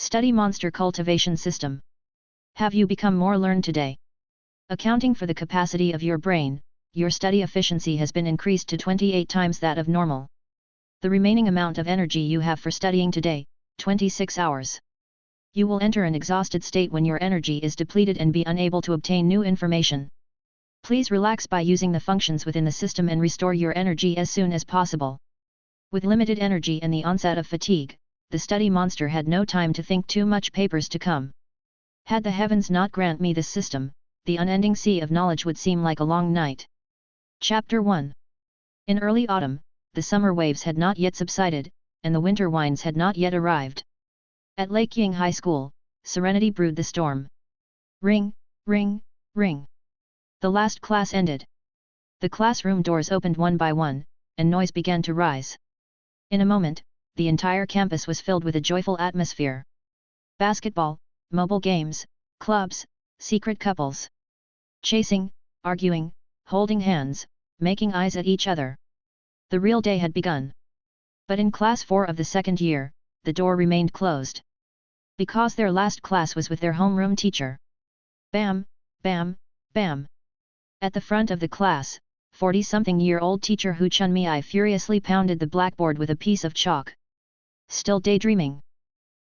Study Monster Cultivation System. Have you become more learned today? Accounting for the capacity of your brain, your study efficiency has been increased to 28 times that of normal. The remaining amount of energy you have for studying today, 26 hours. You will enter an exhausted state when your energy is depleted and be unable to obtain new information. Please relax by using the functions within the system and restore your energy as soon as possible. With limited energy and the onset of fatigue, the study monster had no time to think too much papers to come. Had the heavens not grant me this system, the unending sea of knowledge would seem like a long night. Chapter 1. In early autumn, the summer waves had not yet subsided, and the winter winds had not yet arrived. At Lake Ying High School, serenity brewed the storm. Ring, ring, ring. The last class ended. The classroom doors opened one by one, and noise began to rise. In a moment, the entire campus was filled with a joyful atmosphere. Basketball, mobile games, clubs, secret couples. Chasing, arguing, holding hands, making eyes at each other. The real day had begun. But in Class 4 of the second year, the door remained closed. Because their last class was with their homeroom teacher. Bam, bam, bam. At the front of the class, 40-something-year-old teacher Hu Chunmi furiously pounded the blackboard with a piece of chalk. Still daydreaming.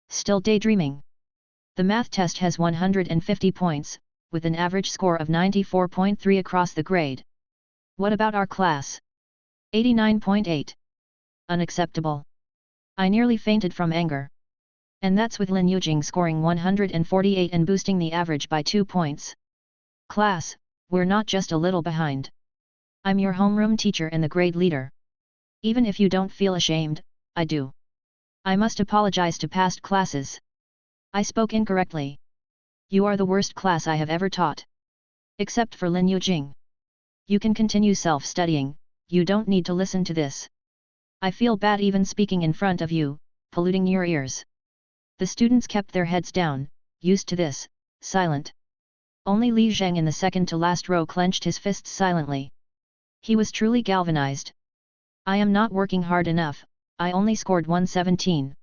Still daydreaming. The math test has 150 points, with an average score of 94.3 across the grade. What about our class? 89.8. Unacceptable. I nearly fainted from anger. And that's with Lin Yujing scoring 148 and boosting the average by 2 points. Class, we're not just a little behind. I'm your homeroom teacher and the grade leader. Even if you don't feel ashamed, I do. I must apologize to past classes. I spoke incorrectly. You are the worst class I have ever taught. Except for Lin Yujing. You can continue self-studying, you don't need to listen to this. I feel bad even speaking in front of you, polluting your ears. The students kept their heads down, used to this, silent. Only Li Zheng in the second to last row clenched his fists silently. He was truly galvanized. I am not working hard enough, I only scored 117.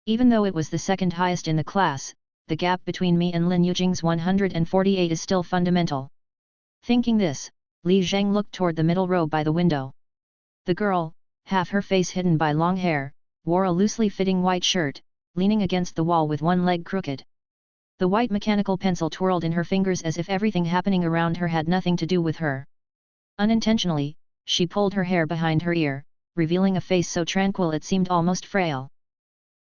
Even though it was the second highest in the class, the gap between me and Lin Yujing's 148 is still fundamental. Thinking this, Li Zheng looked toward the middle row by the window. The girl, half her face hidden by long hair, wore a loosely fitting white shirt, leaning against the wall with one leg crooked. The white mechanical pencil twirled in her fingers as if everything happening around her had nothing to do with her. Unintentionally, she pulled her hair behind her ear, revealing a face so tranquil it seemed almost frail.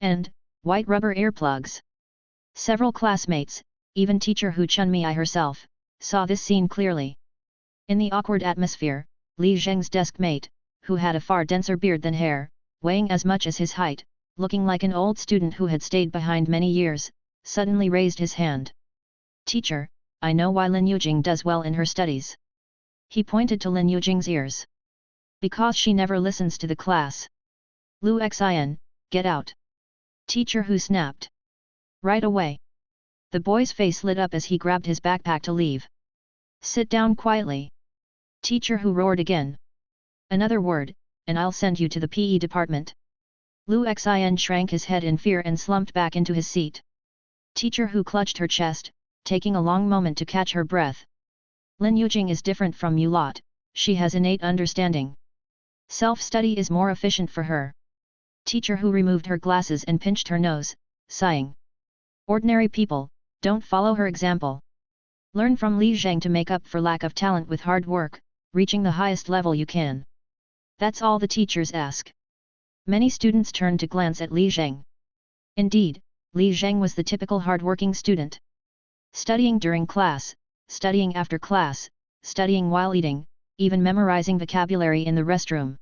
And, white rubber earplugs. Several classmates, even teacher Hu Chunmi herself, saw this scene clearly. In the awkward atmosphere, Li Zheng's desk mate, who had a far denser beard than hair, weighing as much as his height, looking like an old student who had stayed behind many years, suddenly raised his hand. Teacher, I know why Lin Yujing does well in her studies. He pointed to Lin Yujing's ears. Because she never listens to the class. Lu Xin, get out. Teacher Hu snapped. Right away. The boy's face lit up as he grabbed his backpack to leave. Sit down quietly. Teacher Hu roared again. Another word, and I'll send you to the PE department. Lu Xin shrank his head in fear and slumped back into his seat. Teacher Hu clutched her chest, taking a long moment to catch her breath. Lin Yujing is different from you lot, she has innate understanding. Self-study is more efficient for her. Teacher Hu removed her glasses and pinched her nose, sighing. Ordinary people, don't follow her example. Learn from Li Zheng to make up for lack of talent with hard work, reaching the highest level you can. That's all the teachers ask. Many students turned to glance at Li Zheng. Indeed, Li Zheng was the typical hard-working student. Studying during class, studying after class, studying while eating, even memorizing vocabulary in the restroom.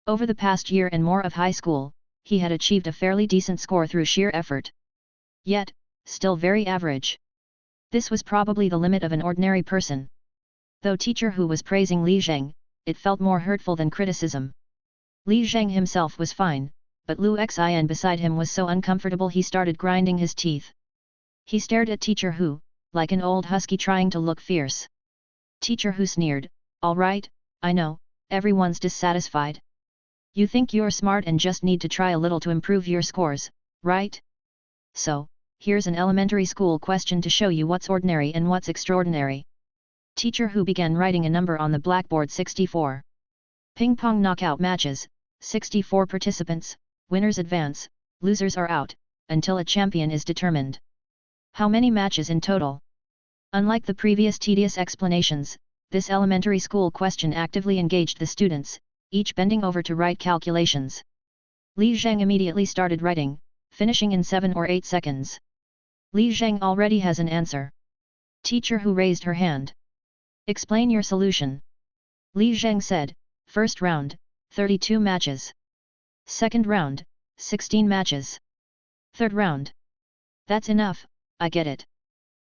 Over the past year and more of high school, he had achieved a fairly decent score through sheer effort. Yet, still very average. This was probably the limit of an ordinary person. Though teacher Hu was praising Li Zheng, it felt more hurtful than criticism. Li Zheng himself was fine, but Lu Xin beside him was so uncomfortable he started grinding his teeth. He stared at teacher Hu, like an old husky trying to look fierce. Teacher Hu sneered, all right, I know, everyone's dissatisfied. You think you're smart and just need to try a little to improve your scores, right? So, Here's an elementary school question to show you what's ordinary and what's extraordinary. Teacher who began writing a number on the blackboard. 64. Ping pong knockout matches, 64 participants, winners advance, losers are out, until a champion is determined. How many matches in total? Unlike the previous tedious explanations, this elementary school question actively engaged the students, each bending over to write calculations. Li Zheng immediately started writing, finishing in 7 or 8 seconds. Li Zheng already has an answer. Teacher who raised her hand. Explain your solution. Li Zheng said, first round, 32 matches. Second round, 16 matches. Third round. That's enough, I get it.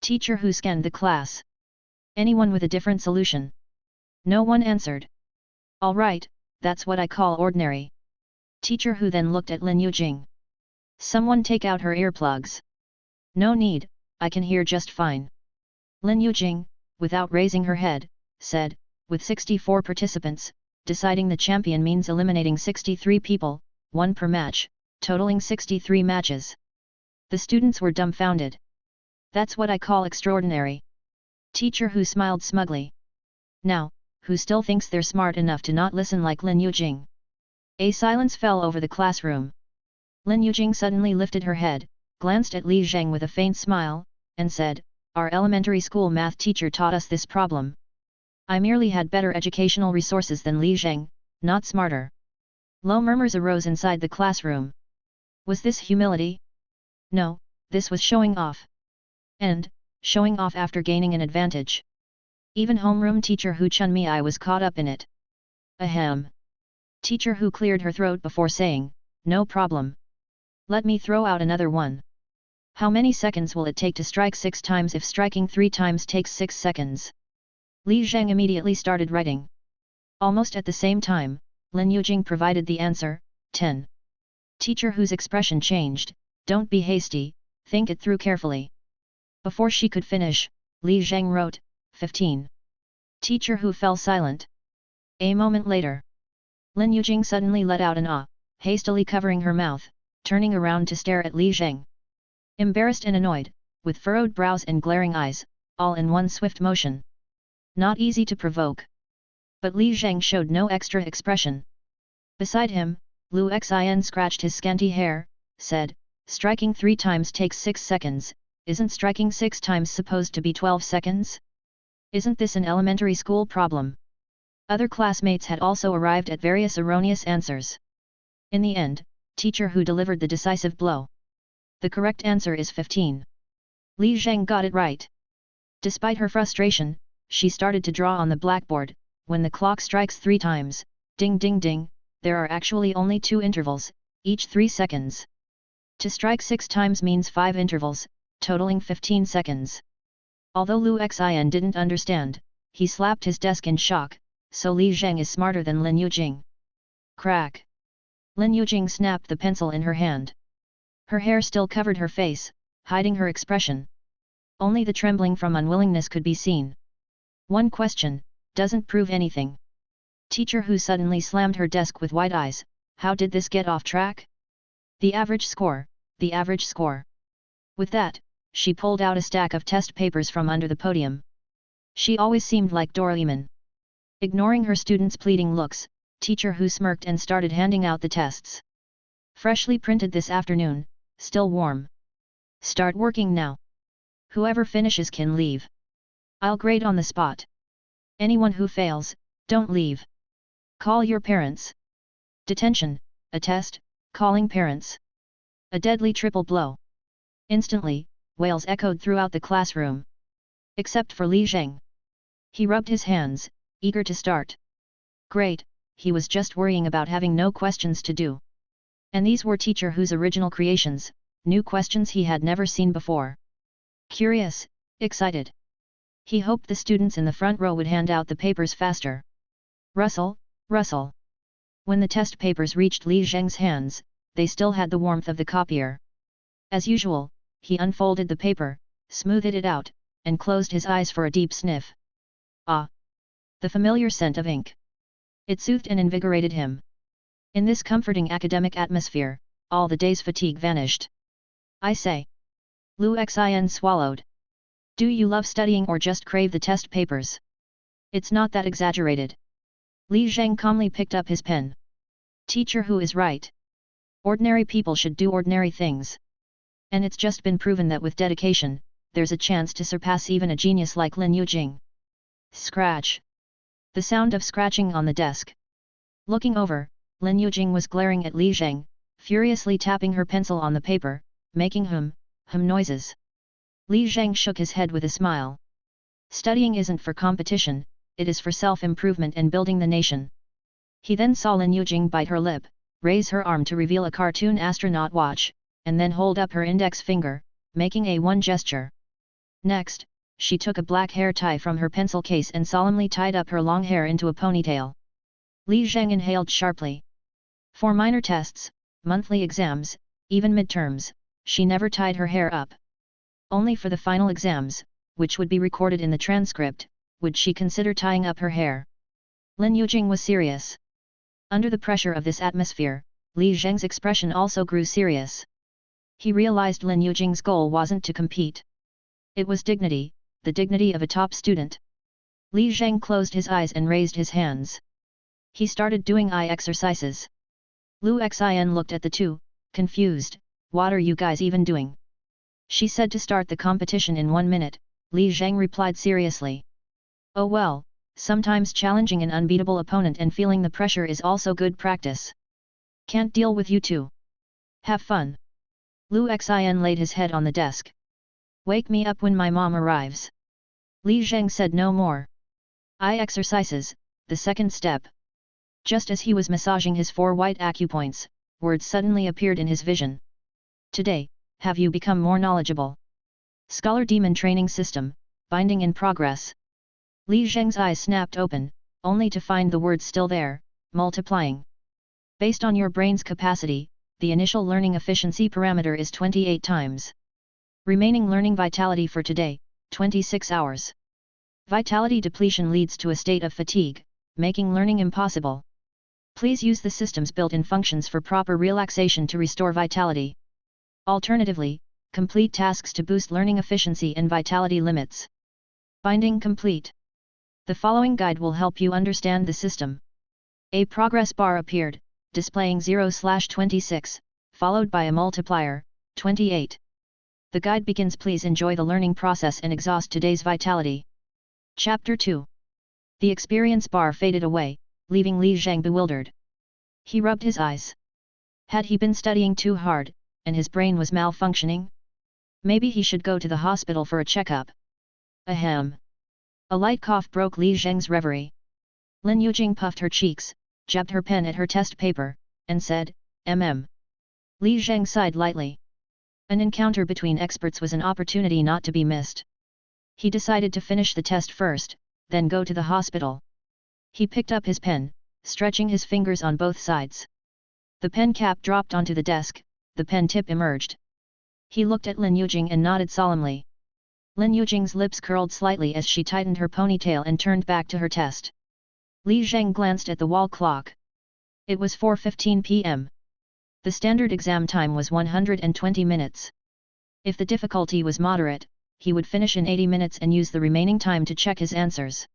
Teacher who scanned the class. Anyone with a different solution? No one answered. All right, that's what I call ordinary. Teacher who then looked at Lin Yujing. Someone take out her earplugs. No need, I can hear just fine. Lin Yujing, without raising her head, said, with 64 participants, deciding the champion means eliminating 63 people, 1 per match, totaling 63 matches. The students were dumbfounded. That's what I call extraordinary. Teacher who smiled smugly. Now, who still thinks they're smart enough to not listen like Lin Yujing? A silence fell over the classroom. Lin Yujing suddenly lifted her head, glanced at Li Zheng with a faint smile, and said, our elementary school math teacher taught us this problem. I merely had better educational resources than Li Zheng, not smarter. Low murmurs arose inside the classroom. Was this humility? No, this was showing off. And, showing off after gaining an advantage. Even homeroom teacher Hu Chunmi was caught up in it. Ahem. Teacher Hu cleared her throat before saying, no problem. Let me throw out another one. How many seconds will it take to strike 6 times if striking 3 times takes 6 seconds? Li Zheng immediately started writing. Almost at the same time, Lin Yujing provided the answer, 10. Teacher Hu's expression changed, don't be hasty, think it through carefully. Before she could finish, Li Zheng wrote, 15. Teacher Hu fell silent. A moment later, Lin Yujing suddenly let out an ah, hastily covering her mouth, turning around to stare at Li Zheng. Embarrassed and annoyed, with furrowed brows and glaring eyes, all in one swift motion. Not easy to provoke. But Li Zheng showed no extra expression. Beside him, Lu Xin scratched his scanty hair, said, striking 3 times takes 6 seconds, isn't striking 6 times supposed to be 12 seconds? Isn't this an elementary school problem? Other classmates had also arrived at various erroneous answers. In the end, Teacher Hu delivered the decisive blow. The correct answer is 15. Li Zheng got it right. Despite her frustration, she started to draw on the blackboard. When the clock strikes 3 times, ding ding ding, there are actually only 2 intervals, each 3 seconds. To strike 6 times means 5 intervals, totaling 15 seconds. Although Lu Xin didn't understand, he slapped his desk in shock, so Li Zheng is smarter than Lin Yujing. Crack! Lin Yujing snapped the pencil in her hand. Her hair still covered her face, hiding her expression. Only the trembling from unwillingness could be seen. One question, doesn't prove anything. Teacher Hu suddenly slammed her desk with wide eyes, how did this get off track? The average score, the average score. With that, she pulled out a stack of test papers from under the podium. She always seemed like Doraemon. Ignoring her students' pleading looks, Teacher Hu smirked and started handing out the tests. Freshly printed this afternoon, still warm. Start working now. Whoever finishes can leave. I'll grade on the spot. Anyone who fails, don't leave. Call your parents. Detention, a test, calling parents. A deadly triple blow. Instantly, wails echoed throughout the classroom. Except for Li Zheng. He rubbed his hands, eager to start. Great, he was just worrying about having no questions to do. And these were Teacher Hu's original creations, new questions he had never seen before. Curious, excited. He hoped the students in the front row would hand out the papers faster. Rustle, rustle. When the test papers reached Li Zheng's hands, they still had the warmth of the copier. As usual, he unfolded the paper, smoothed it out, and closed his eyes for a deep sniff. Ah! The familiar scent of ink. It soothed and invigorated him. In this comforting academic atmosphere, all the day's fatigue vanished. I say. Lu Xin swallowed. Do you love studying or just crave the test papers? It's not that exaggerated. Li Zheng calmly picked up his pen. Teacher who is right. Ordinary people should do ordinary things. And it's just been proven that with dedication, there's a chance to surpass even a genius like Lin Yujing. Scratch. The sound of scratching on the desk. Looking over, Lin Yujing was glaring at Li Zheng, furiously tapping her pencil on the paper, making hum noises. Li Zheng shook his head with a smile. Studying isn't for competition, it is for self-improvement and building the nation. He then saw Lin Yujing bite her lip, raise her arm to reveal a cartoon astronaut watch, and then hold up her index finger, making a one gesture. Next, she took a black hair tie from her pencil case and solemnly tied up her long hair into a ponytail. Li Zheng inhaled sharply. For minor tests, monthly exams, even midterms, she never tied her hair up. Only for the final exams, which would be recorded in the transcript, would she consider tying up her hair. Lin Yujing was serious. Under the pressure of this atmosphere, Li Zheng's expression also grew serious. He realized Lin Yujing's goal wasn't to compete. It was dignity, the dignity of a top student. Li Zheng closed his eyes and raised his hands. He started doing eye exercises. Lu Xin looked at the two, confused. What are you guys even doing? She said to start the competition in 1 minute, Li Zheng replied seriously. Oh well, sometimes challenging an unbeatable opponent and feeling the pressure is also good practice. Can't deal with you two. Have fun. Lu Xin laid his head on the desk. Wake me up when my mom arrives. Li Zheng said no more. Eye exercises, the second step. Just as he was massaging his 4 white acupoints, words suddenly appeared in his vision. Today, have you become more knowledgeable? Scholar Demon Training System, binding in progress. Li Zheng's eyes snapped open, only to find the words still there, multiplying. Based on your brain's capacity, the initial learning efficiency parameter is 28 times. Remaining learning vitality for today, 26 hours. Vitality depletion leads to a state of fatigue, making learning impossible. Please use the system's built-in functions for proper relaxation to restore vitality. Alternatively, complete tasks to boost learning efficiency and vitality limits. Binding complete. The following guide will help you understand the system. A progress bar appeared, displaying 0/26, followed by a multiplier, 28. The guide begins. Please enjoy the learning process and exhaust today's vitality. Chapter 2. The experience bar faded away, leaving Li Zheng bewildered. He rubbed his eyes. Had he been studying too hard, and his brain was malfunctioning? Maybe he should go to the hospital for a checkup. Ahem. A light cough broke Li Zheng's reverie. Lin Yujing puffed her cheeks, jabbed her pen at her test paper, and said, Li Zheng sighed lightly. An encounter between experts was an opportunity not to be missed. He decided to finish the test first, then go to the hospital. He picked up his pen, stretching his fingers on both sides. The pen cap dropped onto the desk, the pen tip emerged. He looked at Lin Yujing and nodded solemnly. Lin Yujing's lips curled slightly as she tightened her ponytail and turned back to her test. Li Zheng glanced at the wall clock. It was 4:15 p.m. The standard exam time was 120 minutes. If the difficulty was moderate, he would finish in 80 minutes and use the remaining time to check his answers.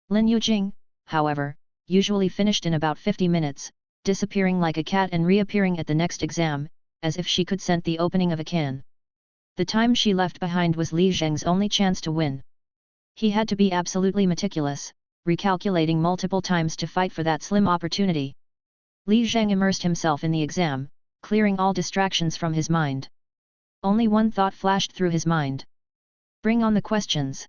Lin Yujing, however, usually finished in about 50 minutes, disappearing like a cat and reappearing at the next exam, as if she could scent the opening of a can. The time she left behind was Li Zheng's only chance to win. He had to be absolutely meticulous, recalculating multiple times to fight for that slim opportunity. Li Zheng immersed himself in the exam, clearing all distractions from his mind. Only one thought flashed through his mind. Bring on the questions.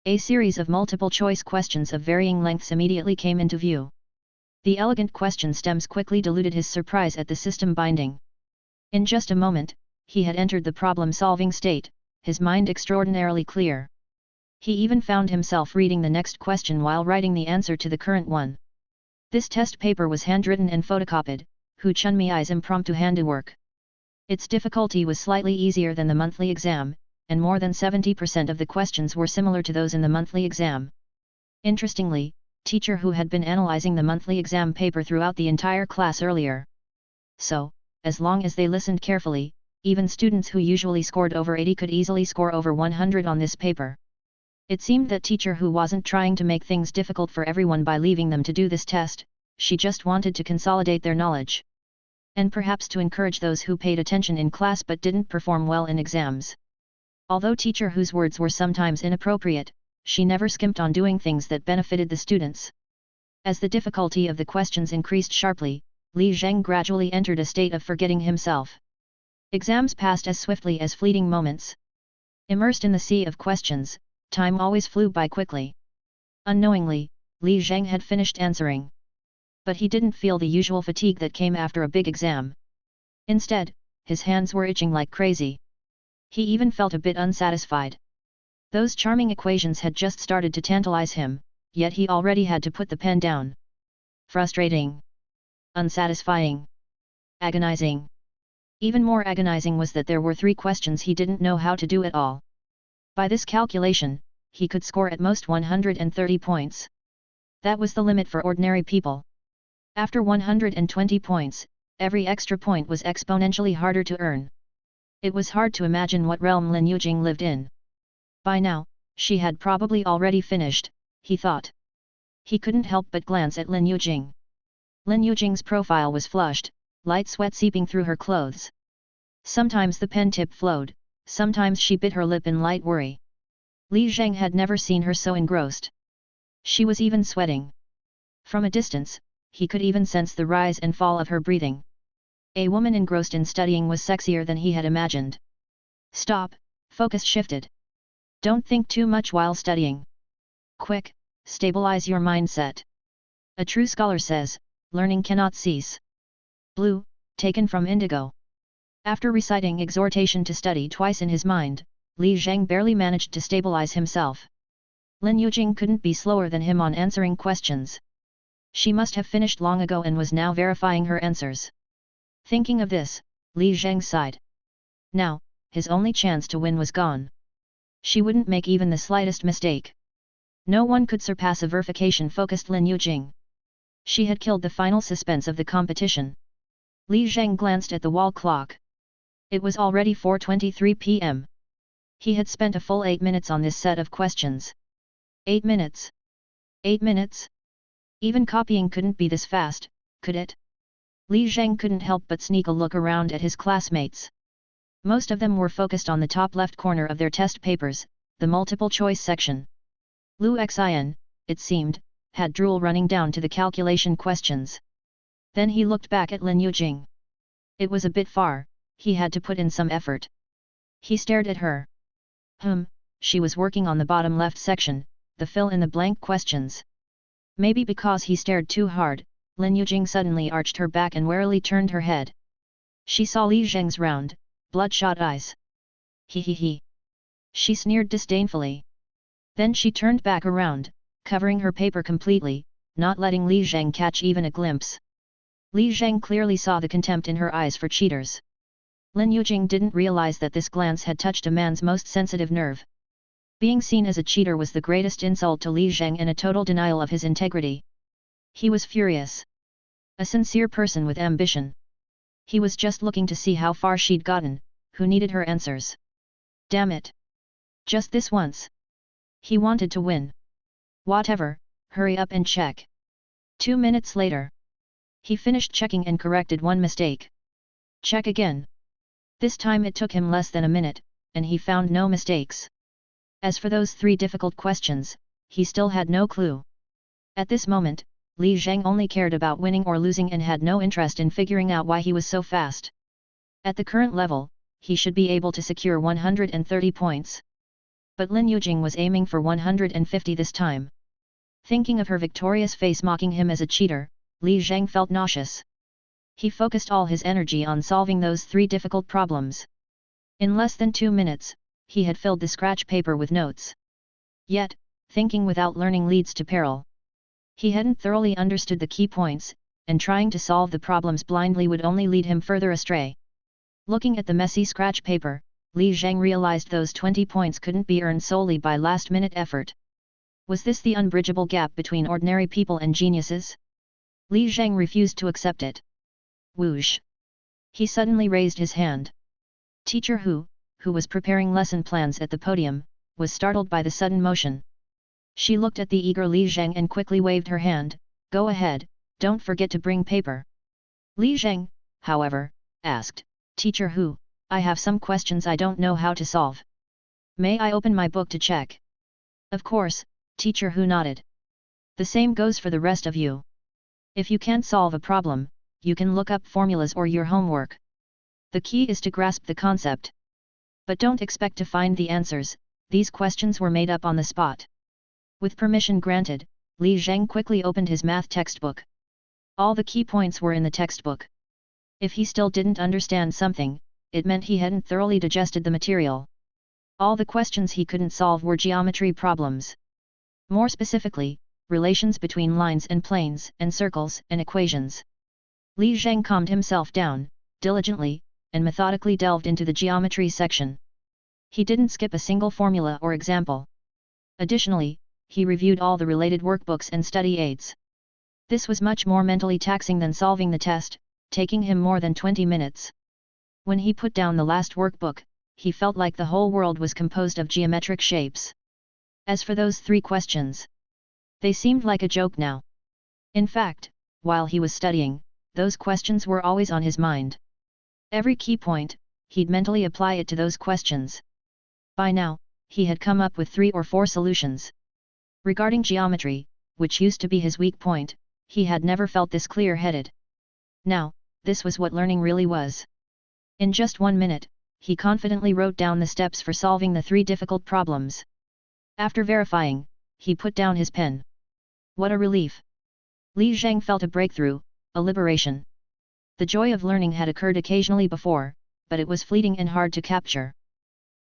A series of multiple-choice questions of varying lengths immediately came into view. The elegant question stems quickly diluted his surprise at the system binding. In just a moment, he had entered the problem-solving state, his mind extraordinarily clear. He even found himself reading the next question while writing the answer to the current one. This test paper was handwritten and photocopied, Hu Chunmi's impromptu handiwork. Its difficulty was slightly easier than the monthly exam, and more than 70% of the questions were similar to those in the monthly exam. Interestingly, teacher Hu had been analyzing the monthly exam paper throughout the entire class earlier. So, as long as they listened carefully, even students who usually scored over 80 could easily score over 100 on this paper. It seemed that teacher who wasn't trying to make things difficult for everyone by leaving them to do this test, she just wanted to consolidate their knowledge. And perhaps to encourage those who paid attention in class but didn't perform well in exams. Although teacher whose words were sometimes inappropriate, she never skimped on doing things that benefited the students. As the difficulty of the questions increased sharply, Li Zheng gradually entered a state of forgetting himself. Exams passed as swiftly as fleeting moments. Immersed in the sea of questions, time always flew by quickly. Unknowingly, Li Zheng had finished answering. But he didn't feel the usual fatigue that came after a big exam. Instead, his hands were itching like crazy. He even felt a bit unsatisfied. Those charming equations had just started to tantalize him, yet he already had to put the pen down. Frustrating. Unsatisfying. Agonizing. Even more agonizing was that there were 3 questions he didn't know how to do at all. By this calculation, he could score at most 130 points. That was the limit for ordinary people. After 120 points, every extra point was exponentially harder to earn. It was hard to imagine what realm Lin Yujing lived in. By now, she had probably already finished, he thought. He couldn't help but glance at Lin Yujing. Lin Yujing's profile was flushed, light sweat seeping through her clothes. Sometimes the pen tip flowed, sometimes she bit her lip in light worry. Li Zheng had never seen her so engrossed. She was even sweating. From a distance, he could even sense the rise and fall of her breathing. A woman engrossed in studying was sexier than he had imagined. Stop, focus shifted. Don't think too much while studying. Quick, stabilize your mindset. A true scholar says, learning cannot cease. Blue, taken from Indigo. After reciting exhortation to study twice in his mind, Li Zheng barely managed to stabilize himself. Lin Yujing couldn't be slower than him on answering questions. She must have finished long ago and was now verifying her answers. Thinking of this, Li Zheng sighed. Now, his only chance to win was gone. She wouldn't make even the slightest mistake. No one could surpass a verification-focused Lin Yujing. She had killed the final suspense of the competition. Li Zheng glanced at the wall clock. It was already 4:23 p.m. He had spent a full 8 minutes on this set of questions. 8 minutes. 8 minutes? Even copying couldn't be this fast, could it? Li Zheng couldn't help but sneak a look around at his classmates. Most of them were focused on the top left corner of their test papers, the multiple-choice section. Lu Xin, it seemed, had drool running down to the calculation questions. Then he looked back at Lin Yujing. It was a bit far, he had to put in some effort. He stared at her. She was working on the bottom left section, the fill-in-the-blank questions. Maybe because he stared too hard, Lin Yujing suddenly arched her back and warily turned her head. She saw Li Zheng's round, bloodshot eyes. He. She sneered disdainfully. Then she turned back around, covering her paper completely, not letting Li Zheng catch even a glimpse. Li Zheng clearly saw the contempt in her eyes for cheaters. Lin Yujing didn't realize that this glance had touched a man's most sensitive nerve. Being seen as a cheater was the greatest insult to Li Zheng and a total denial of his integrity. He was furious. A sincere person with ambition. He was just looking to see how far she'd gotten, who needed her answers. Damn it! Just this once. He wanted to win. Whatever, hurry up and check. 2 minutes later. He finished checking and corrected one mistake. Check again. This time it took him less than a minute, and he found no mistakes. As for those 3 difficult questions, he still had no clue. At this moment, Li Zheng only cared about winning or losing and had no interest in figuring out why he was so fast. At the current level, he should be able to secure 130 points. But Lin Yujing was aiming for 150 this time. Thinking of her victorious face mocking him as a cheater, Li Zheng felt nauseous. He focused all his energy on solving those 3 difficult problems. In less than 2 minutes, he had filled the scratch paper with notes. Yet, thinking without learning leads to peril. He hadn't thoroughly understood the key points, and trying to solve the problems blindly would only lead him further astray. Looking at the messy scratch paper, Li Zheng realized those 20 points couldn't be earned solely by last-minute effort. Was this the unbridgeable gap between ordinary people and geniuses? Li Zheng refused to accept it. Whoosh! He suddenly raised his hand. Teacher who was preparing lesson plans at the podium, was startled by the sudden motion. She looked at the eager Li Zheng and quickly waved her hand. Go ahead, don't forget to bring paper. Li Zheng, however, asked, Teacher who, I have some questions I don't know how to solve. May I open my book to check? Of course, Teacher who nodded. The same goes for the rest of you. If you can't solve a problem, you can look up formulas or your homework. The key is to grasp the concept. But don't expect to find the answers, these questions were made up on the spot. With permission granted, Li Zheng quickly opened his math textbook. All the key points were in the textbook. If he still didn't understand something, it meant he hadn't thoroughly digested the material. All the questions he couldn't solve were geometry problems. More specifically, relations between lines and planes and circles and equations. Li Zheng calmed himself down, diligently, and methodically delved into the geometry section. He didn't skip a single formula or example. Additionally, he reviewed all the related workbooks and study aids. This was much more mentally taxing than solving the test, taking him more than 20 minutes. When he put down the last workbook, he felt like the whole world was composed of geometric shapes. As for those 3 questions, they seemed like a joke now. In fact, while he was studying, those questions were always on his mind. Every key point, he'd mentally apply it to those questions. By now, he had come up with 3 or 4 solutions. Regarding geometry, which used to be his weak point, he had never felt this clear-headed. Now, this was what learning really was. In just 1 minute, he confidently wrote down the steps for solving the 3 difficult problems. After verifying, he put down his pen. What a relief! Li Zheng felt a breakthrough, a liberation. The joy of learning had occurred occasionally before, but it was fleeting and hard to capture.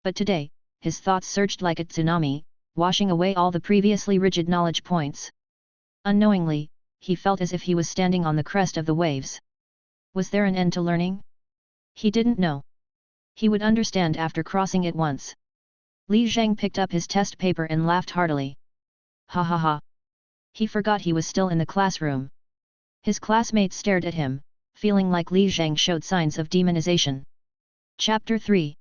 But today, his thoughts surged like a tsunami, washing away all the previously rigid knowledge points. Unknowingly, he felt as if he was standing on the crest of the waves. Was there an end to learning? He didn't know. He would understand after crossing it once. Li Zheng picked up his test paper and laughed heartily. Ha ha ha! He forgot he was still in the classroom. His classmates stared at him, feeling like Li Zheng showed signs of demonization. Chapter 3.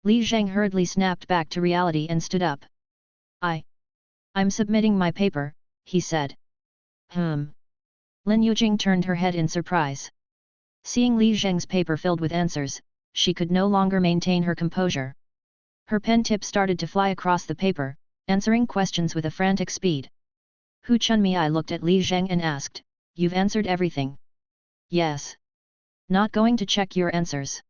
Li Zheng hurriedly snapped back to reality and stood up. I'm submitting my paper, he said. Lin Yujing turned her head in surprise. Seeing Li Zheng's paper filled with answers, she could no longer maintain her composure. Her pen tip started to fly across the paper, answering questions with a frantic speed. Hu Chunmei looked at Li Zheng and asked, You've answered everything? Yes. Not going to check your answers.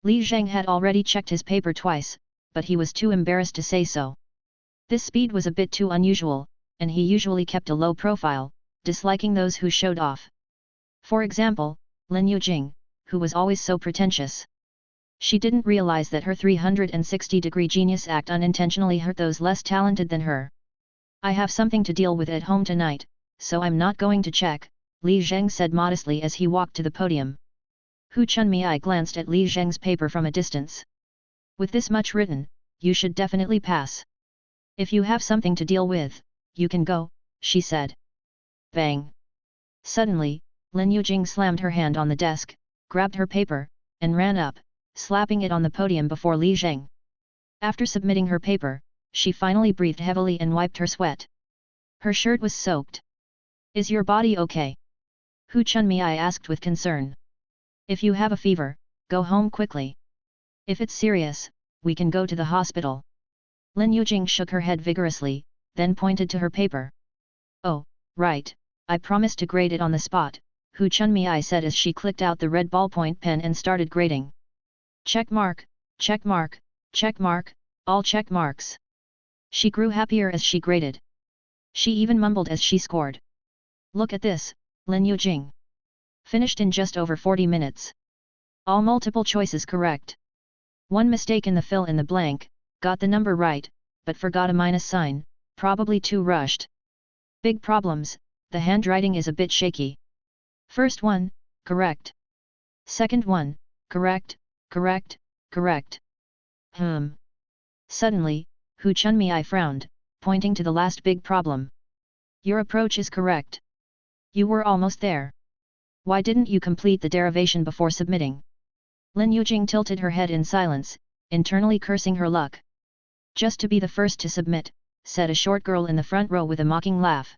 Li Zheng had already checked his paper twice, but he was too embarrassed to say so. This speed was a bit too unusual, and he usually kept a low profile, disliking those who showed off. For example, Lin Yujing, who was always so pretentious. She didn't realize that her 360-degree genius act unintentionally hurt those less talented than her. I have something to deal with at home tonight, so I'm not going to check, Li Zheng said modestly as he walked to the podium. Hu Chunmei glanced at Li Zheng's paper from a distance. With this much written, you should definitely pass. If you have something to deal with, you can go, she said. Bang! Suddenly, Lin Yujing slammed her hand on the desk, grabbed her paper, and ran up, slapping it on the podium before Li Zheng. After submitting her paper, she finally breathed heavily and wiped her sweat. Her shirt was soaked. Is your body okay? Hu Chunmei asked with concern. If you have a fever, go home quickly. If it's serious, we can go to the hospital. Lin Yujing shook her head vigorously, then pointed to her paper. Oh, right, I promised to grade it on the spot, Hu Chunmei said as she clicked out the red ballpoint pen and started grading. Check mark, check mark, check mark, all check marks. She grew happier as she graded. She even mumbled as she scored. Look at this, Lin Yujing. Finished in just over 40 minutes. All multiple choices correct. One mistake in the fill in the blank, got the number right, but forgot a minus sign, probably too rushed. Big problems, the handwriting is a bit shaky. First one, correct. Second one, correct, correct, correct. Suddenly, Hu Chunmei frowned, pointing to the last big problem. Your approach is correct. You were almost there. Why didn't you complete the derivation before submitting? Lin Yujing tilted her head in silence, internally cursing her luck. Just to be the first to submit, said a short girl in the front row with a mocking laugh.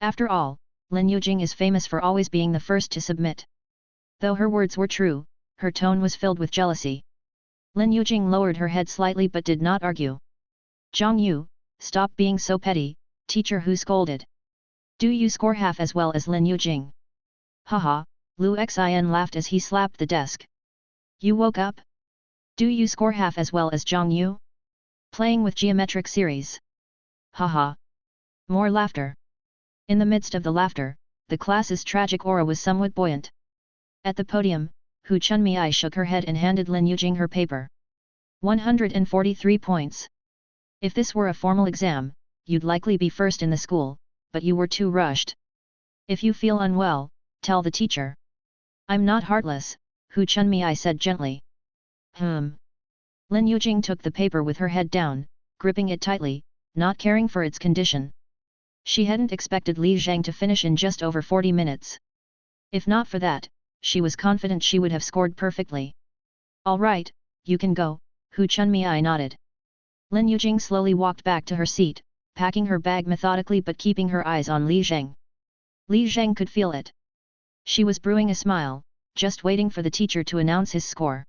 After all, Lin Yujing is famous for always being the first to submit. Though her words were true, her tone was filled with jealousy. Lin Yujing lowered her head slightly but did not argue. Zhang Yu, stop being so petty, teacher who scolded. Do you score half as well as Lin Yujing? Haha, Lu Xin laughed as he slapped the desk. You woke up? Do you score half as well as Zhang Yu? Playing with geometric series. Haha. More laughter. In the midst of the laughter, the class's tragic aura was somewhat buoyant. At the podium, Hu Chunmei shook her head and handed Lin Yujing her paper. 143 points. If this were a formal exam, you'd likely be first in the school, but you were too rushed. If you feel unwell, tell the teacher. I'm not heartless, Hu Chunmei said gently. Lin Yujing took the paper with her head down, gripping it tightly, not caring for its condition. She hadn't expected Li Zhang to finish in just over 40 minutes. If not for that, she was confident she would have scored perfectly. All right, you can go, Hu Chunmei nodded. Lin Yujing slowly walked back to her seat, packing her bag methodically but keeping her eyes on Li Zhang. Li Zhang could feel it. She was brewing a smile, just waiting for the teacher to announce his score.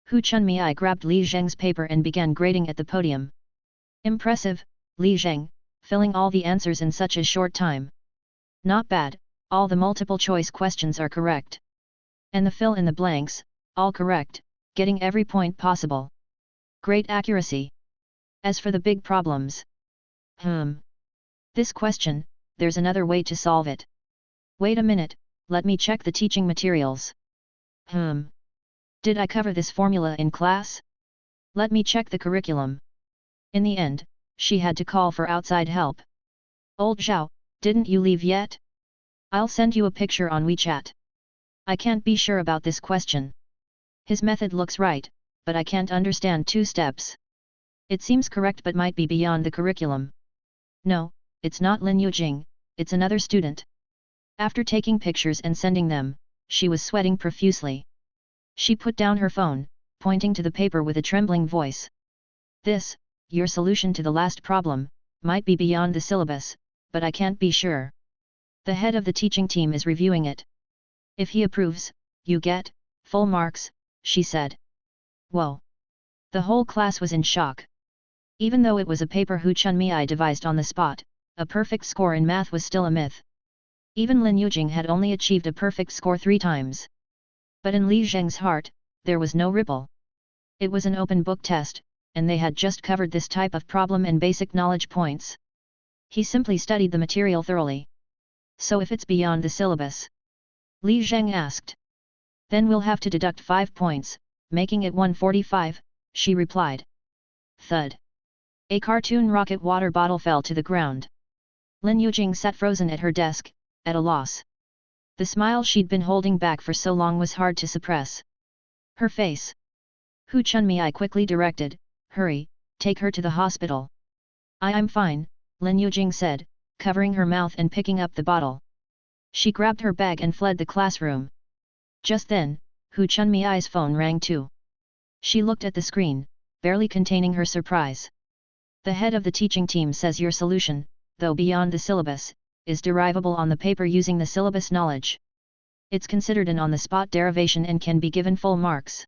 Hu Chunmei grabbed Li Zhang's paper and began grading at the podium. Impressive, Li Zhang, filling all the answers in such a short time. Not bad, all the multiple choice questions are correct. And the fill in the blanks, all correct, getting every point possible. Great accuracy. As for the big problems. This question, there's another way to solve it. Wait a minute, let me check the teaching materials. Did I cover this formula in class? Let me check the curriculum. In the end, she had to call for outside help. Old Zhao, didn't you leave yet? I'll send you a picture on WeChat. I can't be sure about this question. His method looks right, but I can't understand two steps. It seems correct but might be beyond the curriculum. No, it's not Lin Yujing, it's another student. After taking pictures and sending them, she was sweating profusely. She put down her phone, pointing to the paper with a trembling voice. This, your solution to the last problem, might be beyond the syllabus, but I can't be sure. The head of the teaching team is reviewing it. If he approves, you get full marks, she said. Whoa! The whole class was in shock. Even though it was a paper Hu Chunmei devised on the spot, a perfect score in math was still a myth. Even Lin Yujing had only achieved a perfect score 3 times. But in Li Zheng's heart, there was no ripple. It was an open book test, and they had just covered this type of problem and basic knowledge points. He simply studied the material thoroughly. So if it's beyond the syllabus? Li Zheng asked. Then we'll have to deduct 5 points, making it 145, she replied. Thud. A cartoon rocket water bottle fell to the ground. Lin Yujing sat frozen at her desk, at a loss. The smile she'd been holding back for so long was hard to suppress. Her face. Hu Chunmei quickly directed, hurry, take her to the hospital. I'm fine, Lin Yujing said, covering her mouth and picking up the bottle. She grabbed her bag and fled the classroom. Just then, Hu Chunmei's phone rang too. She looked at the screen, barely containing her surprise. The head of the teaching team says your solution, though beyond the syllabus, is derivable on the paper using the syllabus knowledge. It's considered an on-the-spot derivation and can be given full marks.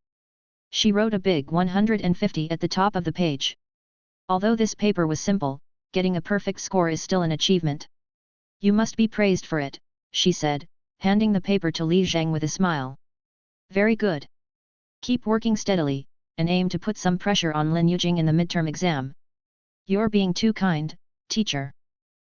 She wrote a big 150 at the top of the page. Although this paper was simple, getting a perfect score is still an achievement. You must be praised for it, she said, handing the paper to Li Zhang with a smile. Very good. Keep working steadily, and aim to put some pressure on Lin Yujing in the midterm exam. You're being too kind, teacher.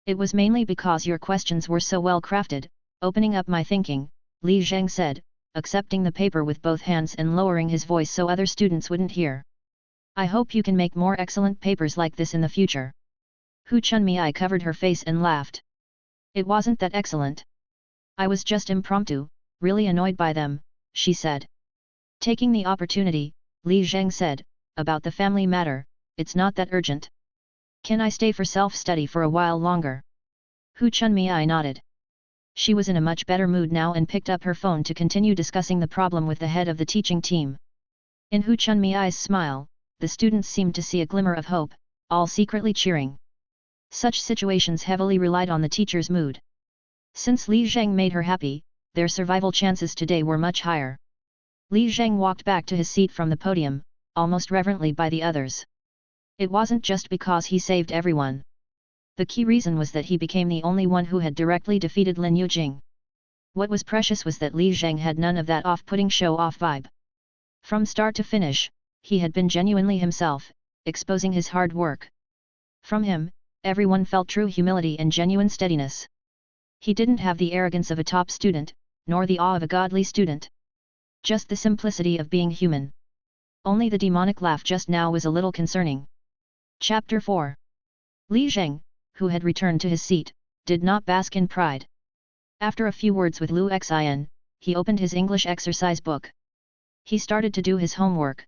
It was mainly because your questions were so well crafted, opening up my thinking, Li Zhang said, accepting the paper with both hands and lowering his voice so other students wouldn't hear. I hope you can make more excellent papers like this in the future. Hu Chunmei covered her face and laughed. It wasn't that excellent. I was just impromptu, really annoyed by them, she said. Taking the opportunity, Li Zhang said, about the family matter, it's not that urgent. Can I stay for self-study for a while longer? Hu Chunmei nodded. She was in a much better mood now and picked up her phone to continue discussing the problem with the head of the teaching team. In Hu Chunmi's smile, the students seemed to see a glimmer of hope, all secretly cheering. Such situations heavily relied on the teacher's mood. Since Li Zheng made her happy, their survival chances today were much higher. Li Zheng walked back to his seat from the podium, almost reverently by the others. It wasn't just because he saved everyone. The key reason was that he became the only one who had directly defeated Lin Yujing. What was precious was that Li Zheng had none of that off-putting show-off vibe. From start to finish, he had been genuinely himself, exposing his hard work. From him, everyone felt true humility and genuine steadiness. He didn't have the arrogance of a top student, nor the awe of a godly student. Just the simplicity of being human. Only the demonic laugh just now was a little concerning. Chapter 4. Li Zheng, who had returned to his seat, did not bask in pride. After a few words with Lu Xin, he opened his English exercise book. He started to do his homework.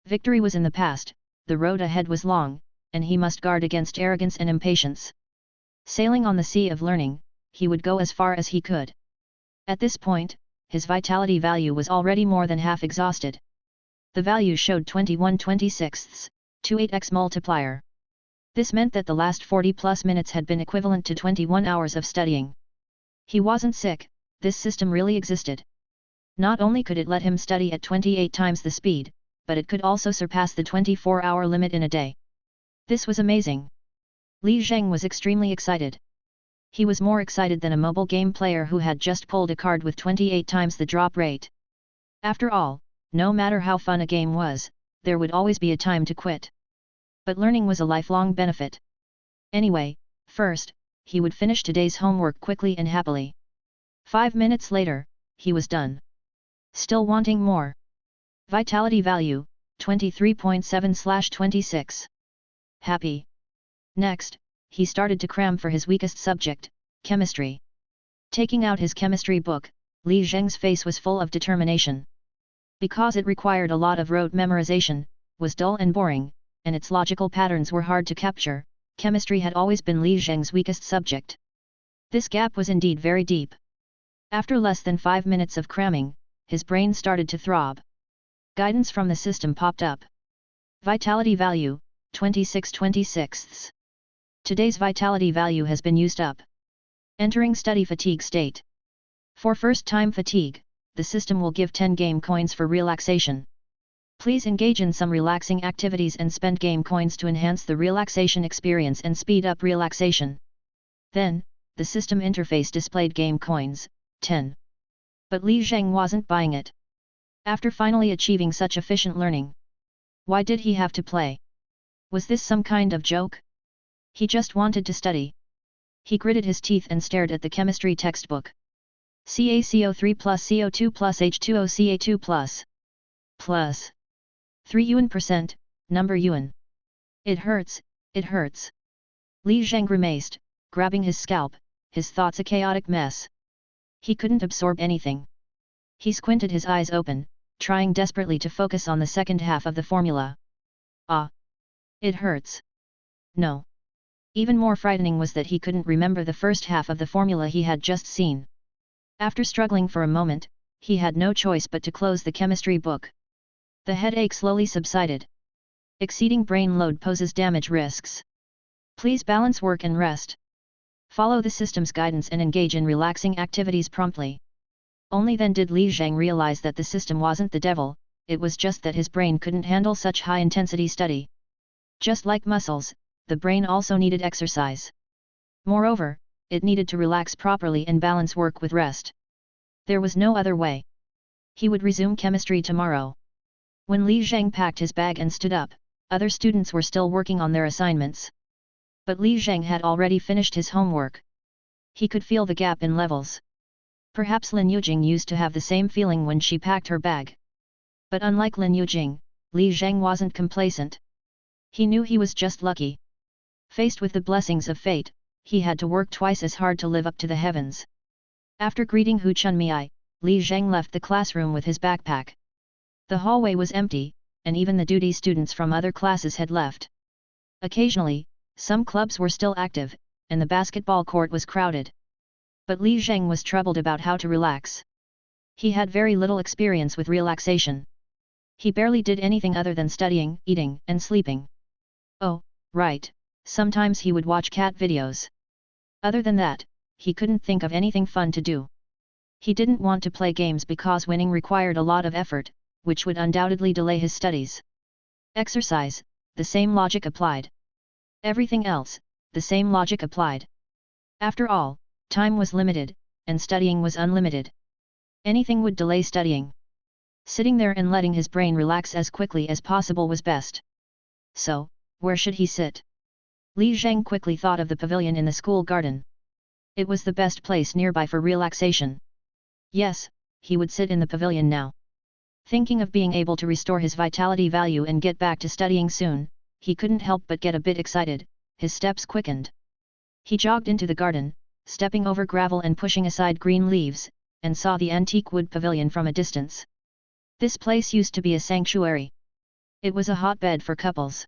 Victory was in the past, the road ahead was long, and he must guard against arrogance and impatience. Sailing on the sea of learning, he would go as far as he could. At this point, his vitality value was already more than half exhausted. The value showed 21/26, 28x multiplier. This meant that the last 40+ minutes had been equivalent to 21 hours of studying. He wasn't sick, this system really existed. Not only could it let him study at 28 times the speed, but it could also surpass the 24-hour limit in a day. This was amazing. Li Zheng was extremely excited. He was more excited than a mobile game player who had just pulled a card with 28 times the drop rate. After all, no matter how fun a game was, there would always be a time to quit. But learning was a lifelong benefit. Anyway, first, he would finish today's homework quickly and happily. 5 minutes later, he was done. Still wanting more. Vitality value, 23.7/26. Happy. Next, he started to cram for his weakest subject, chemistry. Taking out his chemistry book, Li Zheng's face was full of determination. Because it required a lot of rote memorization, was dull and boring, and its logical patterns were hard to capture, chemistry had always been Li Zheng's weakest subject. This gap was indeed very deep. After less than 5 minutes of cramming, his brain started to throb. Guidance from the system popped up. Vitality value, 26/26. Today's vitality value has been used up. Entering study fatigue state. For first-time fatigue, the system will give 10 game coins for relaxation. Please engage in some relaxing activities and spend game coins to enhance the relaxation experience and speed up relaxation. Then, the system interface displayed game coins, 10. But Li Zheng wasn't buying it. After finally achieving such efficient learning, why did he have to play? Was this some kind of joke? He just wanted to study. He gritted his teeth and stared at the chemistry textbook. CaCO3 plus CO2 plus H2O Ca2 plus 3 yuan %, number yuan. It hurts, it hurts. Li Zheng grimaced, grabbing his scalp, his thoughts a chaotic mess. He couldn't absorb anything. He squinted his eyes open, trying desperately to focus on the second half of the formula. Ah! It hurts. No. Even more frightening was that he couldn't remember the first half of the formula he had just seen. After struggling for a moment, he had no choice but to close the chemistry book. The headache slowly subsided. Exceeding brain load poses damage risks. Please balance work and rest. Follow the system's guidance and engage in relaxing activities promptly. Only then did Li Zheng realize that the system wasn't the devil, it was just that his brain couldn't handle such high-intensity study. Just like muscles, the brain also needed exercise. Moreover, it needed to relax properly and balance work with rest. There was no other way. He would resume chemistry tomorrow. When Li Zheng packed his bag and stood up, other students were still working on their assignments. But Li Zheng had already finished his homework. He could feel the gap in levels. Perhaps Lin Yujing used to have the same feeling when she packed her bag. But unlike Lin Yujing, Li Zheng wasn't complacent. He knew he was just lucky. Faced with the blessings of fate, he had to work twice as hard to live up to the heavens. After greeting Hu Chunmi, Li Zheng left the classroom with his backpack. The hallway was empty, and even the duty students from other classes had left. Occasionally, some clubs were still active, and the basketball court was crowded. But Li Zheng was troubled about how to relax. He had very little experience with relaxation. He barely did anything other than studying, eating, and sleeping. Oh, right, sometimes he would watch cat videos. Other than that, he couldn't think of anything fun to do. He didn't want to play games because winning required a lot of effort, which would undoubtedly delay his studies. Exercise, the same logic applied. Everything else, the same logic applied. After all, time was limited, and studying was unlimited. Anything would delay studying. Sitting there and letting his brain relax as quickly as possible was best. So, where should he sit? Li Zheng quickly thought of the pavilion in the school garden. It was the best place nearby for relaxation. Yes, he would sit in the pavilion now. Thinking of being able to restore his vitality value and get back to studying soon, he couldn't help but get a bit excited, his steps quickened. He jogged into the garden, stepping over gravel and pushing aside green leaves, and saw the antique wood pavilion from a distance. This place used to be a sanctuary. It was a hotbed for couples.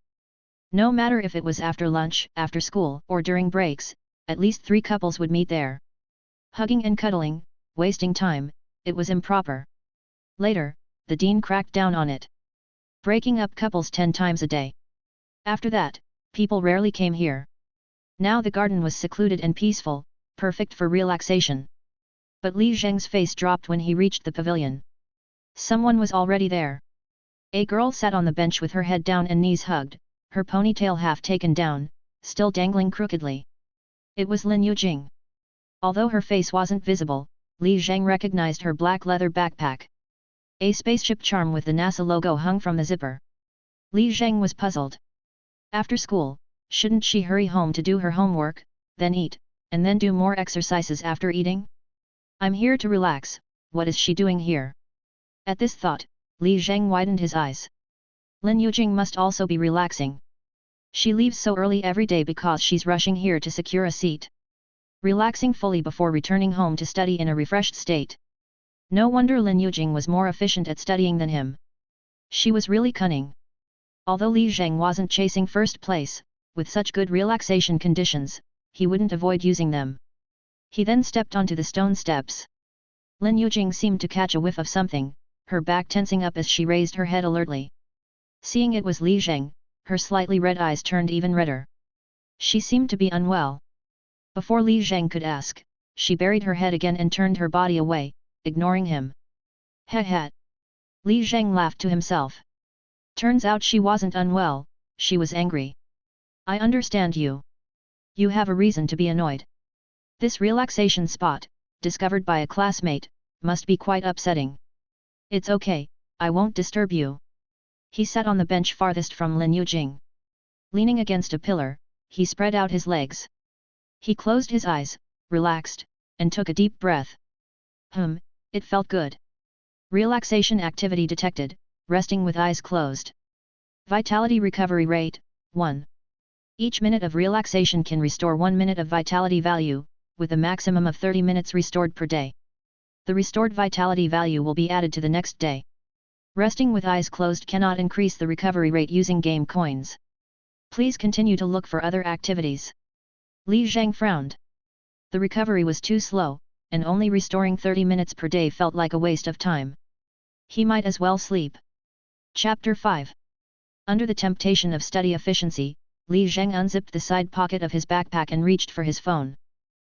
No matter if it was after lunch, after school, or during breaks, at least 3 couples would meet there. Hugging and cuddling, wasting time, it was improper. Later, the dean cracked down on it, breaking up couples 10 times a day. After that, people rarely came here. Now the garden was secluded and peaceful, perfect for relaxation. But Li Zheng's face dropped when he reached the pavilion. Someone was already there. A girl sat on the bench with her head down and knees hugged, her ponytail half taken down, still dangling crookedly. It was Lin Yujing. Although her face wasn't visible, Li Zheng recognized her black leather backpack. A spaceship charm with the NASA logo hung from the zipper. Li Zheng was puzzled. After school, shouldn't she hurry home to do her homework, then eat, and then do more exercises after eating? I'm here to relax, what is she doing here? At this thought, Li Zheng widened his eyes. Lin Yujing must also be relaxing. She leaves so early every day because she's rushing here to secure a seat. Relaxing fully before returning home to study in a refreshed state. No wonder Lin Yujing was more efficient at studying than him. She was really cunning. Although Li Zheng wasn't chasing first place, with such good relaxation conditions, he wouldn't avoid using them. He then stepped onto the stone steps. Lin Yujing seemed to catch a whiff of something, her back tensing up as she raised her head alertly. Seeing it was Li Zheng, her slightly red eyes turned even redder. She seemed to be unwell. Before Li Zheng could ask, she buried her head again and turned her body away, ignoring him. Heh. Li Zheng laughed to himself. Turns out she wasn't unwell, she was angry. I understand you. You have a reason to be annoyed. This relaxation spot, discovered by a classmate, must be quite upsetting. It's okay, I won't disturb you. He sat on the bench farthest from Lin Yujing. Leaning against a pillar, he spread out his legs. He closed his eyes, relaxed, and took a deep breath. It felt good. Relaxation activity detected, resting with eyes closed. Vitality recovery rate, 1. Each minute of relaxation can restore 1 minute of vitality value, with a maximum of 30 minutes restored per day. The restored vitality value will be added to the next day. Resting with eyes closed cannot increase the recovery rate using game coins. Please continue to look for other activities. Li Zheng frowned. The recovery was too slow, and only restoring 30 minutes per day felt like a waste of time. He might as well sleep. Chapter 5. Under the temptation of study efficiency, Li Zheng unzipped the side pocket of his backpack and reached for his phone.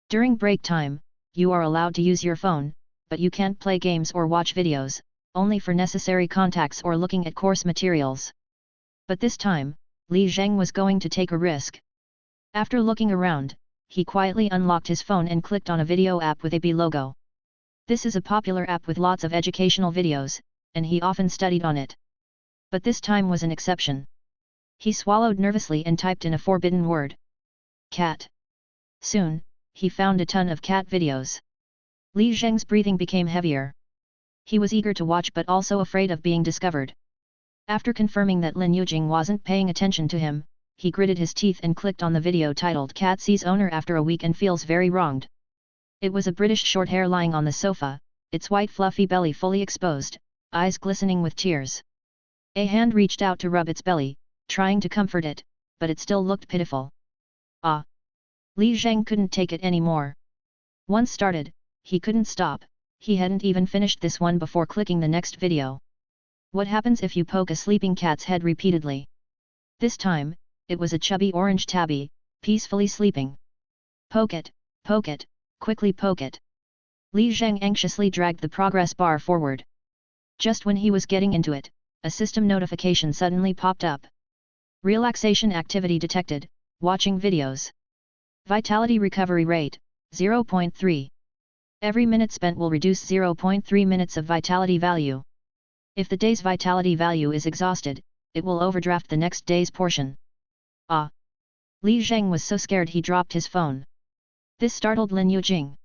During break time, you are allowed to use your phone, but you can't play games or watch videos, only for necessary contacts or looking at course materials. But this time, Li Zheng was going to take a risk. After looking around, he quietly unlocked his phone and clicked on a video app with a B logo. This is a popular app with lots of educational videos, and he often studied on it. But this time was an exception. He swallowed nervously and typed in a forbidden word. Cat. Soon, he found a ton of cat videos. Li Zheng's breathing became heavier. He was eager to watch but also afraid of being discovered. After confirming that Lin Yujing wasn't paying attention to him, he gritted his teeth and clicked on the video titled Cat Sees Owner After a Week and Feels Very Wronged. It was a British short hair lying on the sofa, its white fluffy belly fully exposed, eyes glistening with tears. A hand reached out to rub its belly, trying to comfort it, but it still looked pitiful. Ah! Li Zheng couldn't take it anymore. Once started, he couldn't stop. He hadn't even finished this one before clicking the next video. What happens if you poke a sleeping cat's head repeatedly? This time, it was a chubby orange tabby, peacefully sleeping. Poke it, quickly poke it. Li Zheng anxiously dragged the progress bar forward. Just when he was getting into it, a system notification suddenly popped up. Relaxation activity detected, watching videos. Vitality recovery rate, 0.3. Every minute spent will reduce 0.3 minutes of vitality value. If the day's vitality value is exhausted, it will overdraft the next day's portion. Ah! Li Zheng was so scared he dropped his phone. This startled Lin Yujing.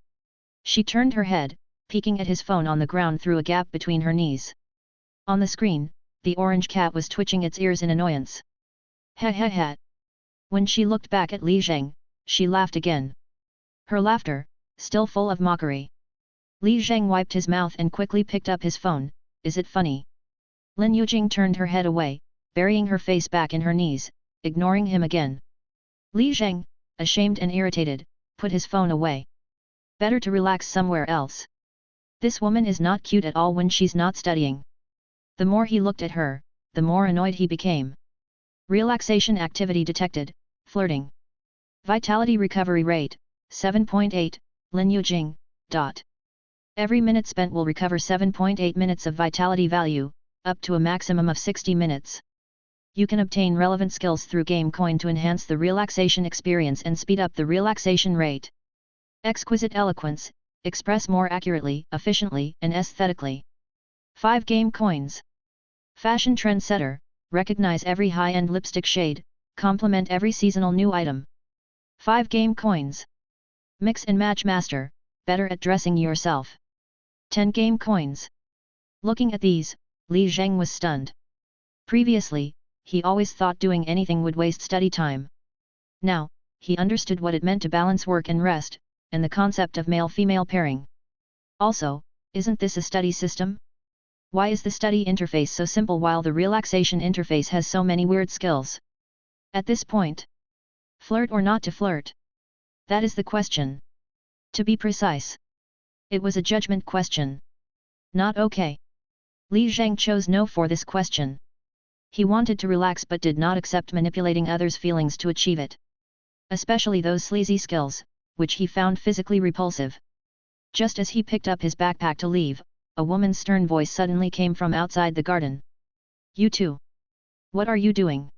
She turned her head, peeking at his phone on the ground through a gap between her knees. On the screen, the orange cat was twitching its ears in annoyance. Ha ha ha! When she looked back at Li Zheng, she laughed again. Her laughter, still full of mockery. Li Zheng wiped his mouth and quickly picked up his phone. Is it funny? Lin Yujing turned her head away, burying her face back in her knees, ignoring him again. Li Zheng, ashamed and irritated, put his phone away. Better to relax somewhere else. This woman is not cute at all when she's not studying. The more he looked at her, the more annoyed he became. Relaxation activity detected, flirting. Vitality recovery rate, 7.8, Lin Yujing, dot. Every minute spent will recover 7.8 minutes of vitality value, up to a maximum of 60 minutes. You can obtain relevant skills through Game Coin to enhance the relaxation experience and speed up the relaxation rate. Exquisite eloquence, express more accurately, efficiently, and aesthetically. 5 Game Coins. Fashion trendsetter, recognize every high-end lipstick shade, complement every seasonal new item. 5 Game Coins. Mix and match master, better at dressing yourself. 10 Game Coins. Looking at these, Li Zheng was stunned. Previously, he always thought doing anything would waste study time. Now, he understood what it meant to balance work and rest, and the concept of male-female pairing. Also, isn't this a study system? Why is the study interface so simple while the relaxation interface has so many weird skills? At this point, flirt or not to flirt? That is the question. To be precise, it was a judgment question. Not okay. Li Zheng chose no for this question. He wanted to relax but did not accept manipulating others' feelings to achieve it. Especially those sleazy skills, which he found physically repulsive. Just as he picked up his backpack to leave, a woman's stern voice suddenly came from outside the garden. You too. What are you doing?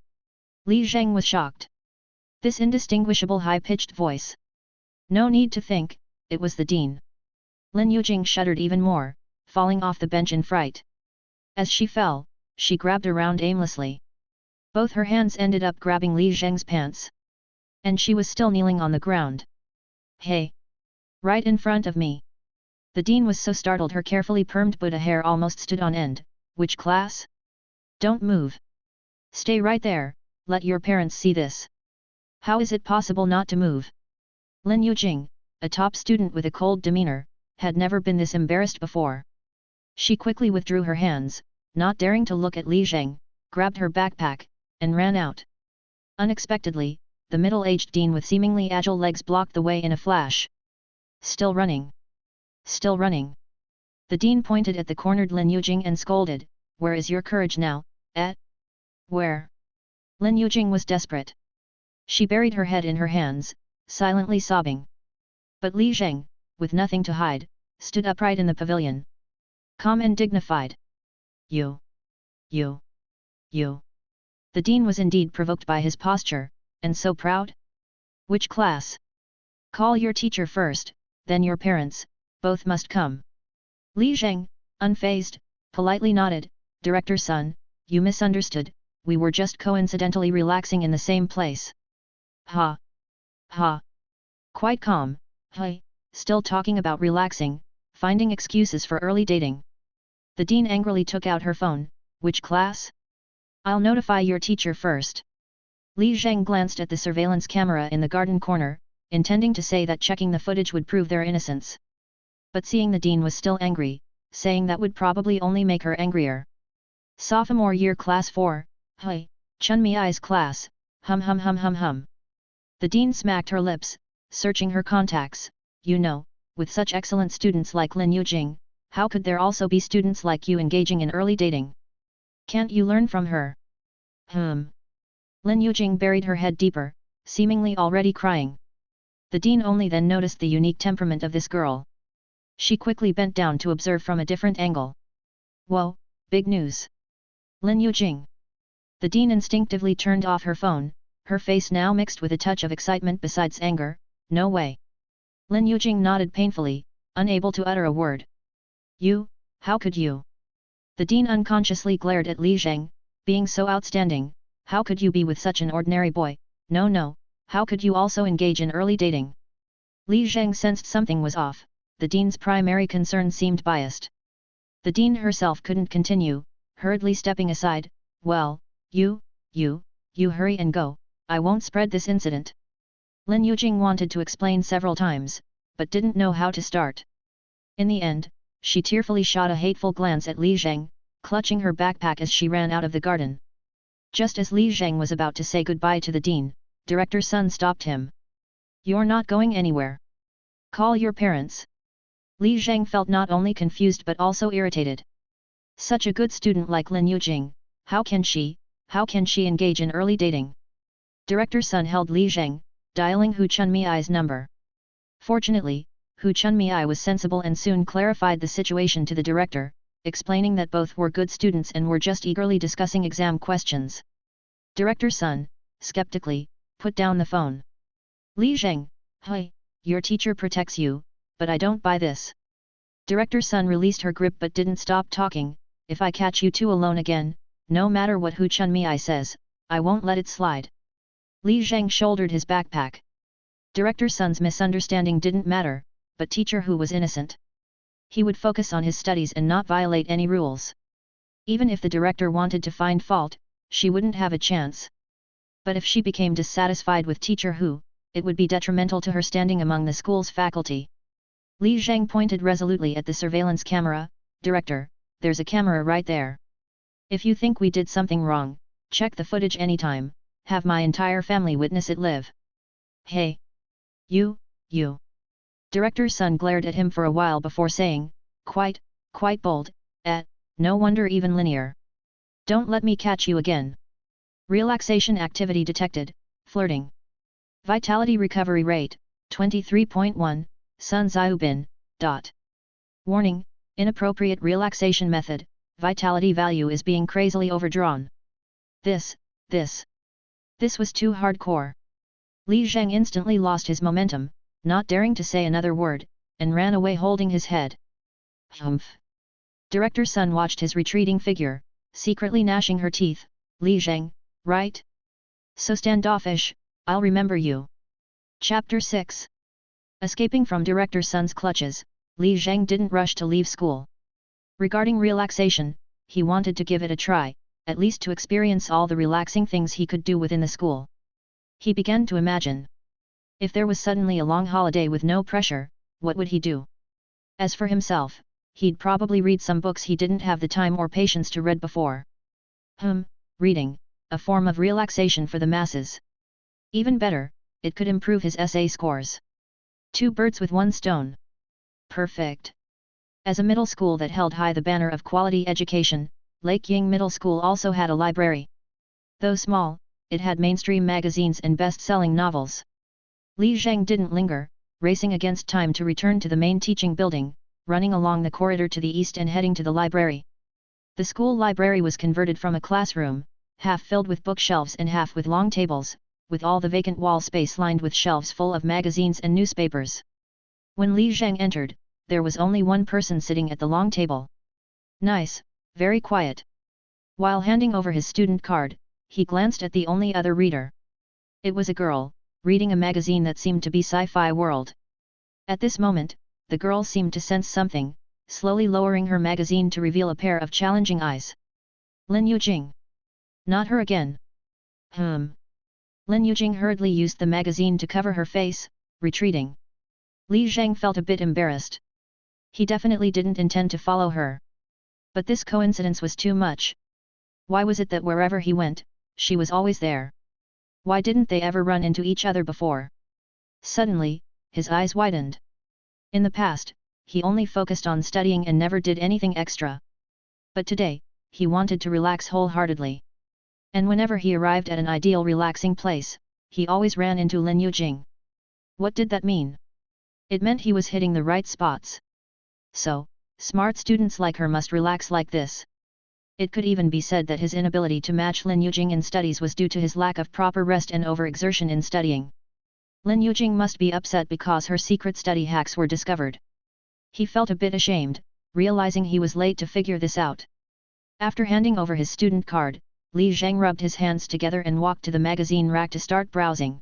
Li Zheng was shocked. This indistinguishable high-pitched voice. No need to think, it was the dean. Lin Yujing shuddered even more, falling off the bench in fright. As she fell, she grabbed around aimlessly. Both her hands ended up grabbing Li Zheng's pants. And she was still kneeling on the ground. Hey! Right in front of me! The dean was so startled her carefully permed Buddha hair almost stood on end. Which class? Don't move! Stay right there, let your parents see this. How is it possible not to move? Lin Yujing, a top student with a cold demeanor, had never been this embarrassed before. She quickly withdrew her hands, not daring to look at Li Zheng, grabbed her backpack, and ran out. Unexpectedly, the middle-aged dean with seemingly agile legs blocked the way in a flash. Still running. Still running. The dean pointed at the cornered Lin Yujing and scolded, where is your courage now, eh? Where? Lin Yujing was desperate. She buried her head in her hands, silently sobbing. But Li Zheng, with nothing to hide, stood upright in the pavilion. Calm and dignified. You. The dean was indeed provoked by his posture, and so proud? Which class? Call your teacher first, then your parents, both must come. Li Zheng, unfazed, politely nodded, Director's son, you misunderstood, we were just coincidentally relaxing in the same place. Ha! Ha! Quite calm, hey, still talking about relaxing, finding excuses for early dating. The dean angrily took out her phone, which class? I'll notify your teacher first. Li Zheng glanced at the surveillance camera in the garden corner, intending to say that checking the footage would prove their innocence. But seeing the dean was still angry, saying that would probably only make her angrier. Sophomore year class 4, hey, Chun Mi's class, hum. The dean smacked her lips, searching her contacts, you know, with such excellent students like Lin Yujing, how could there also be students like you engaging in early dating? Can't you learn from her? Lin Yujing buried her head deeper, seemingly already crying. The dean only then noticed the unique temperament of this girl. She quickly bent down to observe from a different angle. Whoa, big news! Lin Yujing. The dean instinctively turned off her phone, her face now mixed with a touch of excitement besides anger. No way. Lin Yujing nodded painfully, unable to utter a word. You, how could you? The dean unconsciously glared at Li Zheng, being so outstanding, how could you be with such an ordinary boy? No, how could you also engage in early dating? Li Zheng sensed something was off, the dean's primary concern seemed biased. The dean herself couldn't continue, hurriedly stepping aside. Well, you hurry and go, I won't spread this incident. Lin Yujing wanted to explain several times, but didn't know how to start. In the end, she tearfully shot a hateful glance at Li Zheng, clutching her backpack as she ran out of the garden. Just as Li Zheng was about to say goodbye to the dean, Director Sun stopped him. You're not going anywhere. Call your parents. Li Zheng felt not only confused but also irritated. Such a good student like Lin Yujing, how can she engage in early dating? Director Sun held Li Zheng, dialing Hu Chunmi's number. Fortunately, Hu Chunmi was sensible and soon clarified the situation to the director, explaining that both were good students and were just eagerly discussing exam questions. Director Sun, skeptically, put down the phone. Li Zheng, hi, your teacher protects you, but I don't buy this. Director Sun released her grip but didn't stop talking. If I catch you two alone again, no matter what Hu Chunmi says, I won't let it slide. Li Zheng shouldered his backpack. Director Sun's misunderstanding didn't matter, but teacher Hu was innocent. He would focus on his studies and not violate any rules. Even if the director wanted to find fault, she wouldn't have a chance. But if she became dissatisfied with teacher Hu, it would be detrimental to her standing among the school's faculty. Li Zheng pointed resolutely at the surveillance camera. Director, there's a camera right there. If you think we did something wrong, check the footage anytime, have my entire family witness it live. Hey! You! Director Sun glared at him for a while before saying, quite bold, no wonder even linear. Don't let me catch you again. Relaxation activity detected, flirting. Vitality recovery rate, 23.1, Sun Xiaobin. Warning, inappropriate relaxation method, vitality value is being crazily overdrawn. This was too hardcore. Li Zheng instantly lost his momentum, not daring to say another word, and ran away holding his head. Humph! Director Sun watched his retreating figure, secretly gnashing her teeth. Li Zheng, right? So standoffish, I'll remember you. Chapter 6. Escaping from Director Sun's clutches, Li Zheng didn't rush to leave school. Regarding relaxation, he wanted to give it a try, at least to experience all the relaxing things he could do within the school. He began to imagine. If there was suddenly a long holiday with no pressure, what would he do? As for himself, he'd probably read some books he didn't have the time or patience to read before. Reading, a form of relaxation for the masses. Even better, it could improve his essay scores. 2 birds with 1 stone. Perfect. As a middle school that held high the banner of quality education, Lake Ying Middle School also had a library. Though small, it had mainstream magazines and best-selling novels. Li Zheng didn't linger, racing against time to return to the main teaching building, running along the corridor to the east and heading to the library. The school library was converted from a classroom, half filled with bookshelves and half with long tables, with all the vacant wall space lined with shelves full of magazines and newspapers. When Li Zheng entered, there was only one person sitting at the long table. Nice, very quiet. While handing over his student card, he glanced at the only other reader. It was a girl, reading a magazine that seemed to be Sci-Fi World. At this moment, the girl seemed to sense something, slowly lowering her magazine to reveal a pair of challenging eyes. Lin Yujing. Not her again. Lin Yujing hurriedly used the magazine to cover her face, retreating. Li Zheng felt a bit embarrassed. He definitely didn't intend to follow her. But this coincidence was too much. Why was it that wherever he went, she was always there? Why didn't they ever run into each other before? Suddenly, his eyes widened. In the past, he only focused on studying and never did anything extra. But today, he wanted to relax wholeheartedly. And whenever he arrived at an ideal relaxing place, he always ran into Lin Yujing. What did that mean? It meant he was hitting the right spots. So, smart students like her must relax like this. It could even be said that his inability to match Lin Yujing in studies was due to his lack of proper rest and overexertion in studying. Lin Yujing must be upset because her secret study hacks were discovered. He felt a bit ashamed, realizing he was late to figure this out. After handing over his student card, Li Zheng rubbed his hands together and walked to the magazine rack to start browsing.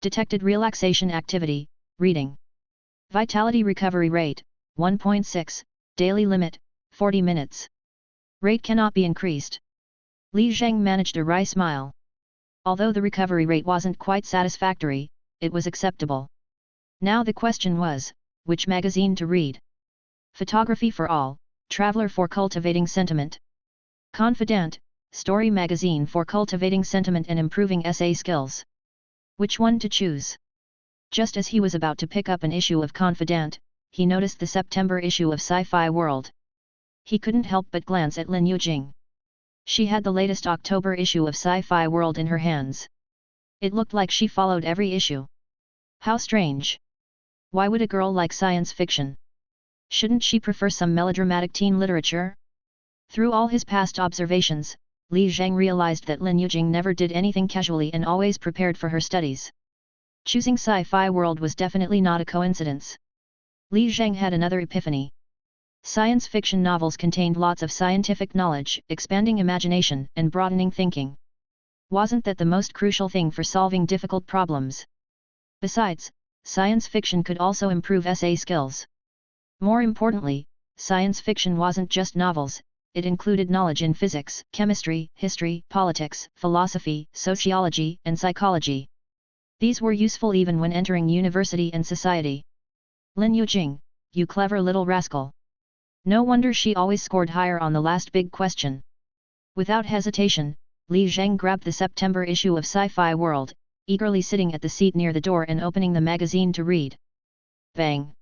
Detected relaxation activity, reading. Vitality recovery rate, 1.6, daily limit, 40 minutes. Rate cannot be increased. Li Zheng managed a wry smile. Although the recovery rate wasn't quite satisfactory, it was acceptable. Now the question was, which magazine to read? Photography for All, Traveler for Cultivating Sentiment. Confidant, Story magazine for cultivating sentiment and improving essay skills. Which one to choose? Just as he was about to pick up an issue of Confidant, he noticed the September issue of Sci-Fi World. He couldn't help but glance at Lin Yujing. She had the latest October issue of Sci-Fi World in her hands. It looked like she followed every issue. How strange. Why would a girl like science fiction? Shouldn't she prefer some melodramatic teen literature? Through all his past observations, Li Zheng realized that Lin Yujing never did anything casually and always prepared for her studies. Choosing Sci-Fi World was definitely not a coincidence. Li Zheng had another epiphany. Science fiction novels contained lots of scientific knowledge, expanding imagination, and broadening thinking. Wasn't that the most crucial thing for solving difficult problems? Besides, science fiction could also improve essay skills. More importantly, science fiction wasn't just novels, it included knowledge in physics, chemistry, history, politics, philosophy, sociology, and psychology. These were useful even when entering university and society. Lin Yujing, you clever little rascal. No wonder she always scored higher on the last big question. Without hesitation, Li Zheng grabbed the September issue of Sci-Fi World, eagerly sitting at the seat near the door and opening the magazine to read. Bang!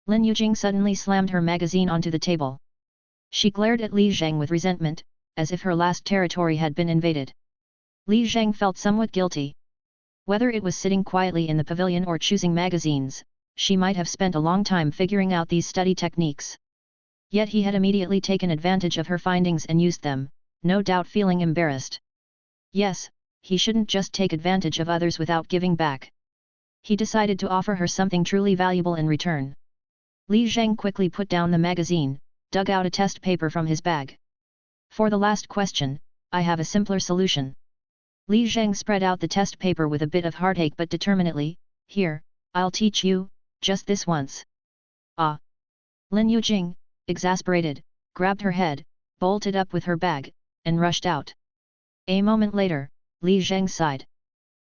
Lin Yujing suddenly slammed her magazine onto the table. She glared at Li Zheng with resentment, as if her last territory had been invaded. Li Zheng felt somewhat guilty. Whether it was sitting quietly in the pavilion or choosing magazines, she might have spent a long time figuring out these study techniques. Yet he had immediately taken advantage of her findings and used them, no doubt feeling embarrassed. Yes, he shouldn't just take advantage of others without giving back. He decided to offer her something truly valuable in return. Li Zheng quickly put down the magazine, dug out a test paper from his bag. For the last question, I have a simpler solution. Li Zheng spread out the test paper with a bit of heartache but determinedly. Here, I'll teach you, just this once. Ah! Lin Yujing, exasperated, grabbed her head, bolted up with her bag, and rushed out. A moment later, Li Zheng sighed.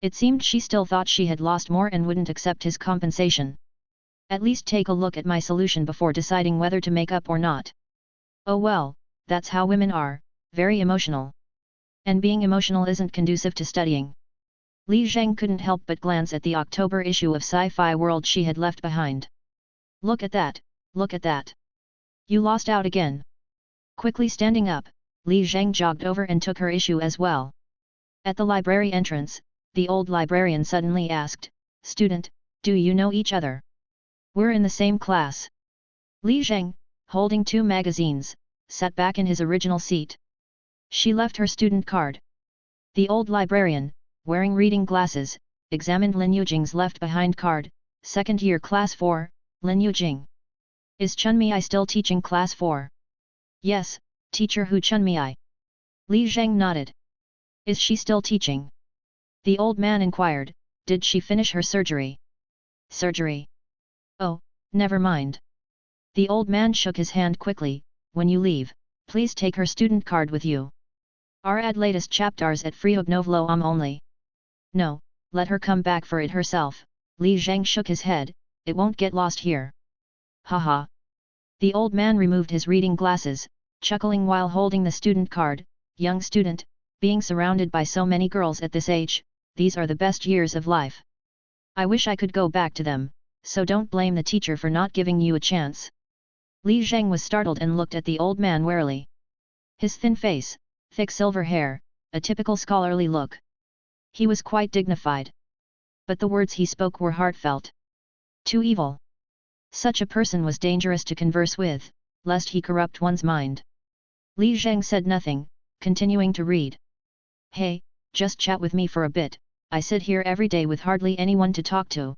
It seemed she still thought she had lost more and wouldn't accept his compensation. At least take a look at my solution before deciding whether to make up or not. Oh well, that's how women are, very emotional. And being emotional isn't conducive to studying. Li Zheng couldn't help but glance at the October issue of Sci-Fi World she had left behind. Look at that, look at that. You lost out again. Quickly standing up, Li Zheng jogged over and took her issue as well. At the library entrance, the old librarian suddenly asked, "Student, do you know each other?" "We're in the same class." Li Zheng, holding two magazines, sat back in his original seat. She left her student card. The old librarian, wearing reading glasses, examined Lin Yujing's left-behind card. Second year class 4, Lin Yujing. Is Chunmi still teaching class 4? Yes, teacher Hu Chunmi. Li Zheng nodded. Is she still teaching? The old man inquired, did she finish her surgery? Surgery? Oh, never mind. The old man shook his hand quickly. When you leave, please take her student card with you. Our latest chapters at Freeobnovlo only. No, let her come back for it herself. Li Zheng shook his head, it won't get lost here. Haha. The old man removed his reading glasses, chuckling while holding the student card. Young student, being surrounded by so many girls at this age, these are the best years of life. I wish I could go back to them, so don't blame the teacher for not giving you a chance. Li Zheng was startled and looked at the old man warily. His thin face, thick silver hair, a typical scholarly look. He was quite dignified. But the words he spoke were heartfelt. Too evil. Such a person was dangerous to converse with, lest he corrupt one's mind. Li Zheng said nothing, continuing to read. Hey, just chat with me for a bit, I sit here every day with hardly anyone to talk to.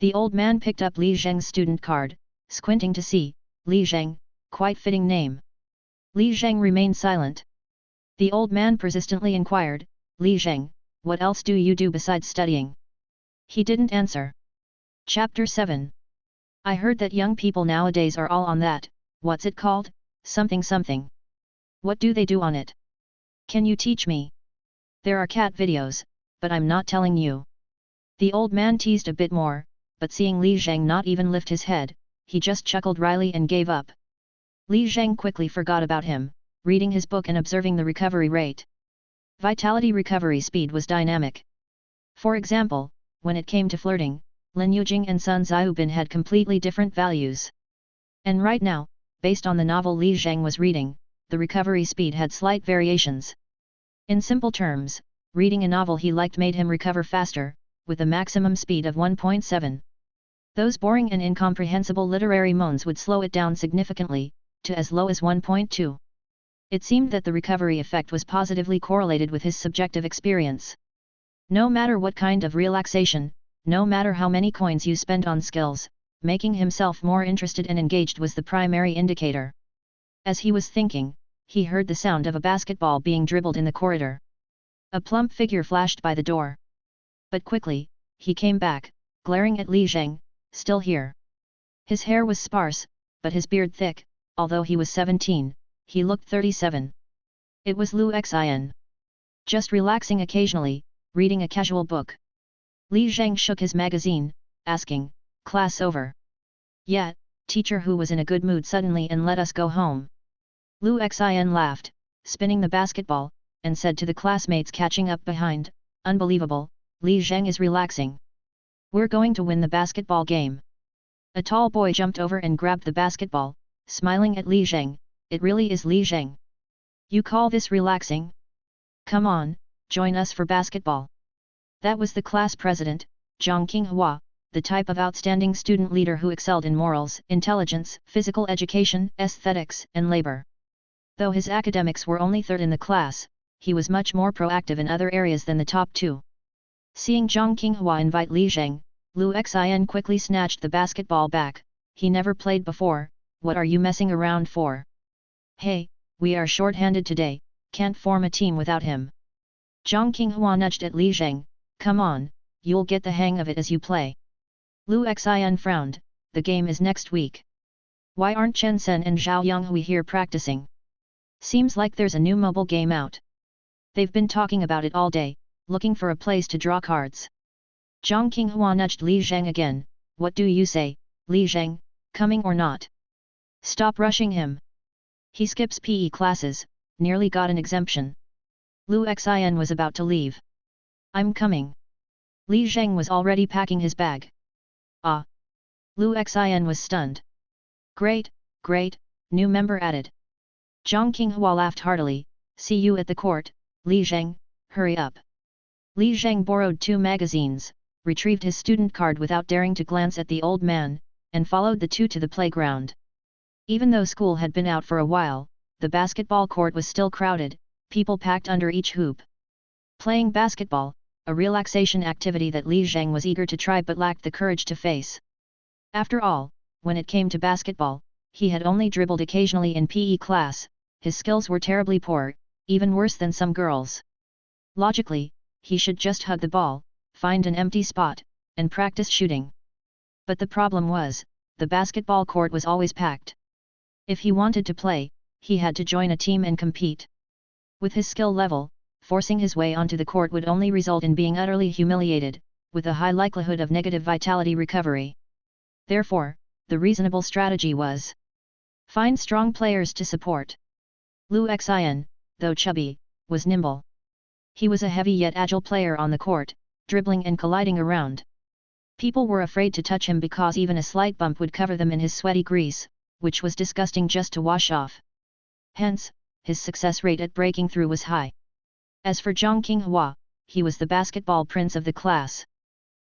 The old man picked up Li Zheng's student card, squinting to see, Li Zheng, quite fitting name. Li Zheng remained silent. The old man persistently inquired, Li Zheng, what else do you do besides studying? He didn't answer. Chapter 7. I heard that young people nowadays are all on that, what's it called, something something. What do they do on it? Can you teach me? There are cat videos, but I'm not telling you. The old man teased a bit more, but seeing Li Zheng not even lift his head, he just chuckled wryly and gave up. Li Zheng quickly forgot about him, reading his book and observing the recovery rate. Vitality recovery speed was dynamic. For example, when it came to flirting, Lin Yujing and Sun Xiaobin had completely different values. And right now, based on the novel Li Zheng was reading, the recovery speed had slight variations. In simple terms, reading a novel he liked made him recover faster, with a maximum speed of 1.7. Those boring and incomprehensible literary moans would slow it down significantly, to as low as 1.2. It seemed that the recovery effect was positively correlated with his subjective experience. No matter what kind of relaxation, no matter how many coins you spend on skills, making himself more interested and engaged was the primary indicator. As he was thinking, he heard the sound of a basketball being dribbled in the corridor. A plump figure flashed by the door. But quickly, he came back, glaring at Li Zheng, still here. His hair was sparse, but his beard thick, although he was 17, he looked 37. It was Lu Xin. Just relaxing occasionally, reading a casual book. Li Zheng shook his magazine, asking, class over? Yeah, teacher who was in a good mood suddenly and let us go home. Lu Xin laughed, spinning the basketball, and said to the classmates catching up behind, unbelievable, Li Zheng is relaxing. We're going to win the basketball game. A tall boy jumped over and grabbed the basketball, smiling at Li Zheng, it really is Li Zheng. You call this relaxing? Come on, join us for basketball. That was the class president, Zhang Qinghua, the type of outstanding student leader who excelled in morals, intelligence, physical education, aesthetics, and labor. Though his academics were only third in the class, he was much more proactive in other areas than the top two. Seeing Zhang Qinghua invite Li Zheng, Lu Xin quickly snatched the basketball back, he never played before, what are you messing around for? Hey, we are short-handed today, can't form a team without him. Zhang Qinghua nudged at Li Zheng, come on, you'll get the hang of it as you play. Lu Xin frowned, the game is next week. Why aren't Chen Sen and Zhao Yonghui here practicing? Seems like there's a new mobile game out. They've been talking about it all day, looking for a place to draw cards. Zhang Qinghua nudged Li Zheng again, what do you say, Li Zheng, coming or not? Stop rushing him. He skips PE classes, nearly got an exemption. Lu Xin was about to leave. I'm coming. Li Zheng was already packing his bag. Ah! Lu Xin was stunned. Great, great, new member added. Zhang Qinghua laughed heartily, see you at the court, Li Zheng, hurry up. Li Zheng borrowed 2 magazines, retrieved his student card without daring to glance at the old man, and followed the two to the playground. Even though school had been out for a while, the basketball court was still crowded, people packed under each hoop. Playing basketball, a relaxation activity that Li Zheng was eager to try but lacked the courage to face. After all, when it came to basketball, he had only dribbled occasionally in PE class, his skills were terribly poor, even worse than some girls. Logically, he should just hug the ball, find an empty spot, and practice shooting. But the problem was, the basketball court was always packed. If he wanted to play, he had to join a team and compete. With his skill level, forcing his way onto the court would only result in being utterly humiliated, with a high likelihood of negative vitality recovery. Therefore, the reasonable strategy was find strong players to support. Lu Xin, though chubby, was nimble. He was a heavy yet agile player on the court, dribbling and colliding around. People were afraid to touch him because even a slight bump would cover them in his sweaty grease, which was disgusting just to wash off. Hence, his success rate at breaking through was high. As for Zhang Qinghua, he was the basketball prince of the class.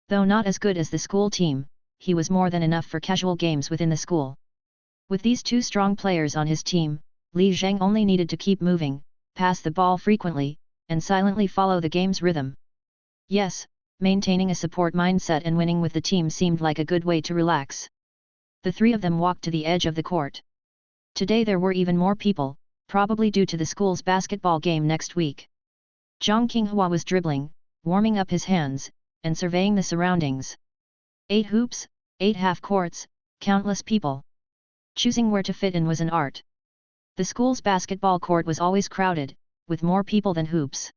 Though not as good as the school team, he was more than enough for casual games within the school. With these two strong players on his team, Li Zheng only needed to keep moving, pass the ball frequently, and silently follow the game's rhythm. Yes, maintaining a support mindset and winning with the team seemed like a good way to relax. The three of them walked to the edge of the court. Today there were even more people, probably due to the school's basketball game next week. Zhang Qinghua was dribbling, warming up his hands, and surveying the surroundings. 8 hoops, 8 half-courts, countless people. Choosing where to fit in was an art. The school's basketball court was always crowded, with more people than hoops.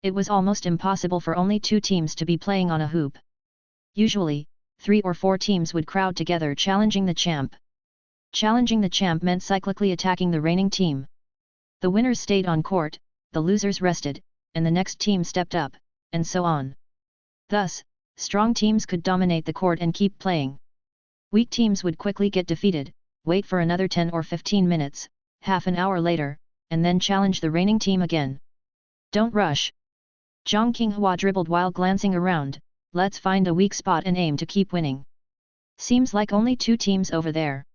It was almost impossible for only 2 teams to be playing on a hoop. Usually, 3 or 4 teams would crowd together challenging the champ. Challenging the champ meant cyclically attacking the reigning team. The winners stayed on court, the losers rested, and the next team stepped up, and so on. Thus, strong teams could dominate the court and keep playing. Weak teams would quickly get defeated, wait for another 10 or 15 minutes, half an hour later, and then challenge the reigning team again. Don't rush. Zhang Qinghua dribbled while glancing around. Let's find a weak spot and aim to keep winning. Seems like only 2 teams over there.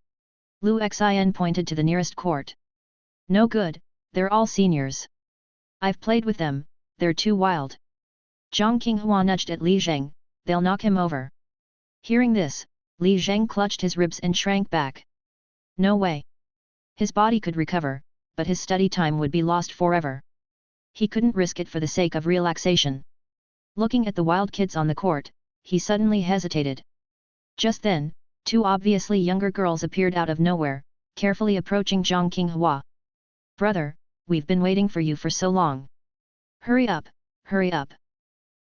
Lu Xin pointed to the nearest court. No good, they're all seniors. I've played with them, they're too wild. Zhang Qinghua nudged at Li Zheng, they'll knock him over. Hearing this, Li Zheng clutched his ribs and shrank back. No way. His body could recover, but his study time would be lost forever. He couldn't risk it for the sake of relaxation. Looking at the wild kids on the court, he suddenly hesitated. Just then, 2 obviously younger girls appeared out of nowhere, carefully approaching Zhang Qinghua. Brother, we've been waiting for you for so long. Hurry up, hurry up.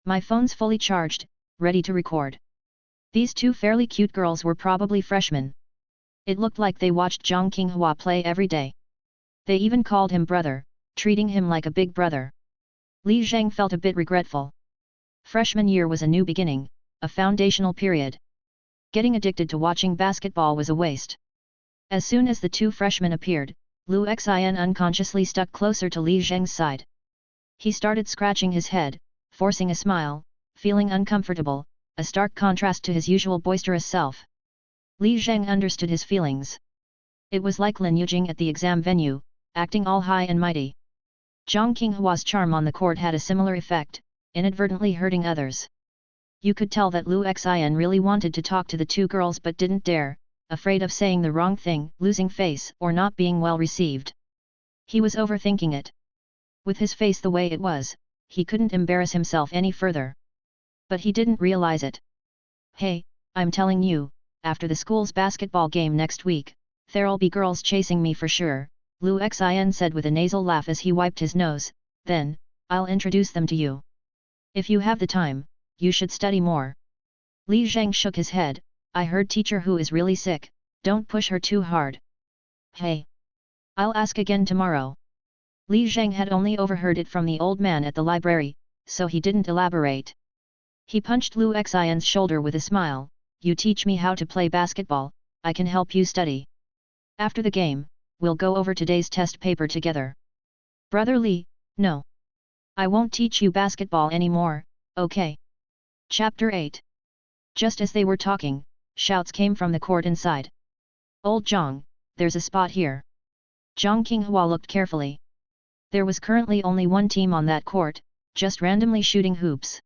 My phone's fully charged, ready to record. These 2 fairly cute girls were probably freshmen. It looked like they watched Zhang Qinghua play every day. They even called him brother, treating him like a big brother. Li Zheng felt a bit regretful. Freshman year was a new beginning, a foundational period. Getting addicted to watching basketball was a waste. As soon as the 2 freshmen appeared, Lu Xin unconsciously stuck closer to Li Zheng's side. He started scratching his head, forcing a smile, feeling uncomfortable, a stark contrast to his usual boisterous self. Li Zheng understood his feelings. It was like Lin Yujing at the exam venue, acting all high and mighty. Zhang Qinghua's charm on the court had a similar effect, inadvertently hurting others. You could tell that Lu Xin really wanted to talk to the 2 girls but didn't dare, afraid of saying the wrong thing, losing face, or not being well received. He was overthinking it. With his face the way it was, he couldn't embarrass himself any further. But he didn't realize it. Hey, I'm telling you, after the school's basketball game next week, there'll be girls chasing me for sure, Lu Xin said with a nasal laugh as he wiped his nose, then, I'll introduce them to you. If you have the time, you should study more. Li Zheng shook his head, I heard teacher Hu is really sick, don't push her too hard. Hey. I'll ask again tomorrow. Li Zheng had only overheard it from the old man at the library, so he didn't elaborate. He punched Lu Xion's shoulder with a smile, you teach me how to play basketball, I can help you study. After the game, we'll go over today's test paper together. Brother Li, no. I won't teach you basketball anymore, okay? Chapter 8. Just as they were talking, shouts came from the court inside. Old Zhang, there's a spot here. Zhang Qinghua looked carefully. There was currently only 1 team on that court, just randomly shooting hoops.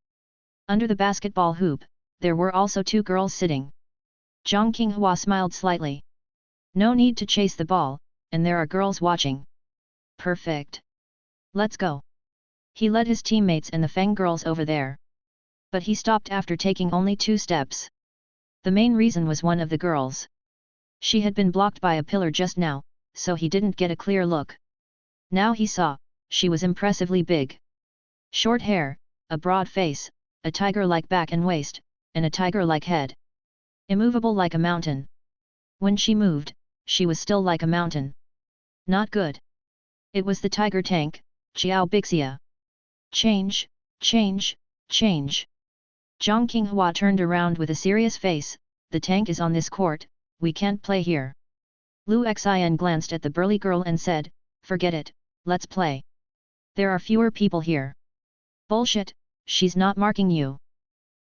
Under the basketball hoop, there were also 2 girls sitting. Zhang Qinghua smiled slightly. No need to chase the ball, and there are girls watching. Perfect. Let's go. He led his teammates and the Feng girls over there. But he stopped after taking only 2 steps. The main reason was one of the girls. She had been blocked by a pillar just now, so he didn't get a clear look. Now he saw, she was impressively big. Short hair, a broad face, a tiger-like back and waist, and a tiger-like head. Immovable like a mountain. When she moved, she was still like a mountain. Not good. It was the tiger tank, Xiao Bixia. Change, change, change. Zhang Qinghua turned around with a serious face, the tank is on this court, we can't play here. Lu Xian glanced at the burly girl and said, forget it, let's play. There are fewer people here. Bullshit, she's not marking you.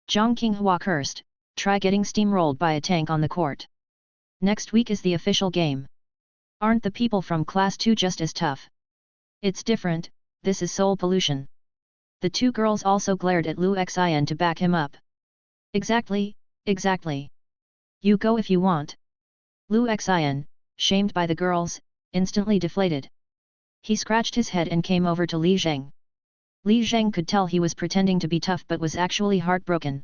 Zhang Qinghua cursed, try getting steamrolled by a tank on the court. Next week is the official game. Aren't the people from class 2 just as tough? It's different, this is soul pollution. The two girls also glared at Lu Xian to back him up. Exactly, exactly. You go if you want. Lu Xian, shamed by the girls, instantly deflated. He scratched his head and came over to Li Zheng. Li Zheng could tell he was pretending to be tough but was actually heartbroken.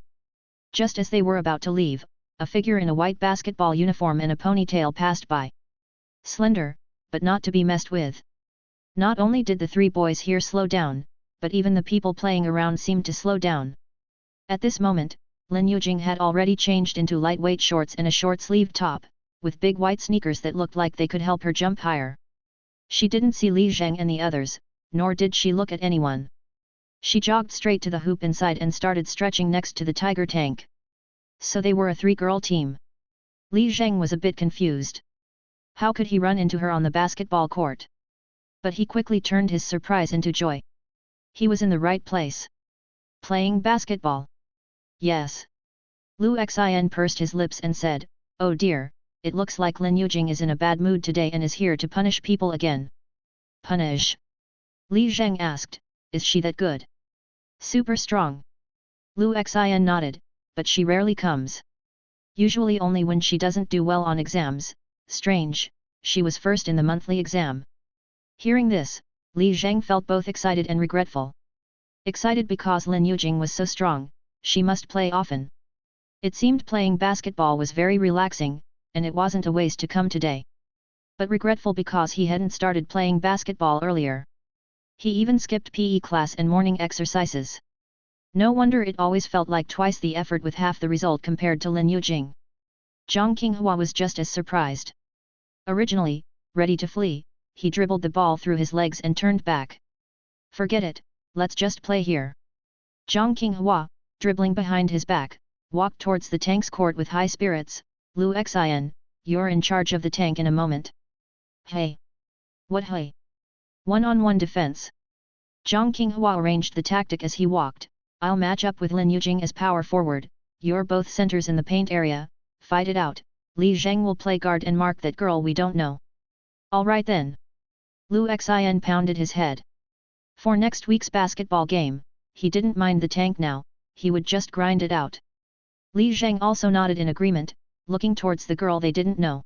Just as they were about to leave, a figure in a white basketball uniform and a ponytail passed by. Slender, but not to be messed with. Not only did the three boys here slow down, but even the people playing around seemed to slow down. At this moment, Lin Yujing had already changed into lightweight shorts and a short-sleeved top, with big white sneakers that looked like they could help her jump higher. She didn't see Li Zheng and the others, nor did she look at anyone. She jogged straight to the hoop inside and started stretching next to the tiger tank. So they were a three-girl team. Li Zheng was a bit confused. How could he run into her on the basketball court? But he quickly turned his surprise into joy. He was in the right place. Playing basketball. Yes. Lu Xian pursed his lips and said, oh dear, it looks like Lin Yujing is in a bad mood today and is here to punish people again. Punish? Li Zheng asked, is she that good? Super strong. Lu Xian nodded, but she rarely comes. Usually only when she doesn't do well on exams. Strange, she was first in the monthly exam. Hearing this, Li Zheng felt both excited and regretful. Excited because Lin Yujing was so strong, she must play often. It seemed playing basketball was very relaxing, and it wasn't a waste to come today. But regretful because he hadn't started playing basketball earlier. He even skipped PE class and morning exercises. No wonder it always felt like twice the effort with half the result compared to Lin Yujing. Zhang Qinghua was just as surprised. Originally, ready to flee, he dribbled the ball through his legs and turned back. Forget it, let's just play here. Zhang Qinghua, dribbling behind his back, walked towards the tank's court with high spirits. Lu Xian, you're in charge of the tank in a moment. Hey! What hey? One-on-one defense. Zhang Qinghua arranged the tactic as he walked. I'll match up with Lin Yujing as power forward, you're both centers in the paint area, fight it out. Li Zheng will play guard and mark that girl we don't know. Alright then. Lu Xian pounded his head. For next week's basketball game, he didn't mind the tank now, he would just grind it out. Li Zheng also nodded in agreement, looking towards the girl they didn't know.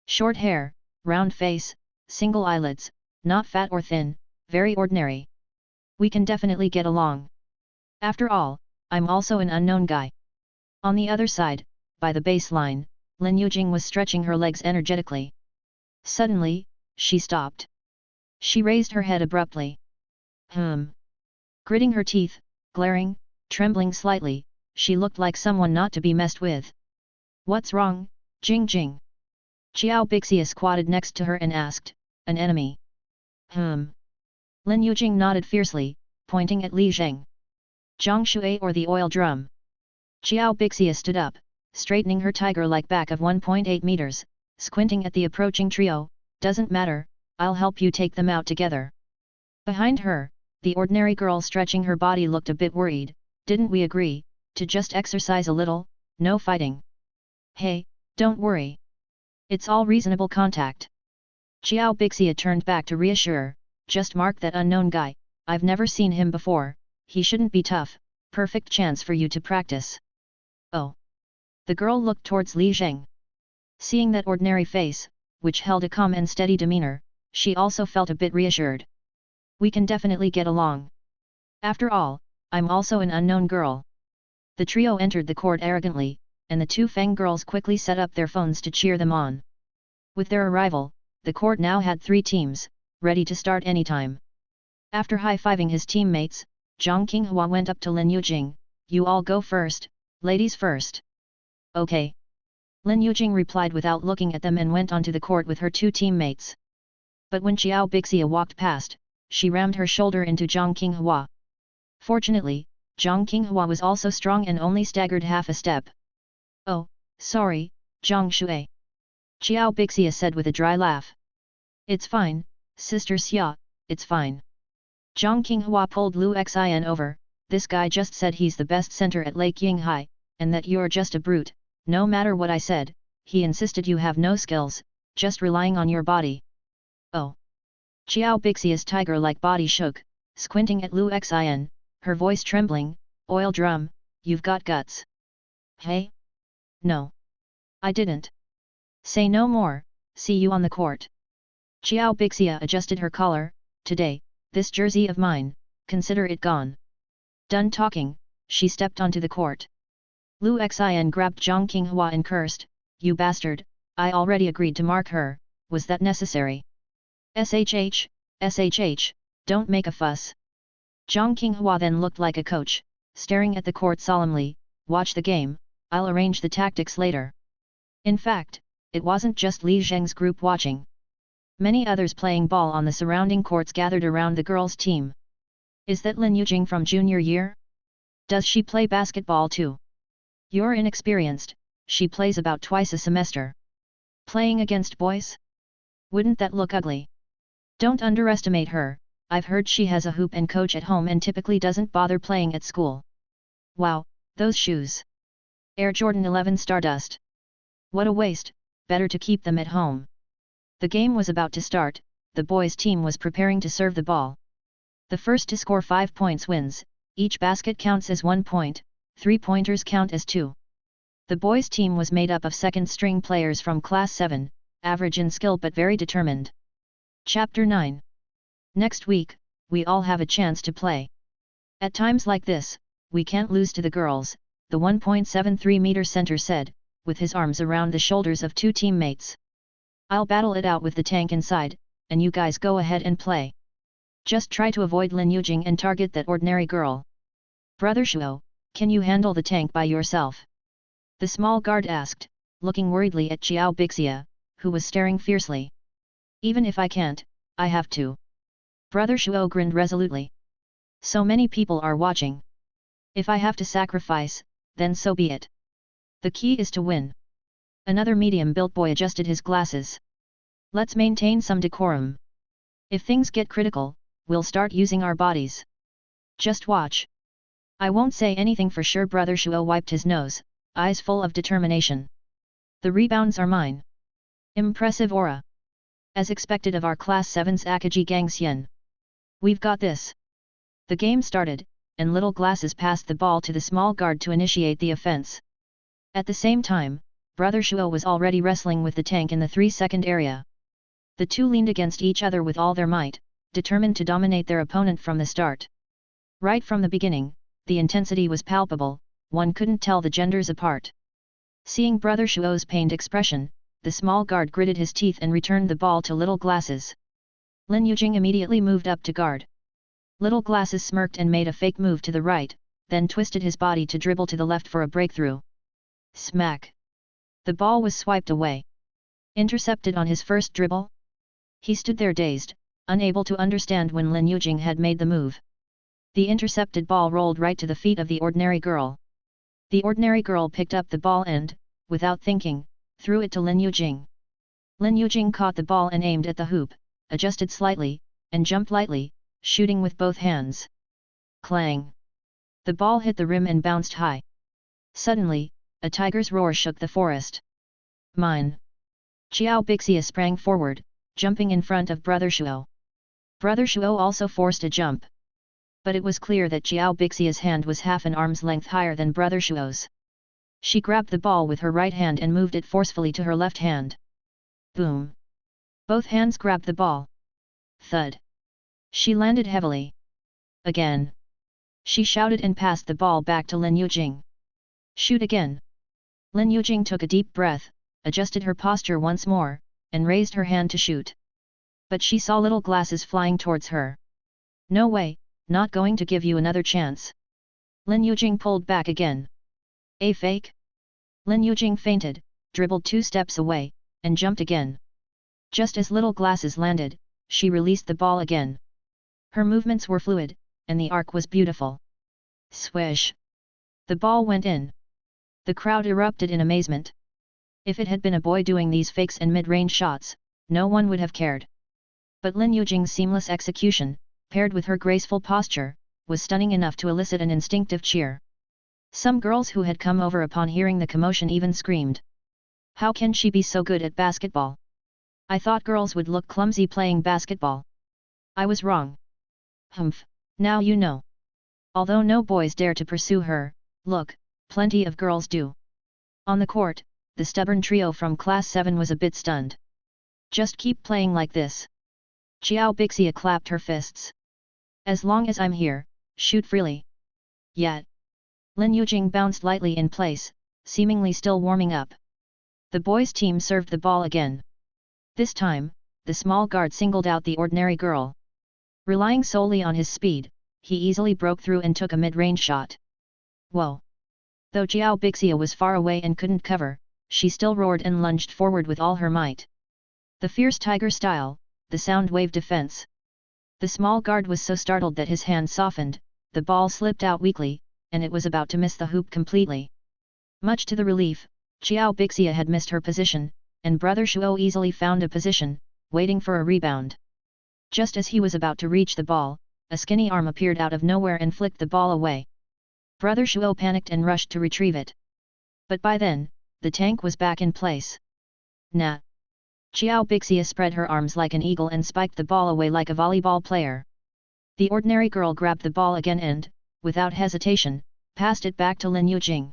Short hair, round face, single eyelids, not fat or thin, very ordinary. We can definitely get along. After all, I'm also an unknown guy. On the other side, by the baseline, Lin Yujing was stretching her legs energetically. Suddenly, she stopped. She raised her head abruptly. Gritting her teeth, glaring, trembling slightly, she looked like someone not to be messed with. What's wrong, Jing Jing? Xiao Bixia squatted next to her and asked, an enemy? Lin Yujing nodded fiercely, pointing at Li Zheng. Zhang Shui or the oil drum? Xiao Bixia stood up, straightening her tiger-like back of 1.8 meters, squinting at the approaching trio, doesn't matter, I'll help you take them out together. Behind her, the ordinary girl stretching her body looked a bit worried, didn't we agree, to just exercise a little, no fighting? Hey, don't worry. It's all reasonable contact. Xiao Bixia turned back to reassure, just mark that unknown guy, I've never seen him before, he shouldn't be tough, perfect chance for you to practice. Oh. The girl looked towards Li Zheng. Seeing that ordinary face, which held a calm and steady demeanor, she also felt a bit reassured. We can definitely get along. After all, I'm also an unknown girl. The trio entered the court arrogantly, and the two Feng girls quickly set up their phones to cheer them on. With their arrival, the court now had 3 teams, ready to start anytime. After high-fiving his teammates, Zhang Qinghua went up to Lin Yujing, you all go first, ladies first. Okay. Lin Yujing replied without looking at them and went onto the court with her 2 teammates. But when Xiao Bixia walked past, she rammed her shoulder into Zhang Qinghua. Fortunately, Zhang Qinghua was also strong and only staggered half a step. "Oh, sorry, Zhang Shui," Xiao Bixia said with a dry laugh. "It's fine, Sister Xia, it's fine." Zhang Qinghua pulled Lu Xin over. "This guy just said he's the best center at Lake Yinghai, and that you're just a brute. No matter what I said, he insisted you have no skills, just relying on your body." "Oh." Xiao Bixia's tiger-like body shook, squinting at Lu Xin, her voice trembling. "Oil drum, you've got guts." "Hey? No. I didn't." "Say no more, see you on the court." Xiao Bixia adjusted her collar. "Today, this jersey of mine, consider it gone." Done talking, she stepped onto the court. Lu Xin grabbed Zhang Qinghua and cursed, "You bastard, I already agreed to mark her, was that necessary?" SHH, don't make a fuss." Zhang Qinghua then looked like a coach, staring at the court solemnly. "Watch the game, I'll arrange the tactics later." In fact, it wasn't just Li Zheng's group watching. Many others playing ball on the surrounding courts gathered around the girls' team. "Is that Lin Yujing from junior year? Does she play basketball too? You're inexperienced, she plays about twice a semester. Playing against boys? Wouldn't that look ugly? Don't underestimate her, I've heard she has a hoop and coach at home and typically doesn't bother playing at school. Wow, those shoes! Air Jordan 11 Stardust. What a waste, better to keep them at home." The game was about to start, the boys' team was preparing to serve the ball. The first to score 5 points wins, each basket counts as 1 point, 3-pointers count as 2. The boys' team was made up of second-string players from Class 7, average in skill but very determined. Chapter 9. Next week, we all have a chance to play. At times like this, we can't lose to the girls, the 1.73-meter center said, with his arms around the shoulders of two teammates. "I'll battle it out with the tank inside, and you guys go ahead and play. Just try to avoid Lin Yujing and target that ordinary girl. Brother Shuo, can you handle the tank by yourself?" the small guard asked, looking worriedly at Xiao Bixia, who was staring fiercely. "Even if I can't, I have to." Brother Shuo grinned resolutely. "So many people are watching. If I have to sacrifice, then so be it. The key is to win." Another medium-built boy adjusted his glasses. "Let's maintain some decorum. If things get critical, we'll start using our bodies. Just watch." "I won't say anything for sure." Brother Shuo wiped his nose, eyes full of determination. "The rebounds are mine." Impressive aura. As expected of our Class 7's Akaji Gangxian. "We've got this." The game started, and Little Glasses passed the ball to the small guard to initiate the offense. At the same time, Brother Shuo was already wrestling with the tank in the 3-second area. The two leaned against each other with all their might, determined to dominate their opponent from the start. Right from the beginning, the intensity was palpable, one couldn't tell the genders apart. Seeing Brother Shuo's pained expression, the small guard gritted his teeth and returned the ball to Little Glasses. Lin Yujing immediately moved up to guard. Little Glasses smirked and made a fake move to the right, then twisted his body to dribble to the left for a breakthrough. Smack! The ball was swiped away. Intercepted on his first dribble? He stood there dazed, unable to understand when Lin Yujing had made the move. The intercepted ball rolled right to the feet of the ordinary girl. The ordinary girl picked up the ball and, without thinking, threw it to Lin Yujing. Lin Yujing caught the ball and aimed at the hoop, adjusted slightly, and jumped lightly, shooting with both hands. Clang! The ball hit the rim and bounced high. Suddenly, a tiger's roar shook the forest. Mine! Xiao Bixia sprang forward, jumping in front of Brother Shuo. Brother Shuo also forced a jump. But it was clear that Xiao Bixia's hand was half an arm's length higher than Brother Shuo's. She grabbed the ball with her right hand and moved it forcefully to her left hand. Boom! Both hands grabbed the ball. Thud! She landed heavily. Again! She shouted and passed the ball back to Lin Yujing. Shoot again! Lin Yujing took a deep breath, adjusted her posture once more, and raised her hand to shoot. But she saw Little Glasses flying towards her. No way, not going to give you another chance. Lin Yujing pulled back again. A fake? Lin Yujing fainted, dribbled 2 steps away, and jumped again. Just as Little Glasses landed, she released the ball again. Her movements were fluid, and the arc was beautiful. Swish! The ball went in. The crowd erupted in amazement. If it had been a boy doing these fakes and mid-range shots, no one would have cared. But Lin Yujing's seamless execution, paired with her graceful posture, was stunning enough to elicit an instinctive cheer. Some girls who had come over upon hearing the commotion even screamed. How can she be so good at basketball? I thought girls would look clumsy playing basketball. I was wrong. Humph, now you know. Although no boys dare to pursue her, look, plenty of girls do. On the court, the stubborn trio from Class 7 was a bit stunned. Just keep playing like this. Xiao Bixia clapped her fists. As long as I'm here, shoot freely. Yet. Lin Yujing bounced lightly in place, seemingly still warming up. The boys' team served the ball again. This time, the small guard singled out the ordinary girl. Relying solely on his speed, he easily broke through and took a mid-range shot. Whoa! Though Xiao Bixia was far away and couldn't cover, she still roared and lunged forward with all her might. The fierce tiger style, the sound wave defense. The small guard was so startled that his hand softened, the ball slipped out weakly, and it was about to miss the hoop completely. Much to the relief, Xiao Bixia had missed her position, and Brother Shuo easily found a position, waiting for a rebound. Just as he was about to reach the ball, a skinny arm appeared out of nowhere and flicked the ball away. Brother Shuo panicked and rushed to retrieve it. But by then, the tank was back in place. Nah! Xiao Bixia spread her arms like an eagle and spiked the ball away like a volleyball player. The ordinary girl grabbed the ball again and, without hesitation, passed it back to Lin Yujing.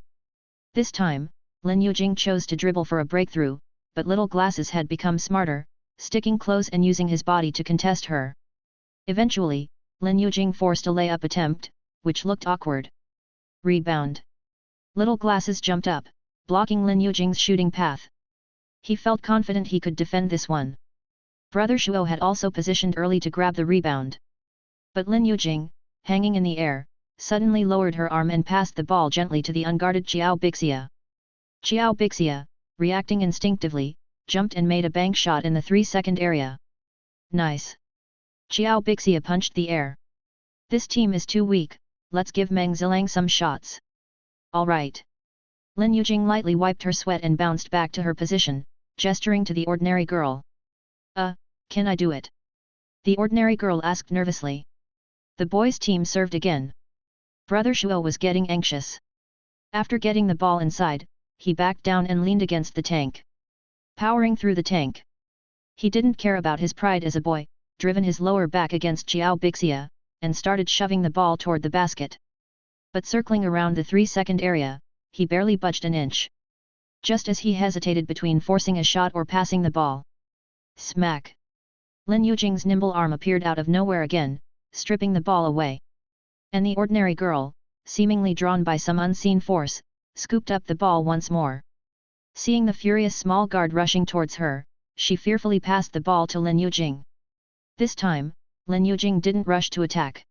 This time, Lin Yujing chose to dribble for a breakthrough, but Little Glasses had become smarter, sticking close and using his body to contest her. Eventually, Lin Yujing forced a layup attempt, which looked awkward. Rebound. Little Glasses jumped up, blocking Lin Yujing's shooting path. He felt confident he could defend this one. Brother Shuo had also positioned early to grab the rebound. But Lin Yujing, hanging in the air, suddenly lowered her arm and passed the ball gently to the unguarded Xiao Bixia. Xiao Bixia, reacting instinctively, jumped and made a bank shot in the 3-second area. Nice! Xiao Bixia punched the air. This team is too weak, let's give Meng Zilang some shots. Alright. Lin Yujing lightly wiped her sweat and bounced back to her position, gesturing to the ordinary girl. Can I do it? The ordinary girl asked nervously. The boys' team served again. Brother Shuo was getting anxious. After getting the ball inside, he backed down and leaned against the tank. Powering through the tank. He didn't care about his pride as a boy, driven his lower back against Xiao Bixia, and started shoving the ball toward the basket. But circling around the 3-second area, he barely budged an inch. Just as he hesitated between forcing a shot or passing the ball. Smack! Lin Yujing's nimble arm appeared out of nowhere again, stripping the ball away. And the ordinary girl, seemingly drawn by some unseen force, scooped up the ball once more. Seeing the furious small guard rushing towards her, she fearfully passed the ball to Lin Yujing. This time, Lin Yujing didn't rush to attack.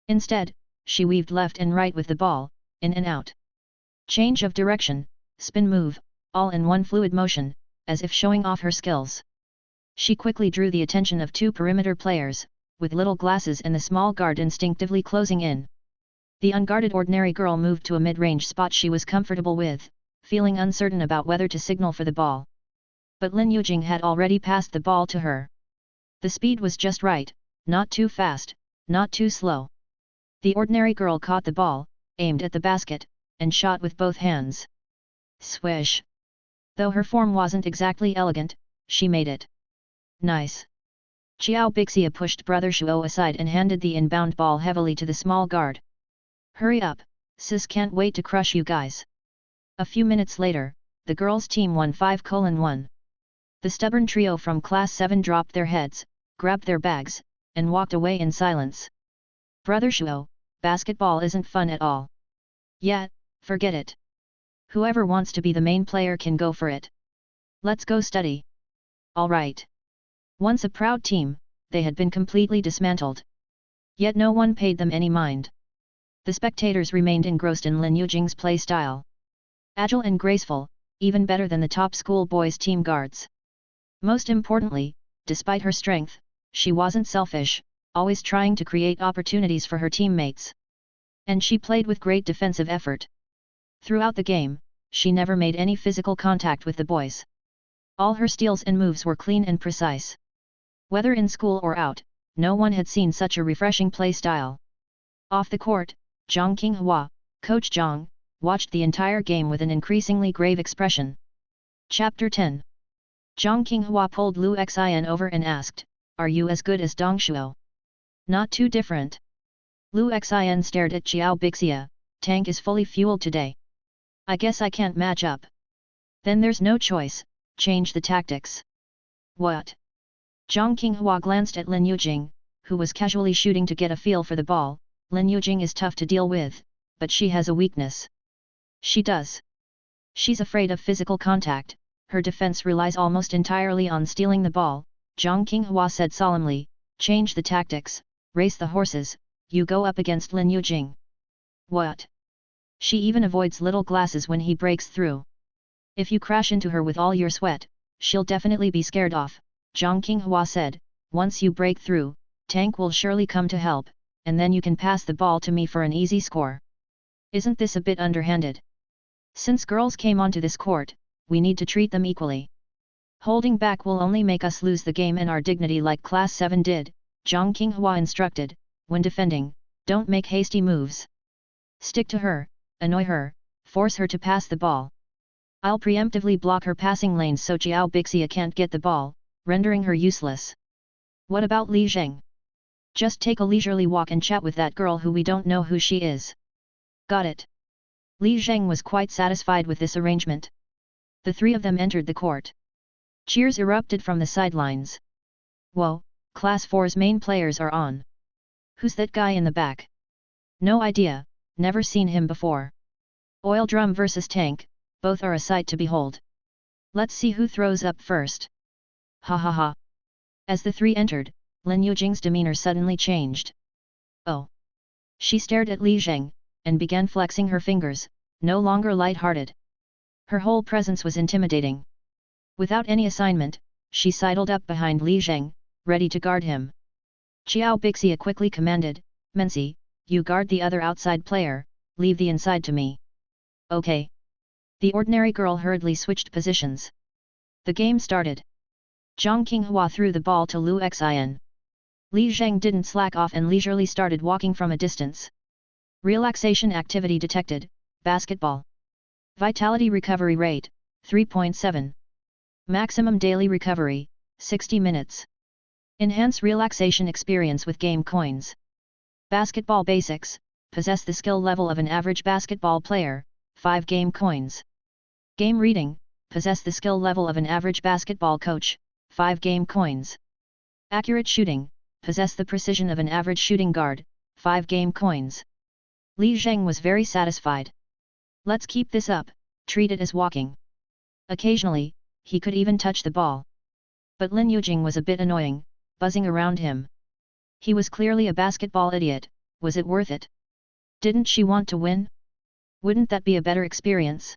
Instead, she weaved left and right with the ball, in and out. Change of direction, spin move, all in one fluid motion, as if showing off her skills. She quickly drew the attention of 2 perimeter players, with Little Glasses and the small guard instinctively closing in. The unguarded ordinary girl moved to a mid-range spot she was comfortable with, feeling uncertain about whether to signal for the ball. But Lin Yujing had already passed the ball to her. The speed was just right, not too fast, not too slow. The ordinary girl caught the ball, aimed at the basket, and shot with both hands. Swish! Though her form wasn't exactly elegant, she made it. Nice! Xiao Bixia pushed Brother Shuo aside and handed the inbound ball heavily to the small guard. Hurry up, sis can't wait to crush you guys. A few minutes later, the girls' team won 5-1. The stubborn trio from Class 7 dropped their heads, grabbed their bags, and walked away in silence. Brother Shuo, basketball isn't fun at all. Yeah, forget it. Whoever wants to be the main player can go for it. Let's go study. Alright. Once a proud team, they had been completely dismantled. Yet no one paid them any mind. The spectators remained engrossed in Lin Yujing's play style. Agile and graceful, even better than the top school boys' team guards. Most importantly, despite her strength, she wasn't selfish, always trying to create opportunities for her teammates. And she played with great defensive effort. Throughout the game, she never made any physical contact with the boys. All her steals and moves were clean and precise. Whether in school or out, no one had seen such a refreshing play style. Off the court, Zhang Qinghua, Coach Zhang, watched the entire game with an increasingly grave expression. Chapter 10. Zhang Qinghua pulled Lu Xian over and asked, "Are you as good as Dong Shuo?" "Not too different." Lu Xian stared at Xiao Bixia, "Tank is fully fueled today. I guess I can't match up." "Then there's no choice, change the tactics." "What?" Zhang Qinghua glanced at Lin Yujing, who was casually shooting to get a feel for the ball. Lin Yujing is tough to deal with, but she has a weakness. She does. She's afraid of physical contact, her defense relies almost entirely on stealing the ball. Zhang Qinghua said solemnly, "Change the tactics, race the horses, you go up against Lin Yujing." "What?" "She even avoids little glasses when he breaks through. If you crash into her with all your sweat, she'll definitely be scared off," Zhang Qinghua said. "Once you break through, Tank will surely come to help, and then you can pass the ball to me for an easy score. Isn't this a bit underhanded? Since girls came onto this court, we need to treat them equally. Holding back will only make us lose the game and our dignity like Class 7 did," Zhang Qinghua instructed. "When defending, don't make hasty moves. Stick to her, annoy her, force her to pass the ball. I'll preemptively block her passing lanes so Xiao Bixia can't get the ball, rendering her useless." "What about Li Zheng?" "Just take a leisurely walk and chat with that girl who we don't know who she is." "Got it." Li Zheng was quite satisfied with this arrangement. The three of them entered the court. Cheers erupted from the sidelines. "Whoa, Class 4's main players are on. Who's that guy in the back?" "No idea, never seen him before." "Oil drum versus tank, both are a sight to behold. Let's see who throws up first." "Ha ha ha." As the three entered, Lin Yujing's demeanor suddenly changed. "Oh." She stared at Li Zheng, and began flexing her fingers, no longer light-hearted. Her whole presence was intimidating. Without any assignment, she sidled up behind Li Zheng, ready to guard him. Xiao Bixia quickly commanded, "Menzi, you guard the other outside player, leave the inside to me." "Okay." The ordinary girl hurriedly switched positions. The game started. Zhang Qinghua threw the ball to Lu Xian. Li Zheng didn't slack off and leisurely started walking from a distance. Relaxation activity detected, basketball. Vitality recovery rate, 3.7. Maximum daily recovery, 60 minutes. Enhance relaxation experience with game coins. Basketball basics, possess the skill level of an average basketball player, 5 game coins. Game reading, possess the skill level of an average basketball coach, 5 game coins. Accurate shooting, possess the precision of an average shooting guard, 5 game coins. Li Zheng was very satisfied. Let's keep this up, treat it as walking. Occasionally, he could even touch the ball. But Lin Yujing was a bit annoying, buzzing around him. He was clearly a basketball idiot, was it worth it? Didn't she want to win? Wouldn't that be a better experience?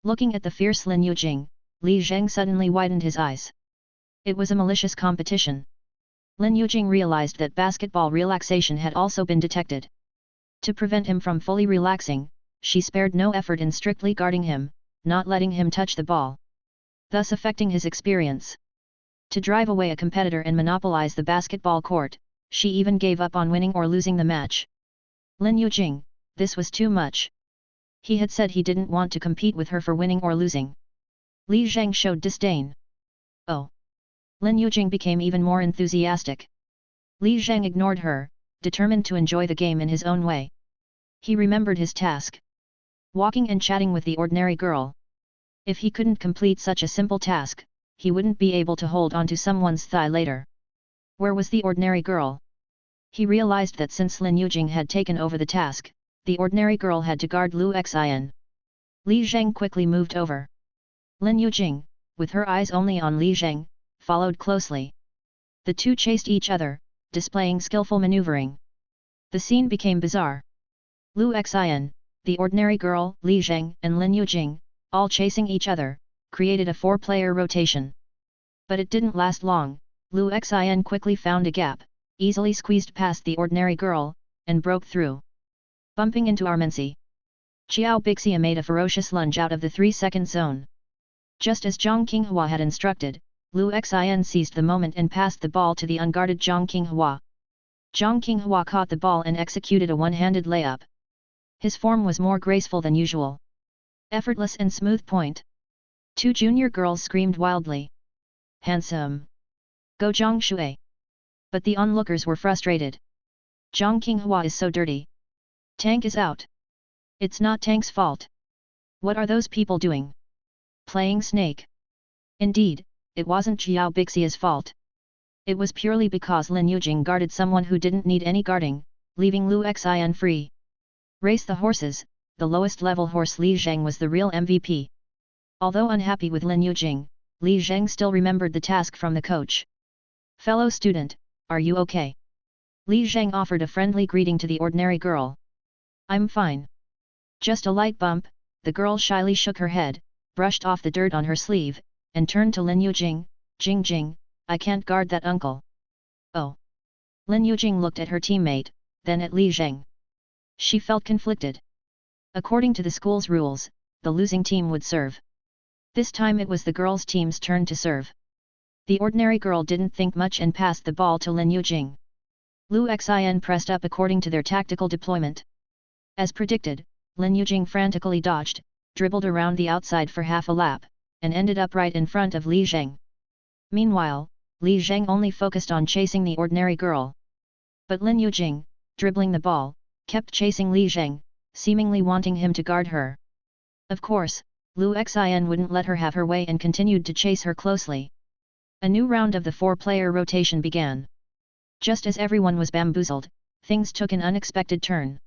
Looking at the fierce Lin Yujing, Li Zheng suddenly widened his eyes. It was a malicious competition. Lin Yujing realized that basketball relaxation had also been detected. To prevent him from fully relaxing, she spared no effort in strictly guarding him, not letting him touch the ball, thus affecting his experience. To drive away a competitor and monopolize the basketball court, she even gave up on winning or losing the match. Lin Yujing, this was too much. He had said he didn't want to compete with her for winning or losing. Li Zheng showed disdain. "Oh." Lin Yujing became even more enthusiastic. Li Zheng ignored her, determined to enjoy the game in his own way. He remembered his task. Walking and chatting with the ordinary girl. If he couldn't complete such a simple task, he wouldn't be able to hold onto someone's thigh later. Where was the ordinary girl? He realized that since Lin Yujing had taken over the task, the ordinary girl had to guard Lu Xian. Li Zheng quickly moved over. Lin Yujing, with her eyes only on Li Zheng, followed closely. The two chased each other, displaying skillful maneuvering. The scene became bizarre. Lu Xian, the ordinary girl, Li Zheng and Lin Yujing, all chasing each other, created a 4-player rotation. But it didn't last long. Lu Xian quickly found a gap, easily squeezed past the ordinary girl, and broke through. bumping into Armency. Xiao Bixia made a ferocious lunge out of the 3-second zone. Just as Zhang Qinghua had instructed, Lu Xin seized the moment and passed the ball to the unguarded Zhang Qinghua. Zhang Qinghua caught the ball and executed a one-handed layup. His form was more graceful than usual. Effortless and smooth point. 2 junior girls screamed wildly. Handsome! Go Zhang Shui! But the onlookers were frustrated. Zhang Qinghua is so dirty. Tank is out. It's not Tank's fault. What are those people doing? Playing snake. Indeed, it wasn't Xiao Bixia's fault. It was purely because Lin Yujing guarded someone who didn't need any guarding, leaving Lu Xin free. Race the horses, the lowest level horse Li Zheng was the real MVP. Although unhappy with Lin Yujing, Li Zheng still remembered the task from the coach. Fellow student, are you okay? Li Zheng offered a friendly greeting to the ordinary girl. I'm fine. Just a light bump, the girl shyly shook her head, brushed off the dirt on her sleeve, and turned to Lin Yujing, Jing, I can't guard that uncle. Oh. Lin Yujing looked at her teammate, then at Li Zheng. She felt conflicted. According to the school's rules, the losing team would serve. This time it was the girls' team's turn to serve. The ordinary girl didn't think much and passed the ball to Lin Yujing. Lu Xin pressed up according to their tactical deployment. As predicted, Lin Yujing frantically dodged, dribbled around the outside for half a lap, and ended up right in front of Li Zheng. Meanwhile, Li Zheng only focused on chasing the ordinary girl. But Lin Yujing, dribbling the ball, kept chasing Li Zheng, seemingly wanting him to guard her. Of course, Lu Xin wouldn't let her have her way and continued to chase her closely. A new round of the 4-player rotation began. Just as everyone was bamboozled, things took an unexpected turn.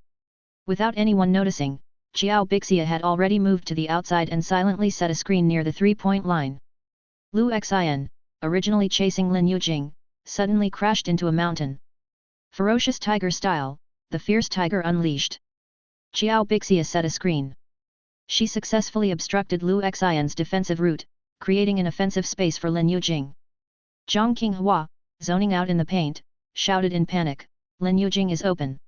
Without anyone noticing, Xiao Bixia had already moved to the outside and silently set a screen near the 3-point line. Lu Xin, originally chasing Lin Yujing, suddenly crashed into a mountain. Ferocious tiger style, the fierce tiger unleashed. Xiao Bixia set a screen. She successfully obstructed Lu Xin's defensive route, creating an offensive space for Lin Yujing. Zhang Qinghua, zoning out in the paint, shouted in panic, Lin Yujing is open.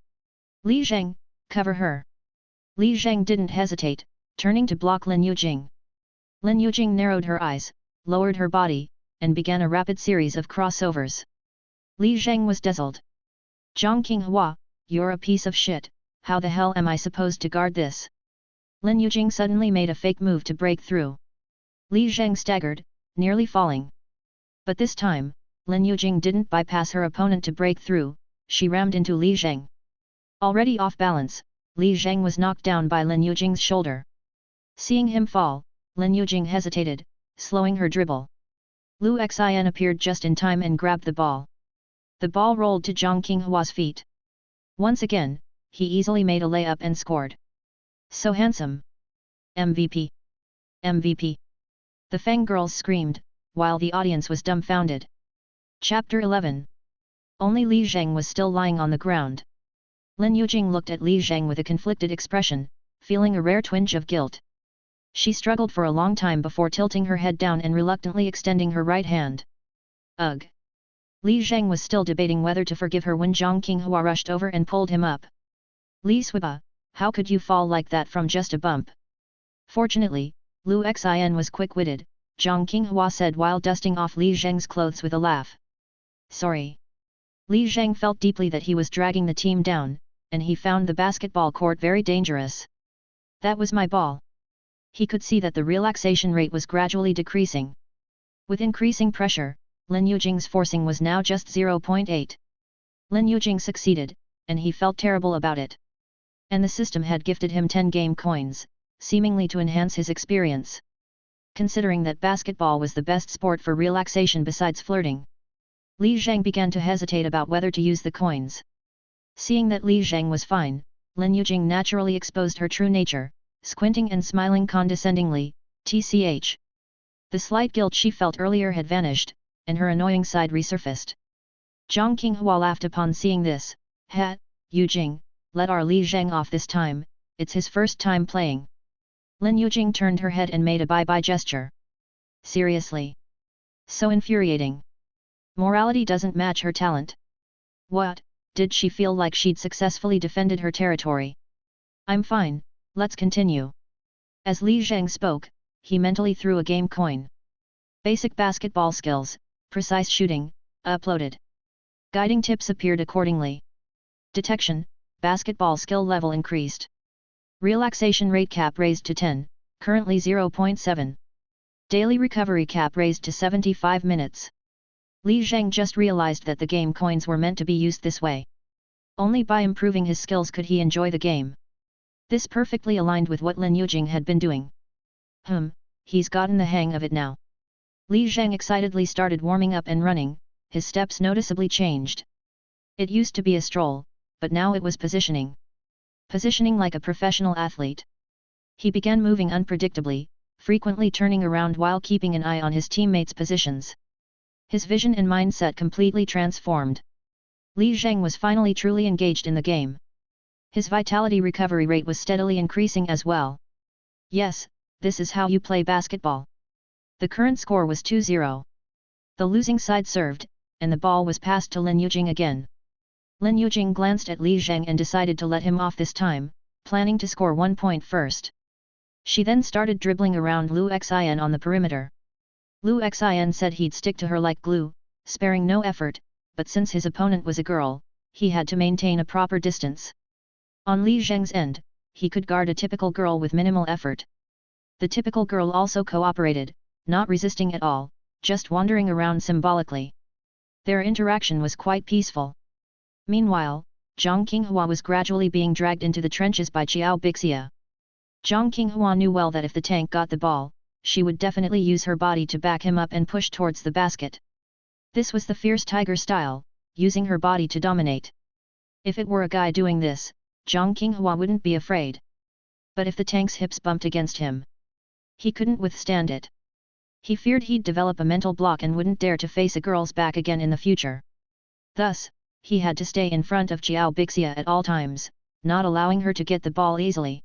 Li Zheng, cover her. Li Zheng didn't hesitate, turning to block Lin Yujing. Lin Yujing narrowed her eyes, lowered her body, and began a rapid series of crossovers. Li Zheng was dazzled. Zhang Qinghua, you're a piece of shit, how the hell am I supposed to guard this? Lin Yujing suddenly made a fake move to break through. Li Zheng staggered, nearly falling. But this time, Lin Yujing didn't bypass her opponent to break through, she rammed into Li Zheng. Already off balance, Li Zheng was knocked down by Lin Yujing's shoulder. Seeing him fall, Lin Yujing hesitated, slowing her dribble. Lu Xin appeared just in time and grabbed the ball. The ball rolled to Zhang Qinghua's feet. Once again, he easily made a layup and scored. So handsome! MVP! MVP! The fangirls screamed, while the audience was dumbfounded. Chapter 11. Only Li Zheng was still lying on the ground. Lin Yujing looked at Li Zheng with a conflicted expression, feeling a rare twinge of guilt. She struggled for a long time before tilting her head down and reluctantly extending her right hand. Ugh! Li Zheng was still debating whether to forgive her when Zhang Qinghua rushed over and pulled him up. Li Suiba, how could you fall like that from just a bump? Fortunately, Lu Xin was quick-witted, Zhang Qinghua said while dusting off Li Zheng's clothes with a laugh. Sorry. Li Zheng felt deeply that he was dragging the team down, and he found the basketball court very dangerous. That was my ball. He could see that the relaxation rate was gradually decreasing. With increasing pressure, Lin Yujing's forcing was now just 0.8. Lin Yujing succeeded, and he felt terrible about it. And the system had gifted him 10 game coins, seemingly to enhance his experience. Considering that basketball was the best sport for relaxation besides flirting, Li Zheng began to hesitate about whether to use the coins. Seeing that Li Zheng was fine, Lin Yujing naturally exposed her true nature, squinting and smiling condescendingly, tch. The slight guilt she felt earlier had vanished, and her annoying side resurfaced. Zhang Qinghua laughed upon seeing this. Ha, Yujing, let our Li Zheng off this time, it's his first time playing. Lin Yujing turned her head and made a bye-bye gesture. Seriously? So infuriating. Morality doesn't match her talent. What, did she feel like she'd successfully defended her territory? I'm fine, let's continue. As Li Zheng spoke, he mentally threw a game coin. Basic basketball skills, precise shooting, uploaded. Guiding tips appeared accordingly. Detection, basketball skill level increased. Relaxation rate cap raised to 10, currently 0.7. Daily recovery cap raised to 75 minutes. Li Zheng just realized that the game coins were meant to be used this way. Only by improving his skills could he enjoy the game. This perfectly aligned with what Lin Yujing had been doing. He's gotten the hang of it now. Li Zheng excitedly started warming up and running, his steps noticeably changed. It used to be a stroll, but now it was positioning. Positioning like a professional athlete. He began moving unpredictably, frequently turning around while keeping an eye on his teammates' positions. His vision and mindset completely transformed. Li Zheng was finally truly engaged in the game. His vitality recovery rate was steadily increasing as well. Yes, this is how you play basketball. The current score was 2-0. The losing side served, and the ball was passed to Lin Yujing again. Lin Yujing glanced at Li Zheng and decided to let him off this time, planning to score 1 point first. She then started dribbling around Lu Xin on the perimeter. Lu Xin said he'd stick to her like glue, sparing no effort, but since his opponent was a girl, he had to maintain a proper distance. On Li Zheng's end, he could guard a typical girl with minimal effort. The typical girl also cooperated, not resisting at all, just wandering around symbolically. Their interaction was quite peaceful. Meanwhile, Zhang Qinghua was gradually being dragged into the trenches by Xiao Bixia. Zhang Qinghua knew well that if the tank got the ball, she would definitely use her body to back him up and push towards the basket. This was the fierce tiger style, using her body to dominate. If it were a guy doing this, Zhang Qinghua wouldn't be afraid. But if the tank's hips bumped against him, he couldn't withstand it. He feared he'd develop a mental block and wouldn't dare to face a girl's back again in the future. Thus, he had to stay in front of Xiao Bixia at all times, not allowing her to get the ball easily.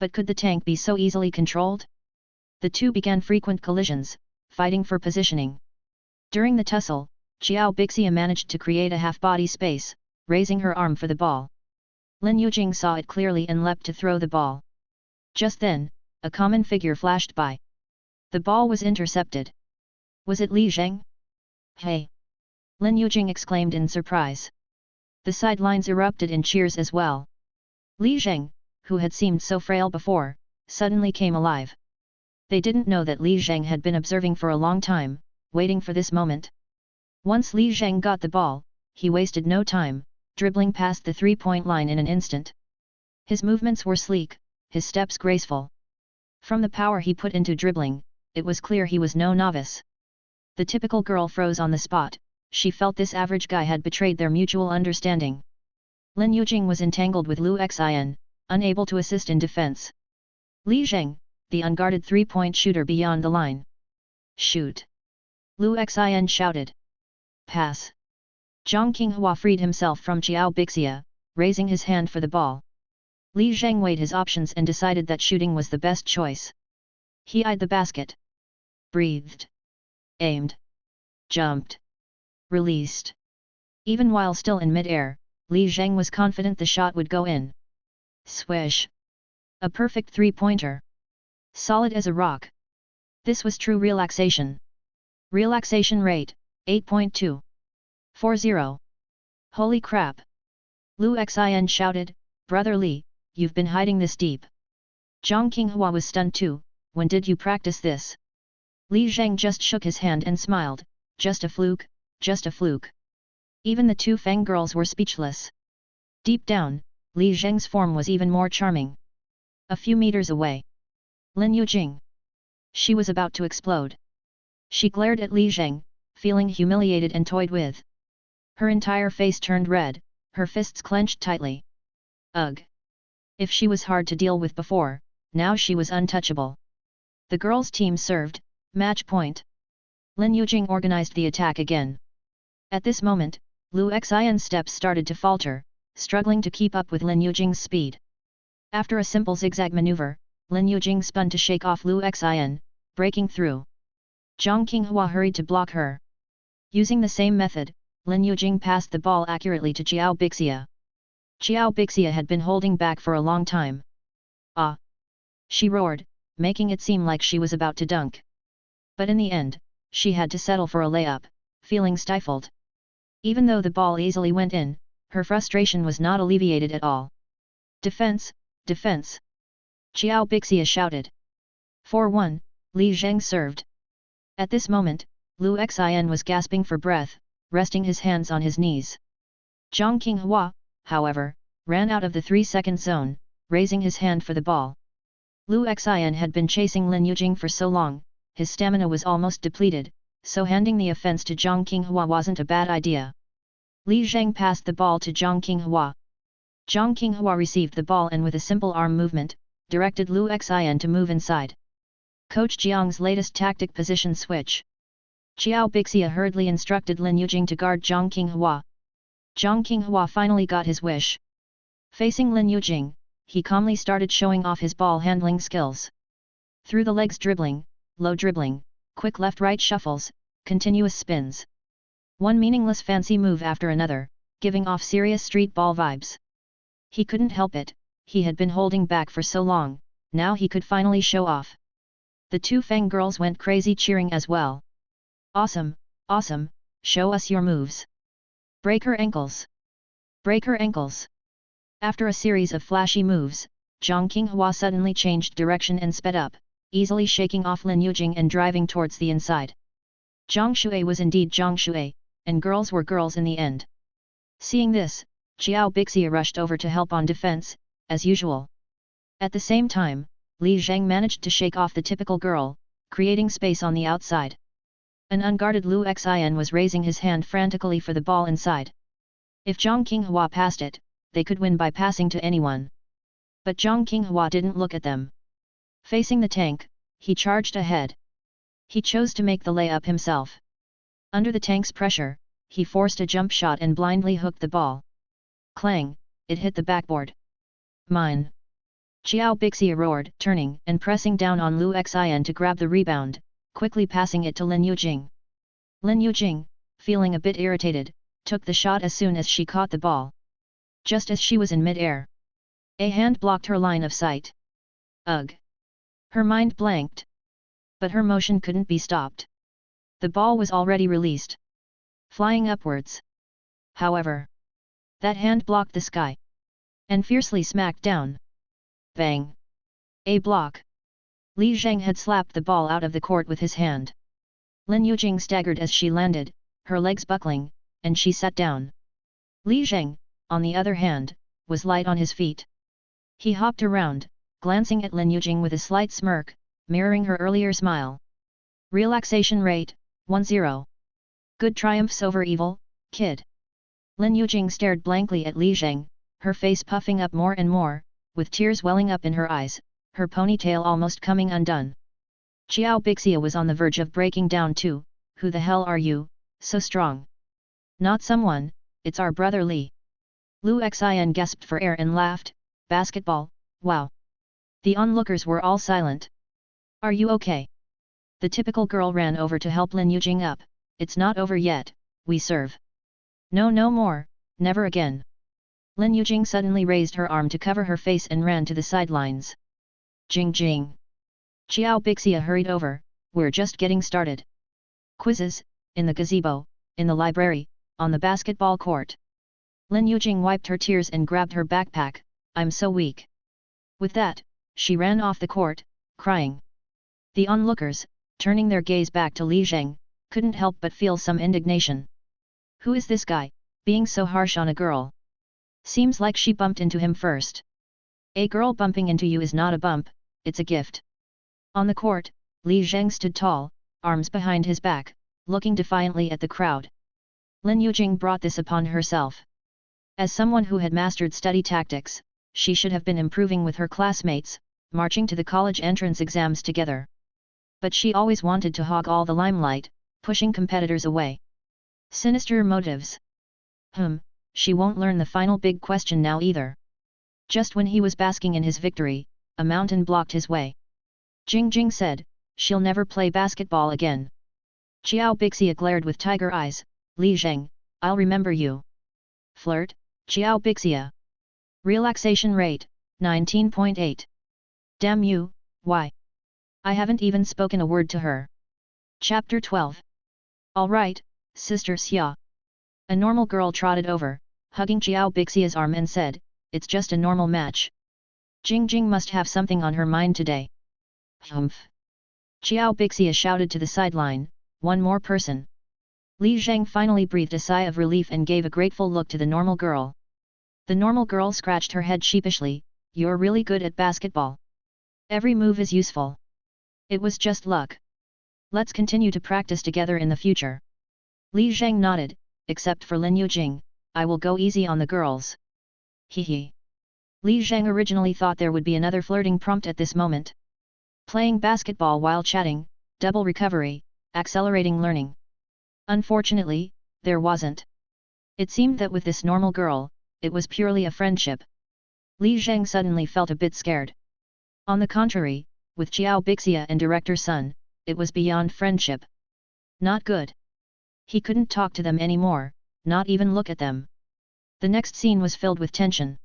But could the tank be so easily controlled? The two began frequent collisions, fighting for positioning. During the tussle, Xiao Bixia managed to create a half-body space, raising her arm for the ball. Lin Yujing saw it clearly and leapt to throw the ball. Just then, a common figure flashed by. The ball was intercepted. Was it Li Zheng? Hey! Lin Yujing exclaimed in surprise. The sidelines erupted in cheers as well. Li Zheng, who had seemed so frail before, suddenly came alive. They didn't know that Li Zheng had been observing for a long time, waiting for this moment. Once Li Zheng got the ball, he wasted no time, dribbling past the three-point line in an instant. His movements were sleek, his steps graceful. From the power he put into dribbling, it was clear he was no novice. The typical girl froze on the spot, she felt this average guy had betrayed their mutual understanding. Lin Yujing was entangled with Lu Xin, unable to assist in defense. Li Zheng, the unguarded three-point shooter beyond the line. Shoot! Lu Xin shouted. Pass! Zhang Qinghua freed himself from Xiao Bixia, raising his hand for the ball. Li Zheng weighed his options and decided that shooting was the best choice. He eyed the basket. Breathed. Aimed. Jumped. Released. Even while still in mid-air, Li Zheng was confident the shot would go in. Swish! A perfect three-pointer. Solid as a rock. This was true relaxation. Relaxation rate, 8.2. 40. Holy crap! Lu Xin shouted, Brother Li, you've been hiding this deep. Zhang Qinghua was stunned too, when did you practice this? Li Zheng just shook his hand and smiled, just a fluke, just a fluke. Even the two Fang girls were speechless. Deep down, Li Zheng's form was even more charming. A few meters away. Lin Yujing. She was about to explode. She glared at Li Zheng, feeling humiliated and toyed with. Her entire face turned red, her fists clenched tightly. Ugh! If she was hard to deal with before, now she was untouchable. The girls' team served, match point. Lin Yujing organized the attack again. At this moment, Lu Xion's steps started to falter, struggling to keep up with Lin Yujing's speed. After a simple zigzag maneuver, Lin Yujing spun to shake off Lu Xion, breaking through. Zhang Qinghua hurried to block her. Using the same method, Lin Yujing passed the ball accurately to Xiao Bixia. Xiao Bixia had been holding back for a long time. Ah! She roared, making it seem like she was about to dunk. But in the end, she had to settle for a layup, feeling stifled. Even though the ball easily went in, her frustration was not alleviated at all. Defense, defense! Xiao Bixia shouted. 4-1, Li Zheng served. At this moment, Lu Xin was gasping for breath, resting his hands on his knees. Zhang Qinghua, however, ran out of the 3-second zone, raising his hand for the ball. Lu Xin had been chasing Lin Yujing for so long, his stamina was almost depleted, so handing the offense to Zhang Qinghua wasn't a bad idea. Li Zheng passed the ball to Zhang Qinghua. Zhang Qinghua received the ball and with a simple arm movement, directed Lu Xin to move inside. Coach Jiang's latest tactic position switch. Xiao Bixia hurriedly instructed Lin Yujing to guard Zhang Qinghua. Zhang Qinghua finally got his wish. Facing Lin Yujing, he calmly started showing off his ball handling skills. Through the legs dribbling, low dribbling, quick left-right shuffles, continuous spins. One meaningless fancy move after another, giving off serious street ball vibes. He couldn't help it, he had been holding back for so long, now he could finally show off. The two Fang girls went crazy cheering as well. Awesome, awesome, show us your moves. Break her ankles. Break her ankles. After a series of flashy moves, Zhang Qinghua suddenly changed direction and sped up, easily shaking off Lin Yujing and driving towards the inside. Zhang Shui was indeed Zhang Shui, and girls were girls in the end. Seeing this, Xiao Bixia rushed over to help on defense, as usual. At the same time, Li Zheng managed to shake off the typical girl, creating space on the outside. An unguarded Lu Xin was raising his hand frantically for the ball inside. If Zhang Qinghua passed it, they could win by passing to anyone. But Zhang Qinghua didn't look at them. Facing the tank, he charged ahead. He chose to make the layup himself. Under the tank's pressure, he forced a jump shot and blindly hooked the ball. Clang! It hit the backboard. Mine! Xiao Bixia roared, turning and pressing down on Lu Xin to grab the rebound, quickly passing it to Lin Yujing. Lin Yujing, feeling a bit irritated, took the shot as soon as she caught the ball. Just as she was in mid-air, a hand blocked her line of sight. Ugh! Her mind blanked. But her motion couldn't be stopped. The ball was already released, flying upwards. However, that hand blocked the sky and fiercely smacked down. Bang! A block! Li Zheng had slapped the ball out of the court with his hand. Lin Yujing staggered as she landed, her legs buckling, and she sat down. Li Zheng, on the other hand, was light on his feet. He hopped around, glancing at Lin Yujing with a slight smirk, mirroring her earlier smile. Relaxation rate, 10. Good triumphs over evil, kid. Lin Yujing stared blankly at Li Zheng, her face puffing up more and more, with tears welling up in her eyes, her ponytail almost coming undone. Xiao Bixia was on the verge of breaking down too. Who the hell are you, so strong? Not someone, it's our brother Li. Lu Xin gasped for air and laughed. Basketball, wow. The onlookers were all silent. Are you okay? The typical girl ran over to help Lin Yujing up. It's not over yet, we serve. No more, never again. Lin Yujing suddenly raised her arm to cover her face and ran to the sidelines. Jing jing. Xiao Bixia hurried over, we're just getting started. Quizzes, in the gazebo, in the library, on the basketball court. Lin Yujing wiped her tears and grabbed her backpack, I'm so weak. With that, she ran off the court, crying. The onlookers, turning their gaze back to Li Zheng, couldn't help but feel some indignation. Who is this guy, being so harsh on a girl? Seems like she bumped into him first. A girl bumping into you is not a bump, it's a gift. On the court, Li Zheng stood tall, arms behind his back, looking defiantly at the crowd. Lin Yujing brought this upon herself. As someone who had mastered study tactics, she should have been improving with her classmates, marching to the college entrance exams together. But she always wanted to hog all the limelight, pushing competitors away. Sinister motives. She won't learn the final big question now either. Just when he was basking in his victory, a mountain blocked his way. Jing Jing said, she'll never play basketball again. Xiao Bixia glared with tiger eyes, Li Zheng, I'll remember you. Flirt, Xiao Bixia. Relaxation rate, 19.8. Damn you, why? I haven't even spoken a word to her. Chapter 12. Alright, Sister Xia. A normal girl trotted over, hugging Xiao Bixia's arm and said, it's just a normal match. Jing Jing must have something on her mind today. Humph. Xiao Bixia shouted to the sideline, one more person. Li Zhang finally breathed a sigh of relief and gave a grateful look to the normal girl. The normal girl scratched her head sheepishly, you're really good at basketball. Every move is useful. It was just luck. Let's continue to practice together in the future. Li Zhang nodded, except for Lin Yujing, I will go easy on the girls. Hee. Li Zhang originally thought there would be another flirting prompt at this moment. Playing basketball while chatting, double recovery, accelerating learning. Unfortunately, there wasn't. It seemed that with this normal girl, it was purely a friendship. Li Zhang suddenly felt a bit scared. On the contrary, with Xiao Bixia and Director Sun, it was beyond friendship. Not good. He couldn't talk to them anymore, not even look at them. The next scene was filled with tension.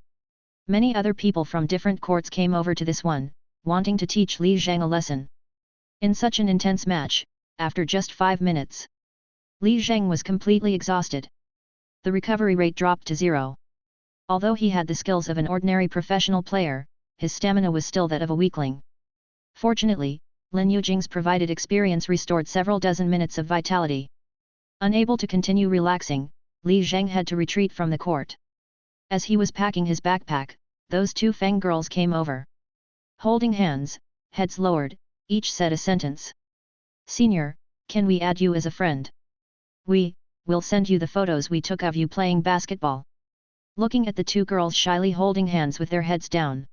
Many other people from different courts came over to this one, wanting to teach Li Zhang a lesson. In such an intense match, after just 5 minutes, Li Zhang was completely exhausted. The recovery rate dropped to 0. Although he had the skills of an ordinary professional player, his stamina was still that of a weakling. Fortunately, Lin Yujing's provided experience restored several dozen minutes of vitality. Unable to continue relaxing, Li Zhang had to retreat from the court. As he was packing his backpack, those two Fang girls came over. Holding hands, heads lowered, each said a sentence. Senior, can we add you as a friend? We'll send you the photos we took of you playing basketball. Looking at the two girls shyly holding hands with their heads down,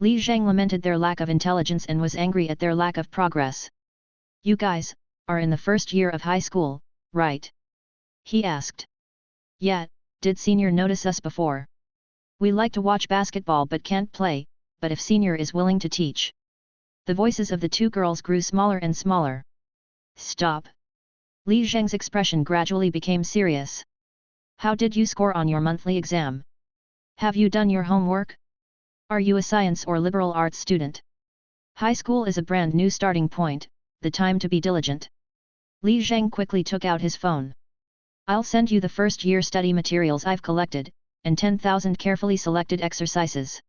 Li Zhang lamented their lack of intelligence and was angry at their lack of progress. You guys are in the first year of high school, right? He asked. Yeah, did Senior notice us before? We like to watch basketball but can't play, but if Senior is willing to teach. The voices of the two girls grew smaller and smaller. Stop. Li Zhang's expression gradually became serious. How did you score on your monthly exam? Have you done your homework? Are you a science or liberal arts student? High school is a brand new starting point, the time to be diligent. Li Zhang quickly took out his phone. I'll send you the first year study materials I've collected, and 10,000 carefully selected exercises.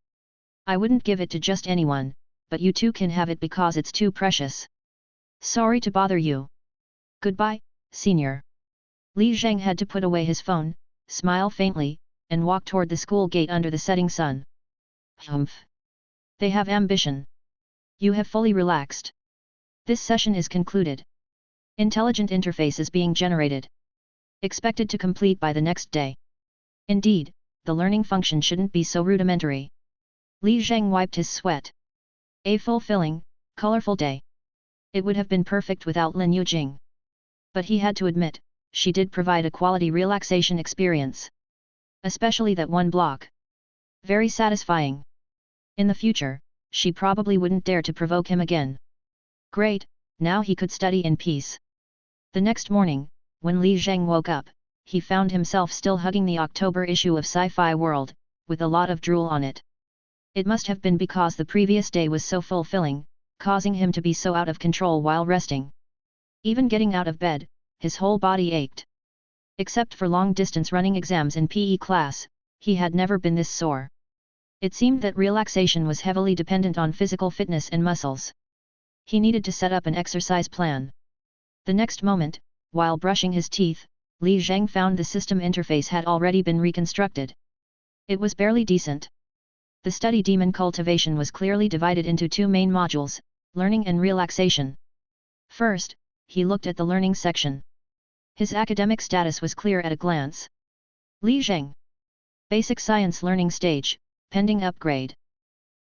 I wouldn't give it to just anyone, but you two can have it because it's too precious. Sorry to bother you. Goodbye, Senior. Li Zhang had to put away his phone, smile faintly, and walk toward the school gate under the setting sun. Humph. They have ambition. You have fully relaxed. This session is concluded. Intelligent interface is being generated. Expected to complete by the next day. Indeed, the learning function shouldn't be so rudimentary. Li Zhang wiped his sweat. A fulfilling, colorful day. It would have been perfect without Lin Yujing. But he had to admit, she did provide a quality relaxation experience. Especially that one block. Very satisfying. In the future, she probably wouldn't dare to provoke him again. Great, now he could study in peace. The next morning, when Li Zhang woke up, he found himself still hugging the October issue of Sci-Fi World, with a lot of drool on it. It must have been because the previous day was so fulfilling, causing him to be so out of control while resting. Even getting out of bed, his whole body ached. Except for long-distance running exams in PE class, he had never been this sore. It seemed that relaxation was heavily dependent on physical fitness and muscles. He needed to set up an exercise plan. The next moment, while brushing his teeth, Li Zhang found the system interface had already been reconstructed. It was barely decent. The study demon Cultivation was clearly divided into two main modules, learning and relaxation. First, he looked at the learning section. His academic status was clear at a glance. Li Zhang. Basic Science Learning Stage, pending upgrade.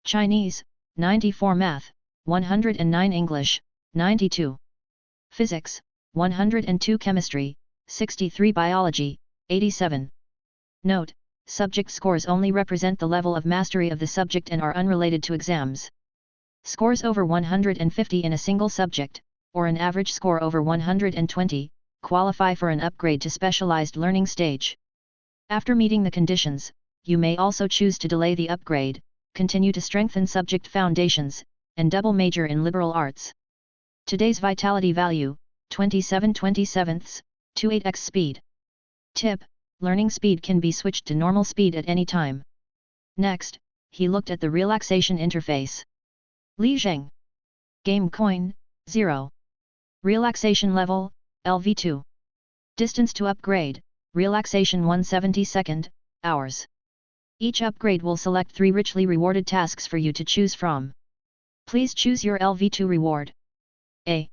Chinese, 94 Math, 109 English, 92. Physics, 102 Chemistry, 63 Biology, 87. Note, subject scores only represent the level of mastery of the subject and are unrelated to exams. Scores over 150 in a single subject, or an average score over 120, qualify for an upgrade to specialized learning stage. After meeting the conditions, you may also choose to delay the upgrade, continue to strengthen subject foundations, and double major in liberal arts. Today's vitality value, 27/27, 28x speed. Tip: learning speed can be switched to normal speed at any time. Next, he looked at the relaxation interface. Li Zheng. Game coin, 0. Relaxation level, LV2. Distance to upgrade, relaxation 1/72 hours. Each upgrade will select 3 richly rewarded tasks for you to choose from. Please choose your LV2 reward. A.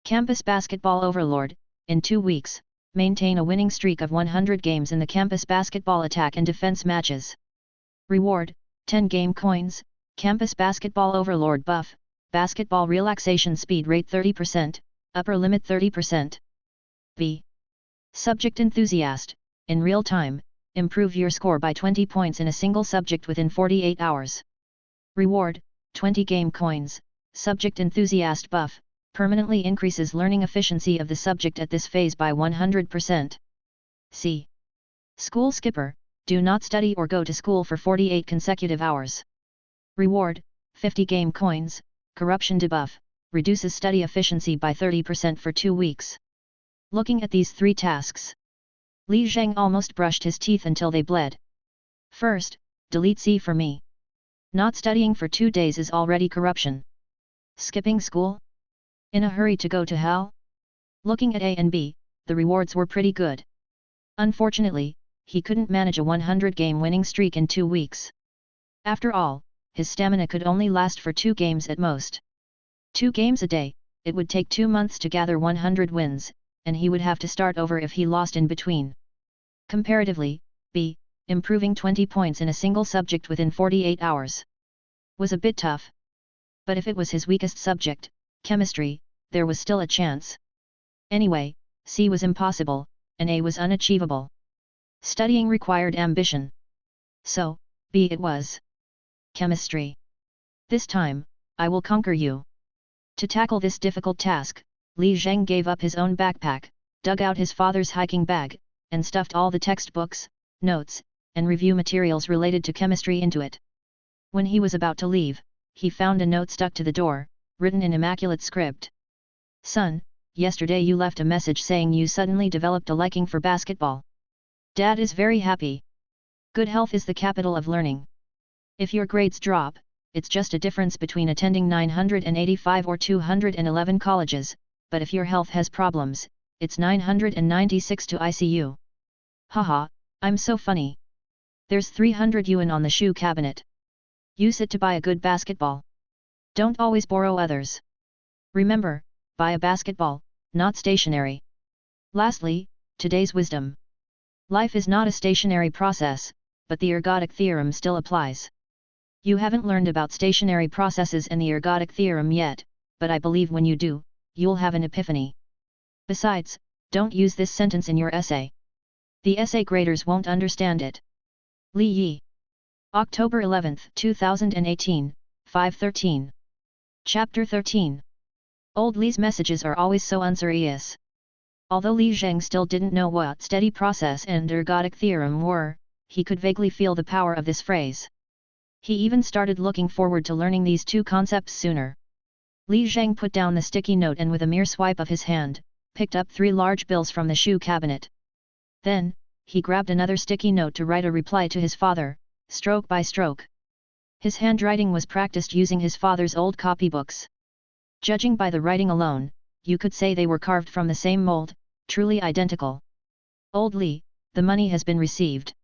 Campus Basketball Overlord. In 2 weeks, maintain a winning streak of 100 games in the campus basketball attack and defense matches. Reward, 10 game coins, Campus Basketball Overlord buff, basketball relaxation speed rate 30%, upper limit 30%. B. Subject Enthusiast. In real time, improve your score by 20 points in a single subject within 48 hours. Reward, 20 game coins, Subject Enthusiast buff, permanently increases learning efficiency of the subject at this phase by 100%. C. School Skipper. Do not study or go to school for 48 consecutive hours. Reward, 50 game coins, Corruption debuff, reduces study efficiency by 30% for 2 weeks. Looking at these 3 tasks, Li Zheng almost brushed his teeth until they bled. First, delete C for me. Not studying for 2 days is already corruption. Skipping school? In a hurry to go to hell? Looking at A and B, the rewards were pretty good. Unfortunately, he couldn't manage a 100-game winning streak in 2 weeks. After all, his stamina could only last for 2 games at most. 2 games a day, it would take 2 months to gather 100 wins, and he would have to start over if he lost in between. Comparatively, B, improving 20 points in a single subject within 48 hours, was a bit tough. But if it was his weakest subject, chemistry, there was still a chance. Anyway, C was impossible, and A was unachievable. Studying required ambition. So, B it was. Chemistry. This time, I will conquer you. To tackle this difficult task, Li Zheng gave up his own backpack, dug out his father's hiking bag, and stuffed all the textbooks, notes, and review materials related to chemistry into it. When he was about to leave, he found a note stuck to the door, written in immaculate script. Son, yesterday you left a message saying you suddenly developed a liking for basketball. Dad is very happy. Good health is the capital of learning. If your grades drop, it's just a difference between attending 985 or 211 colleges, but if your health has problems, it's 996 to ICU. Haha, I'm so funny. There's 300 yuan on the shoe cabinet. Use it to buy a good basketball. Don't always borrow others. Remember, buy a basketball, not stationery. Lastly, today's wisdom. Life is not a stationary process, but the ergodic theorem still applies. You haven't learned about stationary processes and the ergodic theorem yet, but I believe when you do, you'll have an epiphany. Besides, don't use this sentence in your essay. The essay graders won't understand it. Li Yi. October 11, 2018, 5:13. Chapter 13. Old Li's messages are always so unserious. Although Li Zheng still didn't know what steady process and ergodic theorem were, he could vaguely feel the power of this phrase. He even started looking forward to learning these 2 concepts sooner. Li Zheng put down the sticky note and with a mere swipe of his hand, picked up 3 large bills from the shoe cabinet. Then, he grabbed another sticky note to write a reply to his father, stroke by stroke. His handwriting was practiced using his father's old copybooks. Judging by the writing alone, you could say they were carved from the same mold, truly identical. Old Li, the money has been received.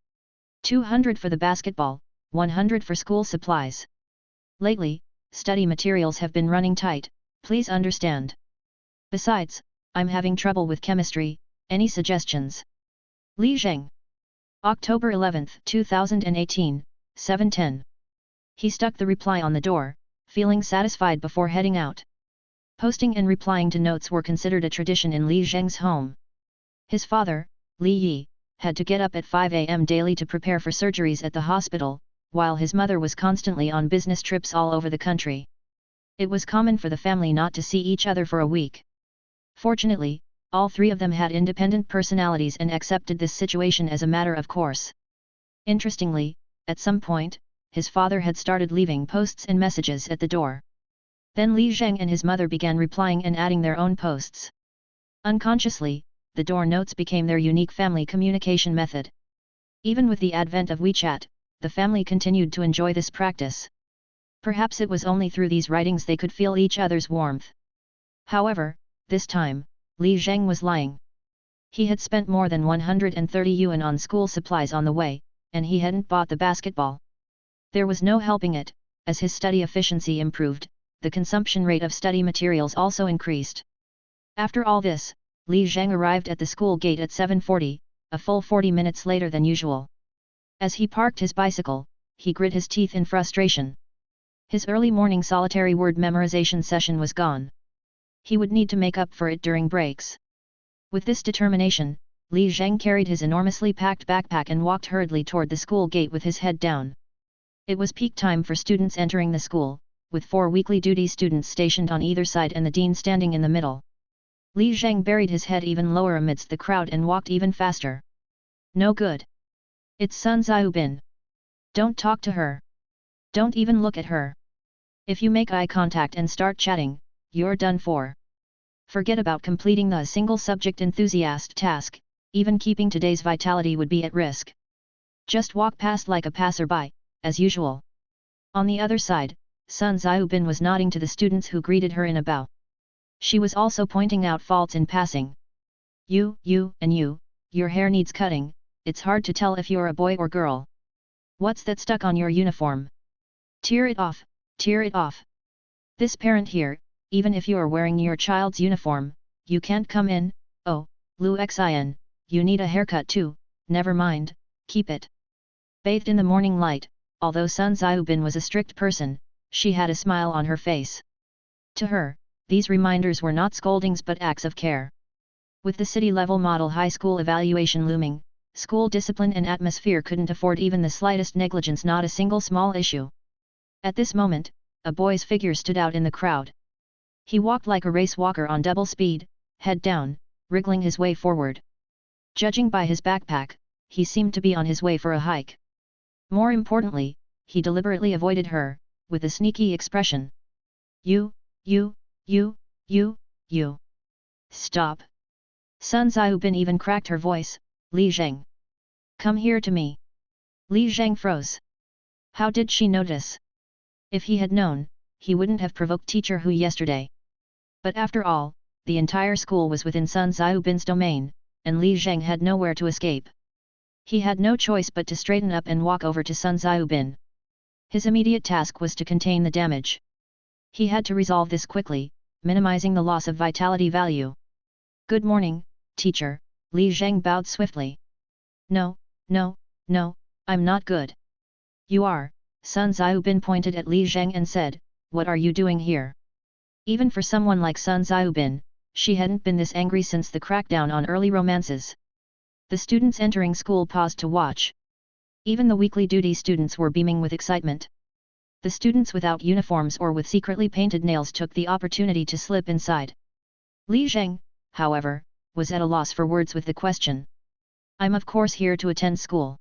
200 for the basketball, 100 for school supplies. Lately, study materials have been running tight, please understand. Besides, I'm having trouble with chemistry, any suggestions? Li Zheng. October 11, 2018, 7:10. He stuck the reply on the door, feeling satisfied before heading out. Posting and replying to notes were considered a tradition in Li Zheng's home. His father, Li Yi, had to get up at 5 a.m. daily to prepare for surgeries at the hospital, while his mother was constantly on business trips all over the country. It was common for the family not to see each other for a week. Fortunately, all 3 of them had independent personalities and accepted this situation as a matter of course. Interestingly, at some point, his father had started leaving posts and messages at the door. Then Li Zheng and his mother began replying and adding their own posts. Unconsciously, the door notes became their unique family communication method. Even with the advent of WeChat, the family continued to enjoy this practice. Perhaps it was only through these writings they could feel each other's warmth. However, this time, Li Zheng was lying. He had spent more than 130 yuan on school supplies on the way, and he hadn't bought the basketball. There was no helping it, as his study efficiency improved, the consumption rate of study materials also increased. After all this, Li Zheng arrived at the school gate at 7:40, a full 40 minutes later than usual. As he parked his bicycle, he grit his teeth in frustration. His early morning solitary word memorization session was gone. He would need to make up for it during breaks. With this determination, Li Zheng carried his enormously packed backpack and walked hurriedly toward the school gate with his head down. It was peak time for students entering the school, with 4 weekly duty students stationed on either side and the dean standing in the middle. Li Zheng buried his head even lower amidst the crowd and walked even faster. No good. It's Sun Xiaobin. Don't talk to her. Don't even look at her. If you make eye contact and start chatting, you're done for. Forget about completing the single subject enthusiast task, even keeping today's vitality would be at risk. Just walk past like a passerby, as usual. On the other side, Sun Xiaobin was nodding to the students who greeted her in a bow. She was also pointing out faults in passing. You, and you, your hair needs cutting, it's hard to tell if you're a boy or girl. What's that stuck on your uniform? Tear it off, tear it off. This parent here, even if you're wearing your child's uniform, you can't come in. Oh, Lu Xin, you need a haircut too, never mind, keep it. Bathed in the morning light, although Sun Xiaobin was a strict person, she had a smile on her face. To her, these reminders were not scoldings but acts of care. With the city-level model high school evaluation looming, school discipline and atmosphere couldn't afford even the slightest negligence, not a single small issue. At this moment, a boy's figure stood out in the crowd. He walked like a race walker on double speed, head down, wriggling his way forward. Judging by his backpack, he seemed to be on his way for a hike. More importantly, he deliberately avoided her, with a sneaky expression. You. Stop. Sun Xiaobin even cracked her voice, Li Zheng. Come here to me. Li Zheng froze. How did she notice? If he had known, he wouldn't have provoked Teacher Hu yesterday. But after all, the entire school was within Sun Xiaobin's domain, and Li Zheng had nowhere to escape. He had no choice but to straighten up and walk over to Sun Xiaobin. His immediate task was to contain the damage. He had to resolve this quickly, minimizing the loss of vitality value. Good morning, teacher, Li Zheng bowed swiftly. No, I'm not good. You are, Sun Xiaobin pointed at Li Zheng and said, what are you doing here? Even for someone like Sun Xiaobin, she hadn't been this angry since the crackdown on early romances. The students entering school paused to watch. Even the weekly duty students were beaming with excitement. The students without uniforms or with secretly painted nails took the opportunity to slip inside. Li Zheng, however, was at a loss for words with the question. I'm of course here to attend school.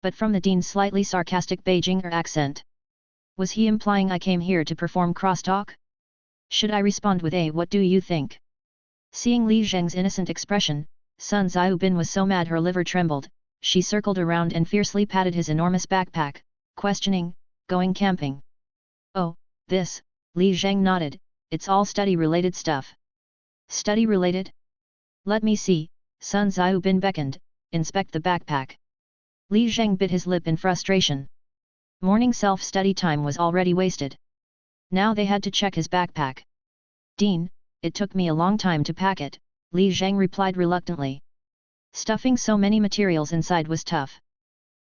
But from the dean's slightly sarcastic Beijing accent. Was he implying I came here to perform crosstalk? Should I respond with a what do you think? Seeing Li Zheng's innocent expression, Sun Xiaobin was so mad her liver trembled, she circled around and fiercely patted his enormous backpack, questioning, going camping? Oh, this, Li Zheng nodded, it's all study-related stuff. Study-related? Let me see, Sun Xiaobin beckoned, inspect the backpack. Li Zheng bit his lip in frustration. Morning self-study time was already wasted. Now they had to check his backpack. Dean, it took me a long time to pack it, Li Zheng replied reluctantly. Stuffing so many materials inside was tough.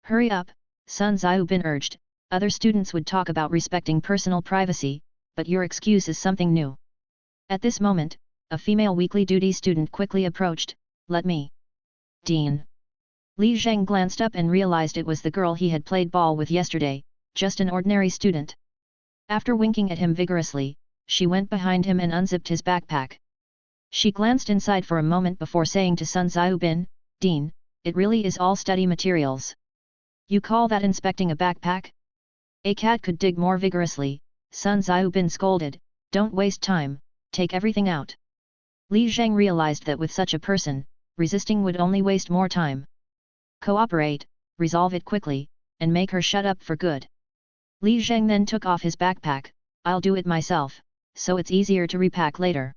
Hurry up, Sun Xiaobin urged, other students would talk about respecting personal privacy, but your excuse is something new. At this moment, a female weekly duty student quickly approached, let me. Dean. Li Zheng glanced up and realized it was the girl he had played ball with yesterday, just an ordinary student. After winking at him vigorously, she went behind him and unzipped his backpack. She glanced inside for a moment before saying to Sun Xiaobin, Dean, it really is all study materials. You call that inspecting a backpack? A cat could dig more vigorously, Sun Xiaobin scolded, don't waste time, take everything out. Li Zheng realized that with such a person, resisting would only waste more time. Cooperate, resolve it quickly, and make her shut up for good. Li Zheng then took off his backpack, I'll do it myself, so it's easier to repack later.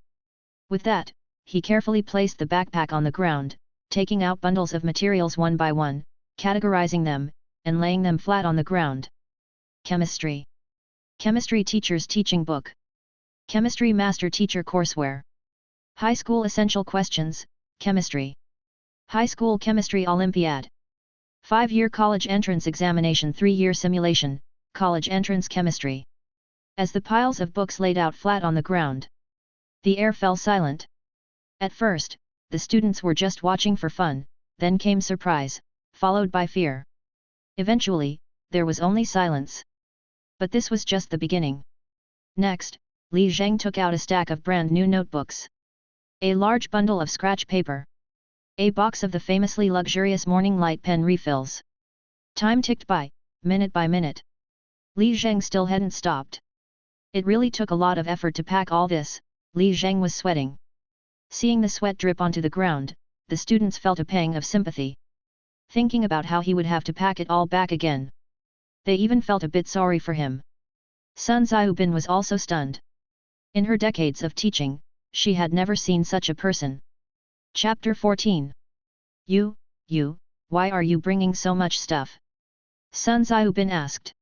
With that, he carefully placed the backpack on the ground, taking out bundles of materials one by one, categorizing them, and laying them flat on the ground. Chemistry. Chemistry Teacher's Teaching Book. Chemistry Master Teacher Courseware. High School Essential Questions, Chemistry. High School Chemistry Olympiad. 5-year College Entrance Examination 3-year Simulation, College Entrance Chemistry. As the piles of books laid out flat on the ground, the air fell silent. At first, the students were just watching for fun, then came surprise, followed by fear. Eventually, there was only silence. But this was just the beginning. Next, Li Zheng took out a stack of brand new notebooks. A large bundle of scratch paper. A box of the famously luxurious Morning Light pen refills. Time ticked by minute. Li Zheng still hadn't stopped. It really took a lot of effort to pack all this, Li Zheng was sweating. Seeing the sweat drip onto the ground, the students felt a pang of sympathy. Thinking about how he would have to pack it all back again. They even felt a bit sorry for him. Sun Xiaobin was also stunned. In her decades of teaching, she had never seen such a person. Chapter 14. You, why are you bringing so much stuff? Sun Xiaobin asked.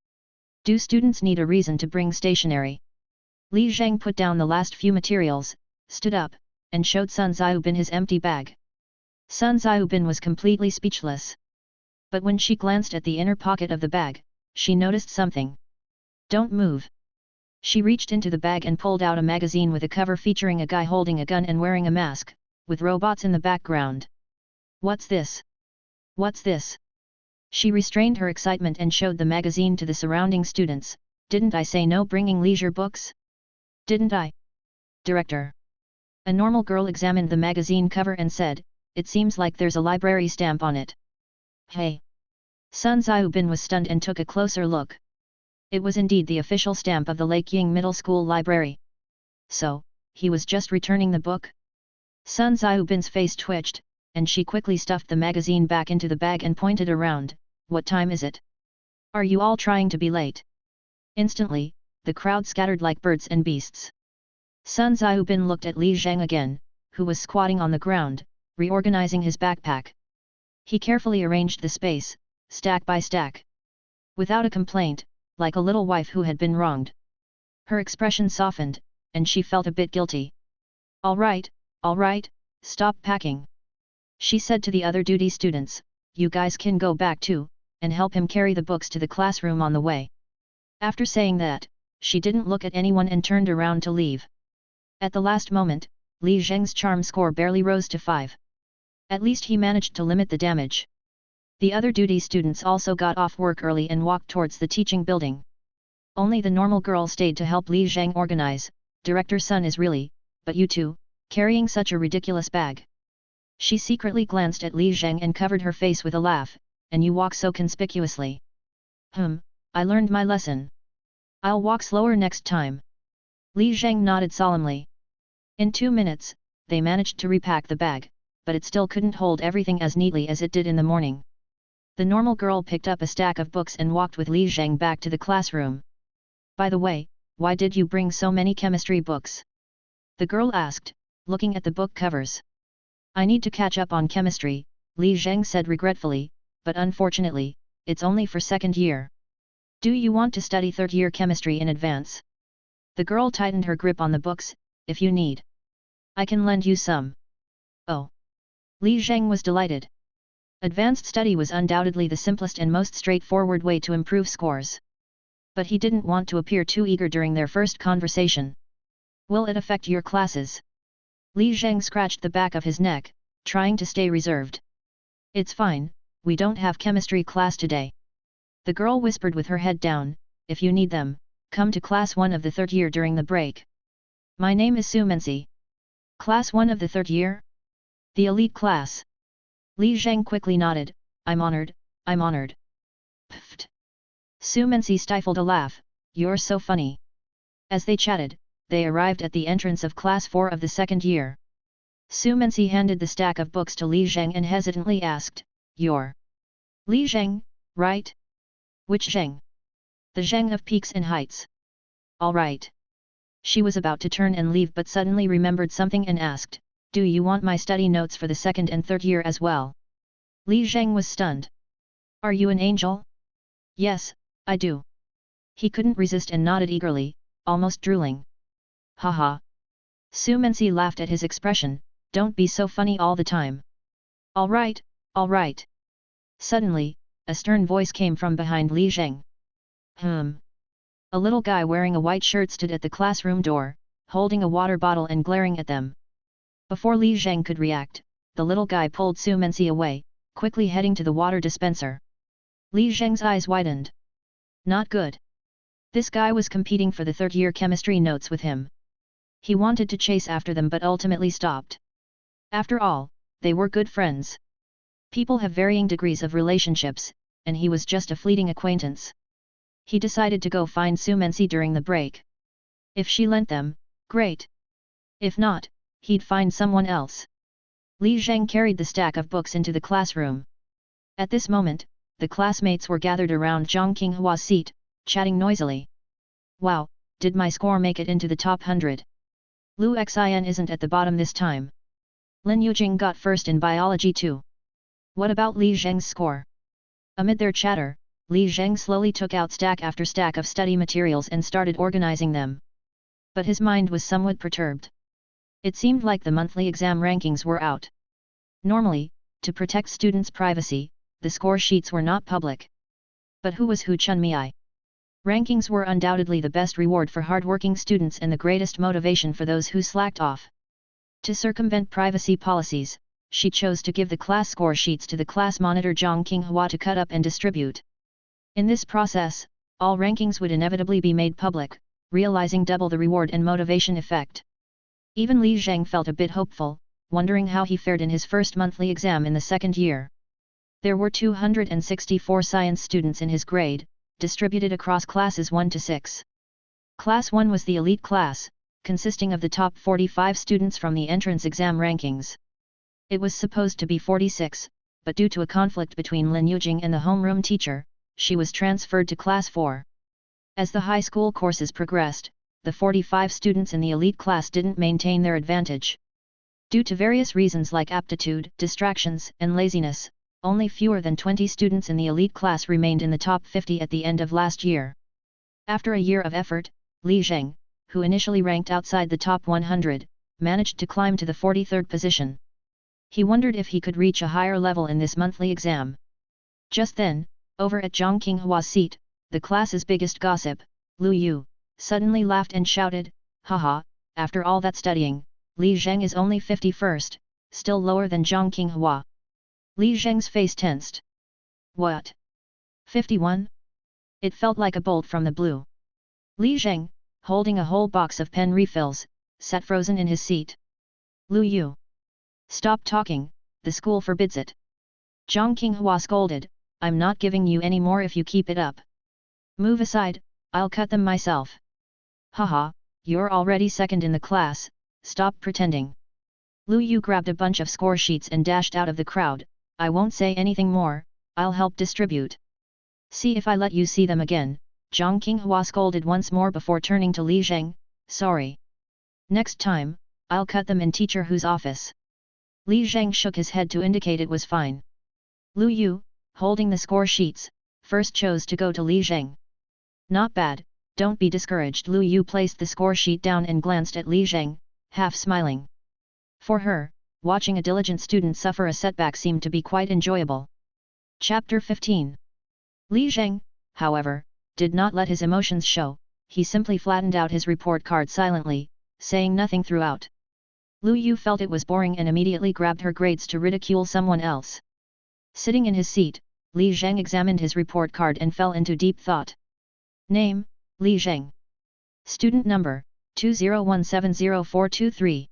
Do students need a reason to bring stationery? Li Zheng put down the last few materials, stood up, and showed Sun Xiaobin his empty bag. Sun Xiaobin was completely speechless. But when she glanced at the inner pocket of the bag, she noticed something. Don't move. She reached into the bag and pulled out a magazine with a cover featuring a guy holding a gun and wearing a mask, with robots in the background. What's this? What's this? She restrained her excitement and showed the magazine to the surrounding students. Didn't I say no bringing leisure books? Didn't I? Director. A normal girl examined the magazine cover and said, it seems like there's a library stamp on it. Hey! Sun Xiaobin was stunned and took a closer look. It was indeed the official stamp of the Lake Ying Middle School Library. So, he was just returning the book? Sun Xiaobin's face twitched, and she quickly stuffed the magazine back into the bag and pointed around. What time is it? Are you all trying to be late? Instantly, the crowd scattered like birds and beasts. Sun Xiaobin looked at Li Zheng again, who was squatting on the ground, reorganizing his backpack. He carefully arranged the space, stack by stack. Without a complaint, like a little wife who had been wronged. Her expression softened, and she felt a bit guilty. All right, stop packing. She said to the other duty students, you guys can go back too, and help him carry the books to the classroom on the way. After saying that, she didn't look at anyone and turned around to leave. At the last moment, Li Zheng's charm score barely rose to 5. At least he managed to limit the damage. The other duty students also got off work early and walked towards the teaching building. Only the normal girl stayed to help Li Zheng organize. Director Sun is really, but you two, carrying such a ridiculous bag. She secretly glanced at Li Zheng and covered her face with a laugh, and you walk so conspicuously. I learned my lesson. I'll walk slower next time. Li Zheng nodded solemnly. In 2 minutes, they managed to repack the bag, but it still couldn't hold everything as neatly as it did in the morning. The normal girl picked up a stack of books and walked with Li Zheng back to the classroom. By the way, why did you bring so many chemistry books? The girl asked, looking at the book covers. I need to catch up on chemistry, Li Zheng said regretfully, but unfortunately, it's only for 2nd year. Do you want to study 3rd year chemistry in advance? The girl tightened her grip on the books. If you need, I can lend you some. Oh! Li Zheng was delighted. Advanced study was undoubtedly the simplest and most straightforward way to improve scores. But he didn't want to appear too eager during their first conversation. Will it affect your classes? Li Zheng scratched the back of his neck, trying to stay reserved. It's fine, we don't have chemistry class today. The girl whispered with her head down, if you need them, come to class 1 of the 3rd year during the break. My name is Su Mensi. Class 1 of the 3rd year? The elite class. Li Zheng quickly nodded, I'm honored. Pfft. Su Mensi stifled a laugh, you're so funny. As they chatted, they arrived at the entrance of Class 4 of the second year. Su Mensi handed the stack of books to Li Zheng and hesitantly asked, You're Li Zheng, right? Which Zheng? The Zheng of Peaks and Heights. All right. She was about to turn and leave but suddenly remembered something and asked, Do you want my study notes for the second and third year as well? Li Zheng was stunned. Are you an angel? Yes, I do. He couldn't resist and nodded eagerly, almost drooling. Haha. Su Mensi laughed at his expression, don't be so funny all the time. All right, all right. Suddenly, a stern voice came from behind Li Zheng. A little guy wearing a white shirt stood at the classroom door, holding a water bottle and glaring at them. Before Li Zheng could react, the little guy pulled Su Mensi away, quickly heading to the water dispenser. Li Zheng's eyes widened. Not good. This guy was competing for the third-year chemistry notes with him. He wanted to chase after them but ultimately stopped. After all, they were good friends. People have varying degrees of relationships, and he was just a fleeting acquaintance. He decided to go find Su Mensi during the break. If she lent them, great. If not, he'd find someone else. Li Zheng carried the stack of books into the classroom. At this moment, the classmates were gathered around Zhang Qinghua's seat, chatting noisily. Wow, did my score make it into the top 100? Lu Xin isn't at the bottom this time. Lin Yujing got first in biology too. What about Li Zheng's score? Amid their chatter, Li Zheng slowly took out stack after stack of study materials and started organizing them. But his mind was somewhat perturbed. It seemed like the monthly exam rankings were out. Normally, to protect students' privacy, the score sheets were not public. But who was Hu Chunmei? Rankings were undoubtedly the best reward for hard-working students and the greatest motivation for those who slacked off. To circumvent privacy policies, she chose to give the class score sheets to the class monitor Zhang Qinghua to cut up and distribute. In this process, all rankings would inevitably be made public, realizing double the reward and motivation effect. Even Li Zheng felt a bit hopeful, wondering how he fared in his first monthly exam in the second year. There were 264 science students in his grade, distributed across classes 1 to 6. Class 1 was the elite class, consisting of the top 45 students from the entrance exam rankings. It was supposed to be 46, but due to a conflict between Lin Yujing and the homeroom teacher, she was transferred to Class 4. As the high school courses progressed, the 45 students in the elite class didn't maintain their advantage. Due to various reasons like aptitude, distractions, and laziness, only fewer than 20 students in the elite class remained in the top 50 at the end of last year. After a year of effort, Li Zheng, who initially ranked outside the top 100, managed to climb to the 43rd position. He wondered if he could reach a higher level in this monthly exam. Just then, over at Zhang Qinghua's seat, the class's biggest gossip, Lu Yu, suddenly laughed and shouted, Haha, after all that studying, Li Zheng is only 51st, still lower than Zhang Qinghua. Li Zheng's face tensed. What? 51? It felt like a bolt from the blue. Li Zheng, holding a whole box of pen refills, sat frozen in his seat. Lu Yu. Stop talking, the school forbids it. Zhang Qinghua scolded, I'm not giving you any more if you keep it up. Move aside, I'll cut them myself. Haha, you're already second in the class, stop pretending. Lu Yu grabbed a bunch of score sheets and dashed out of the crowd. I won't say anything more, I'll help distribute. See if I let you see them again, Zhang Qinghua scolded once more before turning to Li Zheng, sorry. Next time, I'll cut them in Teacher Hu's office. Li Zheng shook his head to indicate it was fine. Lu Yu, holding the score sheets, first chose to go to Li Zheng. Not bad, don't be discouraged. Lu Yu placed the score sheet down and glanced at Li Zheng, half smiling. For her, watching a diligent student suffer a setback seemed to be quite enjoyable. Chapter 15. Li Zheng, however, did not let his emotions show, he simply flattened out his report card silently, saying nothing throughout. Lu Yu felt it was boring and immediately grabbed her grades to ridicule someone else. Sitting in his seat, Li Zheng examined his report card and fell into deep thought. Name, Li Zheng. Student number, 201704223.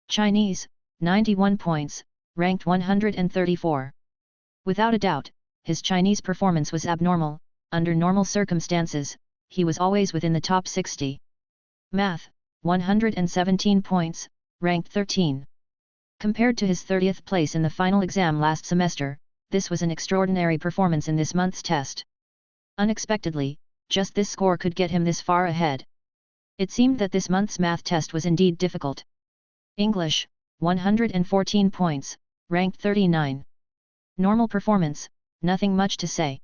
Chinese, 91 points, ranked 134. Without a doubt, his Chinese performance was abnormal. Under normal circumstances, he was always within the top 60. Math, 117 points, ranked 13. Compared to his 30th place in the final exam last semester, this was an extraordinary performance in this month's test. Unexpectedly, just this score could get him this far ahead. It seemed that this month's math test was indeed difficult. English, 114 points, ranked 39. Normal performance, nothing much to say.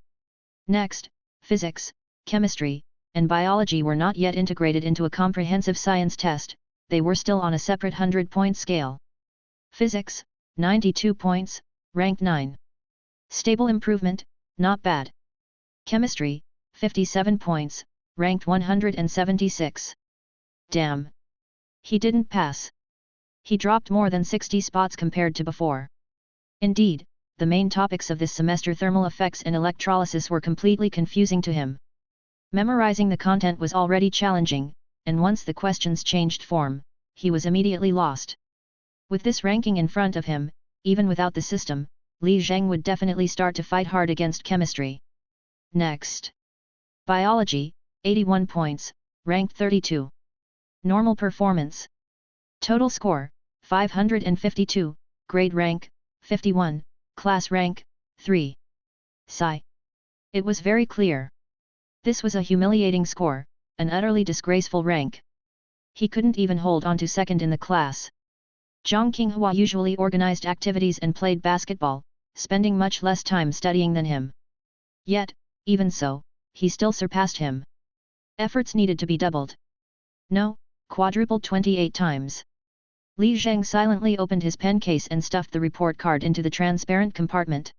Next, physics, chemistry, and biology were not yet integrated into a comprehensive science test, they were still on a separate 100-point scale. Physics, 92 points, ranked 9. Stable improvement, not bad. Chemistry, 57 points, ranked 176. Damn! He didn't pass. He dropped more than 60 spots compared to before. Indeed, the main topics of this semester, thermal effects and electrolysis, were completely confusing to him. Memorizing the content was already challenging, and once the questions changed form, he was immediately lost. With this ranking in front of him, even without the system, Li Zheng would definitely start to fight hard against chemistry. Next. Biology, 81 points, ranked 32. Normal performance. Total score, 552, grade rank, 51, class rank, 3. Sigh. It was very clear. This was a humiliating score, an utterly disgraceful rank. He couldn't even hold on to second in the class. Zhang Qinghua usually organized activities and played basketball, spending much less time studying than him. Yet, even so, he still surpassed him. Efforts needed to be doubled. No, quadrupled 28 times. Li Zheng silently opened his pen case and stuffed the report card into the transparent compartment.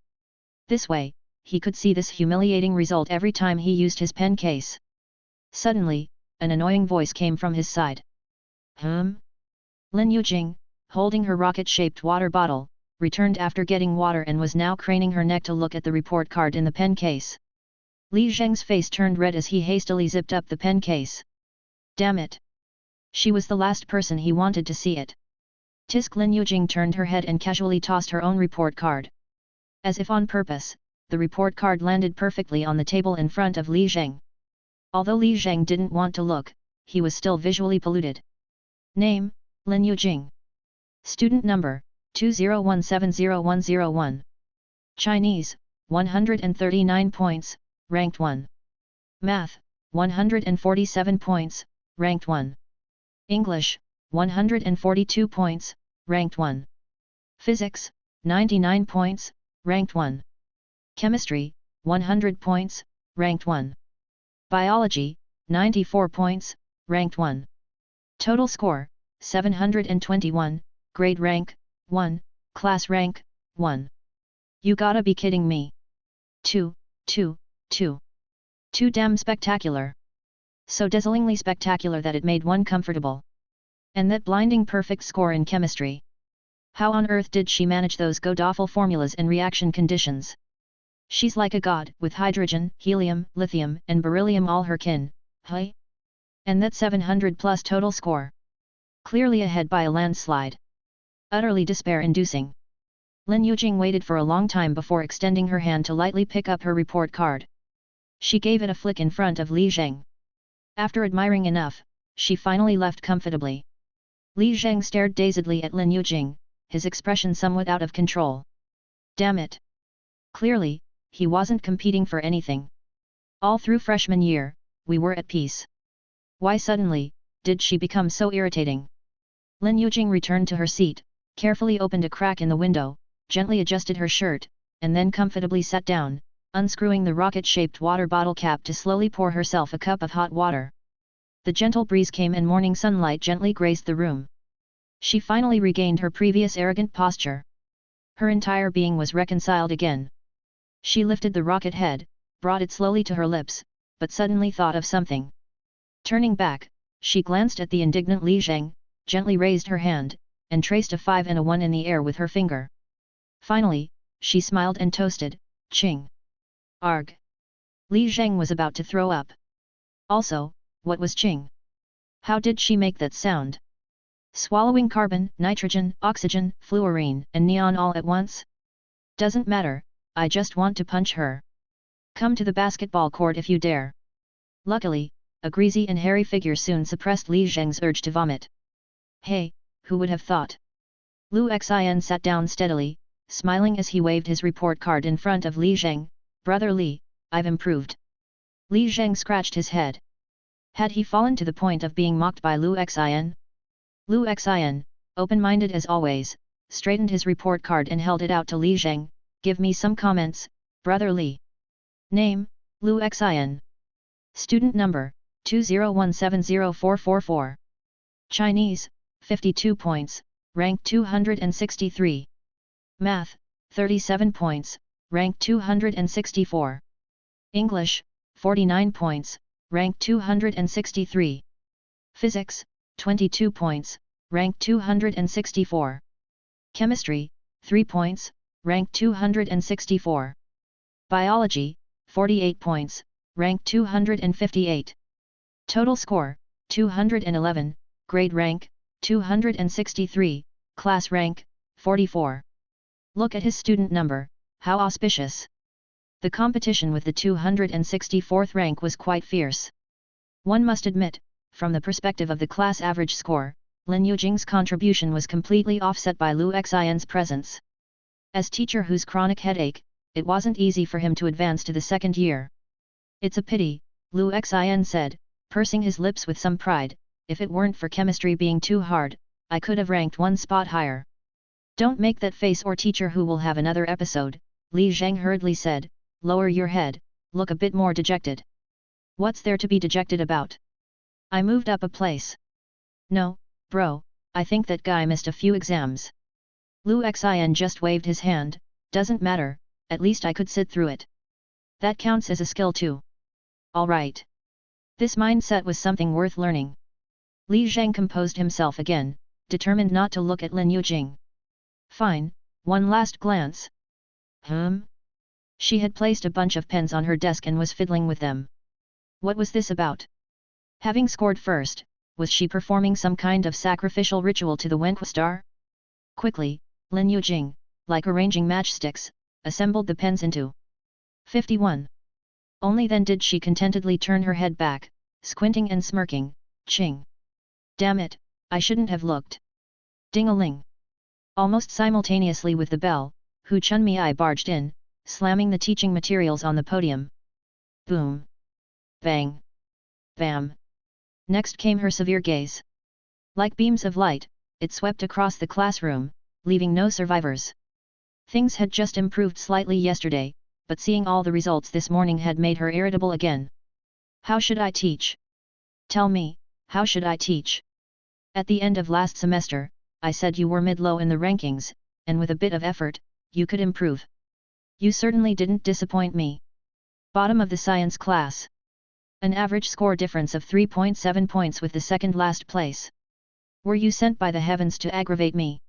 This way, he could see this humiliating result every time he used his pen case. Suddenly, an annoying voice came from his side. Lin Yujing, holding her rocket-shaped water bottle, returned after getting water and was now craning her neck to look at the report card in the pen case. Li Zheng's face turned red as he hastily zipped up the pen case. Damn it! She was the last person he wanted to see it. Tisk Lin Yujing turned her head and casually tossed her own report card. As if on purpose, the report card landed perfectly on the table in front of Li Zheng. Although Li Zheng didn't want to look, he was still visually polluted. Name, Lin Yujing. Student number, 201700101. Chinese, 139 points, ranked 1. Math, 147 points, ranked 1. English, 142 points, ranked 1. Physics, 99 points, ranked 1. Chemistry, 100 points, ranked 1. Biology, 94 points, ranked 1. Total score, 721, grade rank, 1, class rank, 1. You gotta be kidding me. 2. Too damn spectacular. So dazzlingly spectacular that it made one comfortable. And that blinding perfect score in chemistry. How on earth did she manage those god-awful formulas and reaction conditions? She's like a god, with hydrogen, helium, lithium, and beryllium all her kin, hey? And that 700 plus total score. Clearly ahead by a landslide. Utterly despair-inducing. Lin Yujing waited for a long time before extending her hand to lightly pick up her report card. She gave it a flick in front of Li Zheng. After admiring enough, she finally left comfortably. Li Zheng stared dazedly at Lin Yujing, his expression somewhat out of control. Damn it! Clearly, he wasn't competing for anything. All through freshman year, we were at peace. Why suddenly, did she become so irritating? Lin Yujing returned to her seat, carefully opened a crack in the window, gently adjusted her shirt, and then comfortably sat down, unscrewing the rocket-shaped water bottle cap to slowly pour herself a cup of hot water. The gentle breeze came and morning sunlight gently graced the room. She finally regained her previous arrogant posture. Her entire being was reconciled again. She lifted the rocket head, brought it slowly to her lips, but suddenly thought of something. Turning back, she glanced at the indignant Li Zheng, gently raised her hand, and traced a 5 and a 1 in the air with her finger. Finally, she smiled and toasted, Ching. Arg. Li Zheng was about to throw up. Also, what was Ching? How did she make that sound? Swallowing carbon, nitrogen, oxygen, fluorine, and neon all at once? Doesn't matter, I just want to punch her. Come to the basketball court if you dare. Luckily, a greasy and hairy figure soon suppressed Li Zheng's urge to vomit. Hey, who would have thought? Lu Xin sat down steadily, smiling as he waved his report card in front of Li Zheng. Brother Li, I've improved. Li Zheng scratched his head. Had he fallen to the point of being mocked by Lu Xin? Lu Xin, open-minded as always, straightened his report card and held it out to Li Zheng. Give me some comments, Brother Li. Name, Lu Xin. Student number, 201704444. Chinese, 52 points, rank 263. Math, 37 points, rank 264. English, 49 points, rank 263. Physics, 22 points, rank 264. Chemistry, 3 points, rank 264. Biology, 48 points, rank 258. Total score, 211, grade rank, 263, class rank, 44. Look at his student number, how auspicious. The competition with the 264th rank was quite fierce. One must admit, from the perspective of the class average score, Lin Yujing's contribution was completely offset by Lu Xin's presence. As teacher whose chronic headache, it wasn't easy for him to advance to the second year. It's a pity, Lu Xin said, pursing his lips with some pride. If it weren't for chemistry being too hard, I could have ranked one spot higher. Don't make that face or teacher who will have another episode, Li Zheng hurriedly said, lower your head, look a bit more dejected. What's there to be dejected about? I moved up a place. No, bro, I think that guy missed a few exams. Lu Xin just waved his hand, doesn't matter, at least I could sit through it. That counts as a skill too. Alright. This mindset was something worth learning. Li Zheng composed himself again, determined not to look at Lin Yujing. Fine, one last glance. She had placed a bunch of pens on her desk and was fiddling with them. What was this about? Having scored first, was she performing some kind of sacrificial ritual to the Wenhua star? Quickly, Lin Yujing, like arranging matchsticks, assembled the pens into 51. Only then did she contentedly turn her head back, squinting and smirking. Ching! Damn it, I shouldn't have looked. Ding-a-ling! Almost simultaneously with the bell, Hu Chunmei barged in, slamming the teaching materials on the podium. Boom! Bang! Bam! Next came her severe gaze. Like beams of light, it swept across the classroom, leaving no survivors. Things had just improved slightly yesterday, but seeing all the results this morning had made her irritable again. How should I teach? Tell me, how should I teach? At the end of last semester, I said you were mid-low in the rankings, and with a bit of effort, you could improve. You certainly didn't disappoint me. Bottom of the science class. An average score difference of 3.7 points with the second last place. Were you sent by the heavens to aggravate me?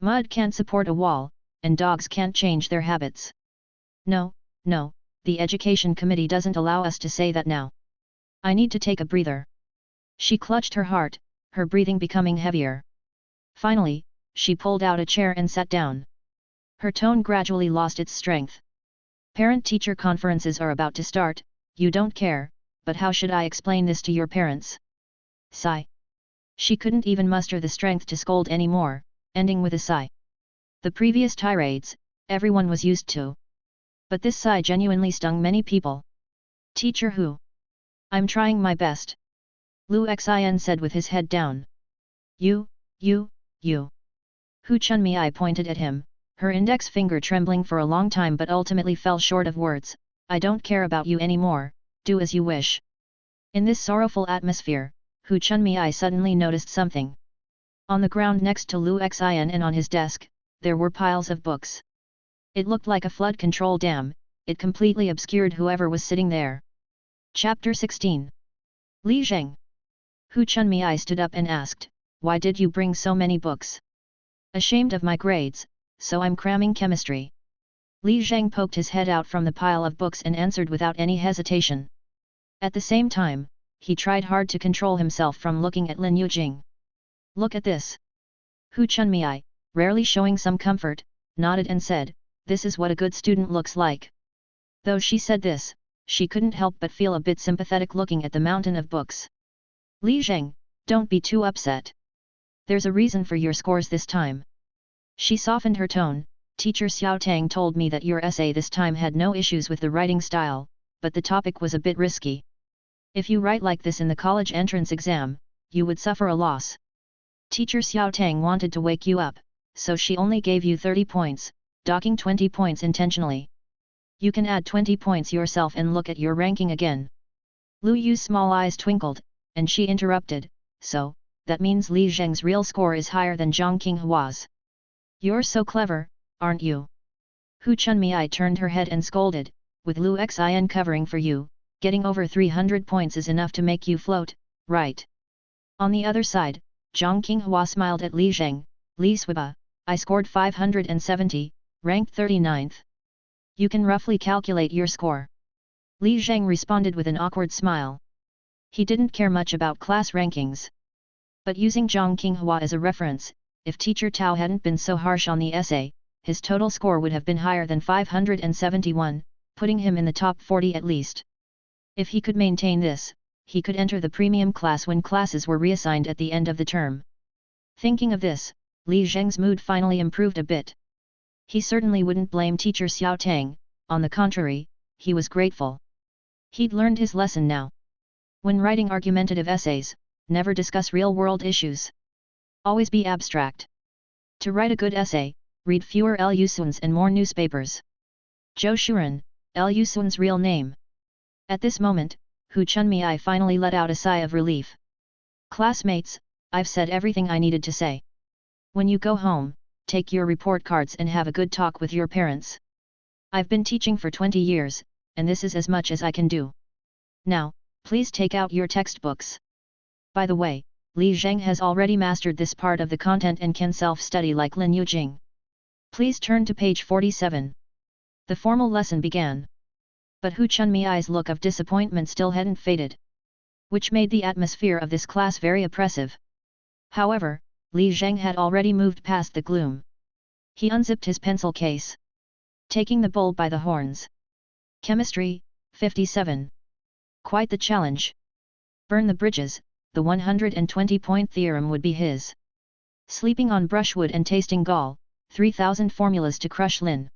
Mud can't support a wall, and dogs can't change their habits. No, no, the education committee doesn't allow us to say that now. I need to take a breather. She clutched her heart, her breathing becoming heavier. Finally, she pulled out a chair and sat down. Her tone gradually lost its strength. Parent-teacher conferences are about to start, you don't care, but how should I explain this to your parents? Sigh. She couldn't even muster the strength to scold anymore, ending with a sigh. The previous tirades, everyone was used to. But this sigh genuinely stung many people. Teacher who? I'm trying my best. Lu Xin said with his head down. You. Hu Chunmei pointed at him, her index finger trembling for a long time but ultimately fell short of words. I don't care about you anymore, do as you wish. In this sorrowful atmosphere, Hu Chunmei suddenly noticed something. On the ground next to Lu Xin and on his desk, there were piles of books. It looked like a flood control dam, it completely obscured whoever was sitting there. Chapter 16. Li Zheng. Hu Chunmei stood up and asked, why did you bring so many books? Ashamed of my grades, so I'm cramming chemistry. Li Zheng poked his head out from the pile of books and answered without any hesitation. At the same time, he tried hard to control himself from looking at Lin Yujing. Look at this. Hu Chunmei, rarely showing some comfort, nodded and said, this is what a good student looks like. Though she said this, she couldn't help but feel a bit sympathetic looking at the mountain of books. Li Zheng, don't be too upset. There's a reason for your scores this time. She softened her tone. Teacher Xiao Tang told me that your essay this time had no issues with the writing style, but the topic was a bit risky. If you write like this in the college entrance exam, you would suffer a loss. Teacher Xiao Tang wanted to wake you up, so she only gave you 30 points, docking 20 points intentionally. You can add 20 points yourself and look at your ranking again. Lu Yu's small eyes twinkled, and she interrupted, so, that means Li Zheng's real score is higher than Zhang Qinghua's. You're so clever, aren't you? Hu Chunmei turned her head and scolded, with Lu Xin covering for you, getting over 300 points is enough to make you float, right? On the other side, Zhang Qinghua smiled at Li Zheng. Li Suiba, I scored 570, ranked 39th. You can roughly calculate your score. Li Zheng responded with an awkward smile. He didn't care much about class rankings. But using Zhang Qinghua as a reference, if Teacher Tao hadn't been so harsh on the essay, his total score would have been higher than 571, putting him in the top 40 at least. If he could maintain this, he could enter the premium class when classes were reassigned at the end of the term. Thinking of this, Li Zheng's mood finally improved a bit. He certainly wouldn't blame Teacher Xiao Tang, on the contrary, he was grateful. He'd learned his lesson now. When writing argumentative essays, never discuss real-world issues. Always be abstract. To write a good essay, read fewer Liu Suns and more newspapers. Zhou Shuren, Liu Sun's real name. At this moment, Hu Chunmei finally let out a sigh of relief. Classmates, I've said everything I needed to say. When you go home, take your report cards and have a good talk with your parents. I've been teaching for 20 years, and this is as much as I can do. Now, please take out your textbooks. By the way, Li Zheng has already mastered this part of the content and can self-study like Lin Yujing. Please turn to page 47. The formal lesson began. But Hu Chunmei's look of disappointment still hadn't faded, which made the atmosphere of this class very oppressive. However, Li Zheng had already moved past the gloom. He unzipped his pencil case, taking the bull by the horns. Chemistry, 57. Quite the challenge. Burn the bridges, the 120-point theorem would be his. Sleeping on brushwood and tasting gall, 3,000 formulas to crush Lin.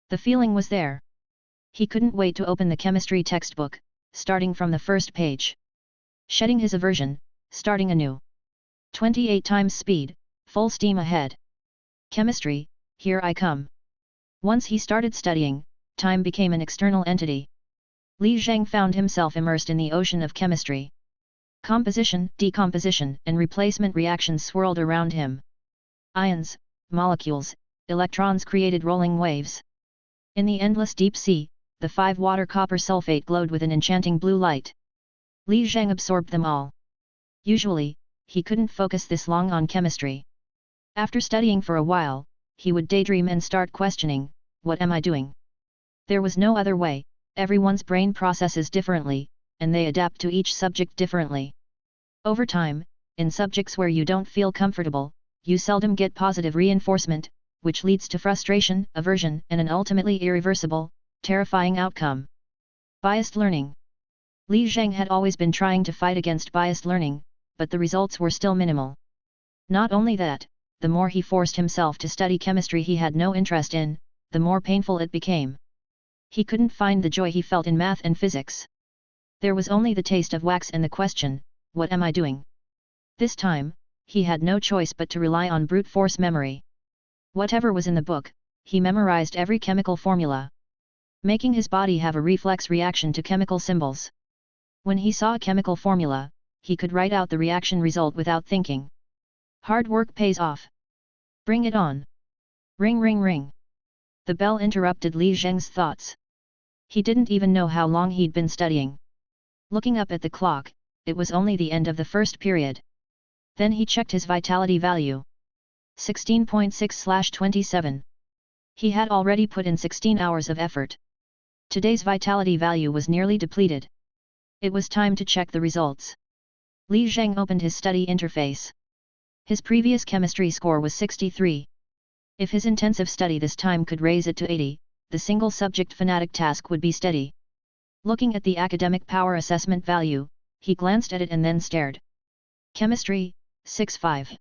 The feeling was there. He couldn't wait to open the chemistry textbook, starting from the first page. Shedding his aversion, starting anew. 28 times speed, full steam ahead. Chemistry, here I come. Once he started studying, time became an external entity. Li Zheng found himself immersed in the ocean of chemistry. Composition, decomposition, and replacement reactions swirled around him. Ions, molecules, electrons created rolling waves. In the endless deep sea, the 5-water copper sulfate glowed with an enchanting blue light. Li Zheng absorbed them all. Usually, he couldn't focus this long on chemistry. After studying for a while, he would daydream and start questioning, what am I doing? There was no other way. Everyone's brain processes differently, and they adapt to each subject differently. Over time, in subjects where you don't feel comfortable, you seldom get positive reinforcement, which leads to frustration, aversion, and an ultimately irreversible, terrifying outcome. Biased learning. Li Zheng had always been trying to fight against biased learning, but the results were still minimal. Not only that, the more he forced himself to study chemistry he had no interest in, the more painful it became. He couldn't find the joy he felt in math and physics. There was only the taste of wax and the question, what am I doing? This time, he had no choice but to rely on brute force memory. Whatever was in the book, he memorized every chemical formula, making his body have a reflex reaction to chemical symbols. When he saw a chemical formula, he could write out the reaction result without thinking. Hard work pays off. Bring it on. Ring ring ring. The bell interrupted Li Zheng's thoughts. He didn't even know how long he'd been studying. Looking up at the clock, it was only the end of the first period. Then he checked his vitality value. 16.6/27. He had already put in 16 hours of effort. Today's vitality value was nearly depleted. It was time to check the results. Li Zheng opened his study interface. His previous chemistry score was 63. If his intensive study this time could raise it to 80, the single subject fanatic task would be steady. Looking at the academic power assessment value, he glanced at it and then stared. Chemistry, 6.5.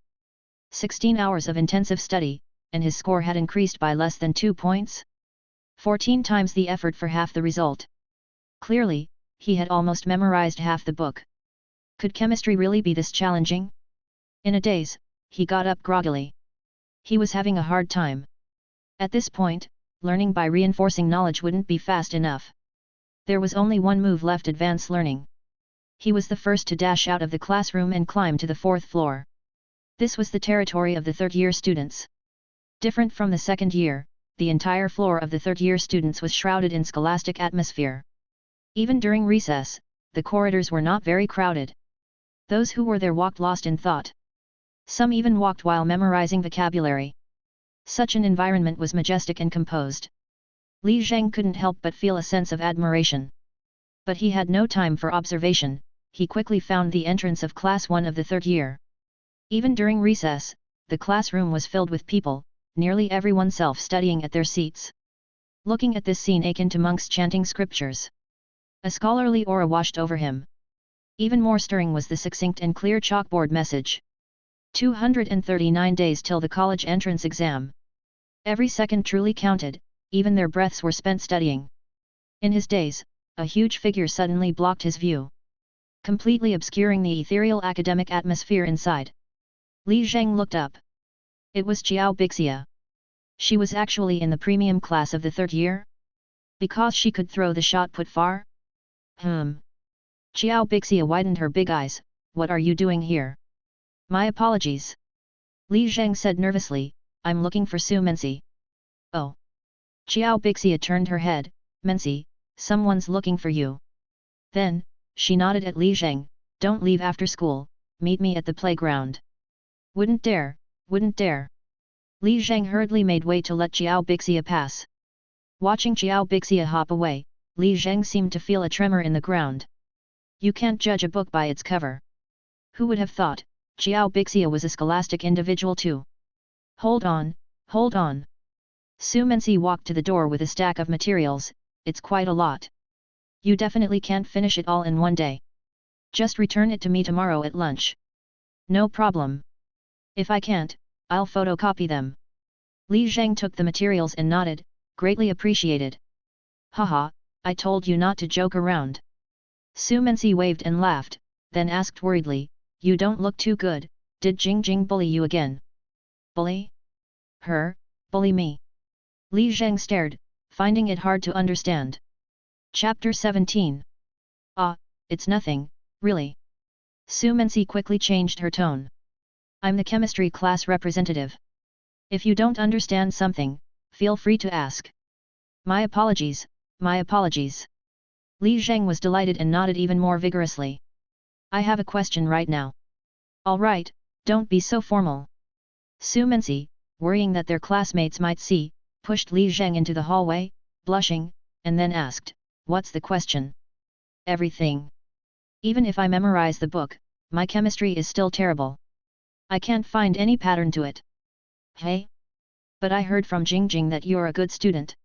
16 hours of intensive study, and his score had increased by less than 2 points. 14 times the effort for half the result. Clearly, he had almost memorized half the book. Could chemistry really be this challenging? In a daze, he got up groggily. He was having a hard time. At this point, learning by reinforcing knowledge wouldn't be fast enough. There was only one move left: advanced learning. He was the first to dash out of the classroom and climb to the 4th floor. This was the territory of the third-year students. Different from the second year, the entire floor of the third-year students was shrouded in scholastic atmosphere. Even during recess, the corridors were not very crowded. Those who were there walked lost in thought. Some even walked while memorizing vocabulary. Such an environment was majestic and composed. Li Zheng couldn't help but feel a sense of admiration. But he had no time for observation. He quickly found the entrance of Class 1 of the third year. Even during recess, the classroom was filled with people, nearly everyone self-studying at their seats. Looking at this scene akin to monks chanting scriptures. A scholarly aura washed over him. Even more stirring was the succinct and clear chalkboard message. 239 days till the college entrance exam. Every second truly counted, even their breaths were spent studying. In his daze, a huge figure suddenly blocked his view, completely obscuring the ethereal academic atmosphere inside. Li Zheng looked up. It was Xiao Bixia. She was actually in the premium class of the third year? Because she could throw the shot put far? Xiao Bixia widened her big eyes. What are you doing here? My apologies. Li Zheng said nervously, I'm looking for Su Mensi. Oh. Xiao Bixia turned her head, Mensi, someone's looking for you. Then, she nodded at Li Zheng, don't leave after school, meet me at the playground. Wouldn't dare, wouldn't dare. Li Zheng hurriedly made way to let Xiao Bixia pass. Watching Xiao Bixia hop away, Li Zheng seemed to feel a tremor in the ground. You can't judge a book by its cover. Who would have thought, Xiao Bixia was a scholastic individual too? Hold on, hold on. Su Mensi walked to the door with a stack of materials. It's quite a lot. You definitely can't finish it all in one day. Just return it to me tomorrow at lunch. No problem. If I can't, I'll photocopy them. Li Zheng took the materials and nodded, greatly appreciated. Haha, I told you not to joke around. Su Mensi waved and laughed, then asked worriedly, you don't look too good, did Jing Jing bully you again? Bully? Her, bully me? Li Zheng stared, finding it hard to understand. Chapter 17. Ah, it's nothing, really. Su Mensi quickly changed her tone. I'm the chemistry class representative. If you don't understand something, feel free to ask. My apologies, my apologies. Li Zheng was delighted and nodded even more vigorously. I have a question right now. All right, don't be so formal. Su Mensi, worrying that their classmates might see, pushed Li Zheng into the hallway, blushing, and then asked, what's the question? Everything. Even if I memorize the book, my chemistry is still terrible. I can't find any pattern to it. Hey? But I heard from Jing Jing that you're a good student.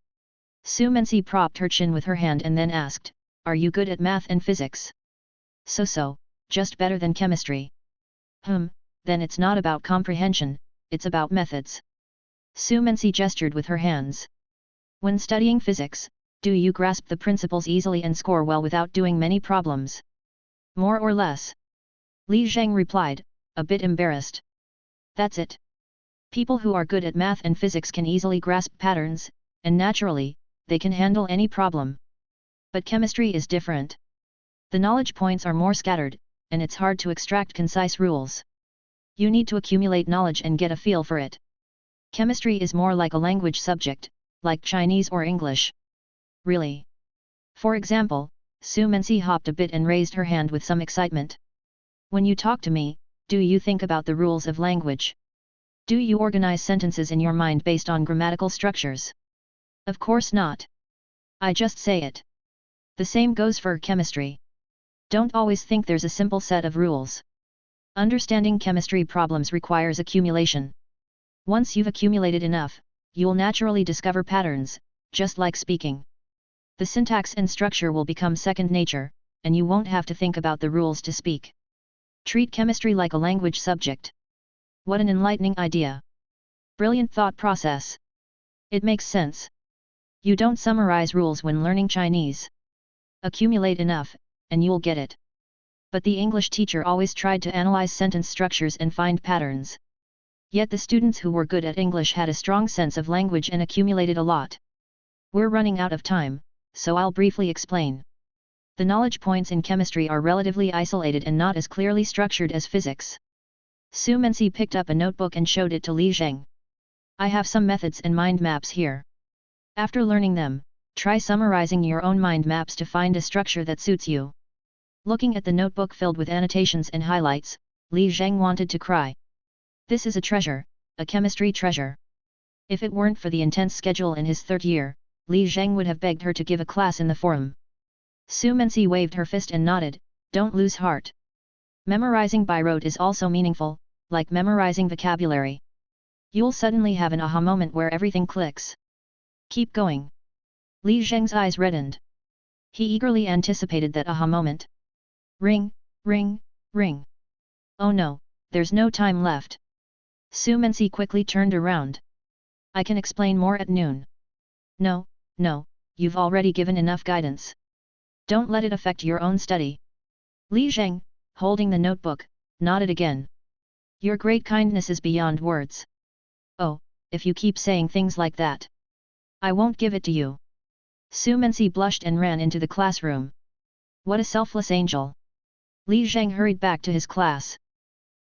Su Mensi propped her chin with her hand and then asked, are you good at math and physics? So, just better than chemistry. Then it's not about comprehension, it's about methods. Su Mensi gestured with her hands. When studying physics, do you grasp the principles easily and score well without doing many problems? More or less. Li Zheng replied, a bit embarrassed. That's it. People who are good at math and physics can easily grasp patterns, and naturally, they can handle any problem. But chemistry is different. The knowledge points are more scattered, and it's hard to extract concise rules. You need to accumulate knowledge and get a feel for it. Chemistry is more like a language subject, like Chinese or English. Really? For example, Su Mensi hopped a bit and raised her hand with some excitement. When you talk to me, do you think about the rules of language? Do you organize sentences in your mind based on grammatical structures? Of course not. I just say it. The same goes for chemistry. Don't always think there's a simple set of rules. Understanding chemistry problems requires accumulation. Once you've accumulated enough, you'll naturally discover patterns, just like speaking. The syntax and structure will become second nature, and you won't have to think about the rules to speak. Treat chemistry like a language subject. What an enlightening idea! Brilliant thought process. It makes sense. You don't summarize rules when learning Chinese. Accumulate enough, and you'll get it. But the English teacher always tried to analyze sentence structures and find patterns. Yet the students who were good at English had a strong sense of language and accumulated a lot. We're running out of time, so I'll briefly explain. The knowledge points in chemistry are relatively isolated and not as clearly structured as physics. Su Mensi picked up a notebook and showed it to Li Zheng. I have some methods and mind maps here. After learning them, try summarizing your own mind maps to find a structure that suits you. Looking at the notebook filled with annotations and highlights, Li Zheng wanted to cry. This is a treasure, a chemistry treasure. If it weren't for the intense schedule in his third year, Li Zheng would have begged her to give a class in the forum. Su Mensi waved her fist and nodded, don't lose heart. Memorizing by rote is also meaningful, like memorizing vocabulary. You'll suddenly have an aha moment where everything clicks. Keep going. Li Zheng's eyes reddened. He eagerly anticipated that aha moment. Ring, ring, ring. Oh no, there's no time left. Su Mensi quickly turned around. I can explain more at noon. No, you've already given enough guidance. Don't let it affect your own study. Li Zheng, holding the notebook, nodded again. Your great kindness is beyond words. Oh, if you keep saying things like that, I won't give it to you. Su Mensi blushed and ran into the classroom. What a selfless angel. Li Zheng hurried back to his class.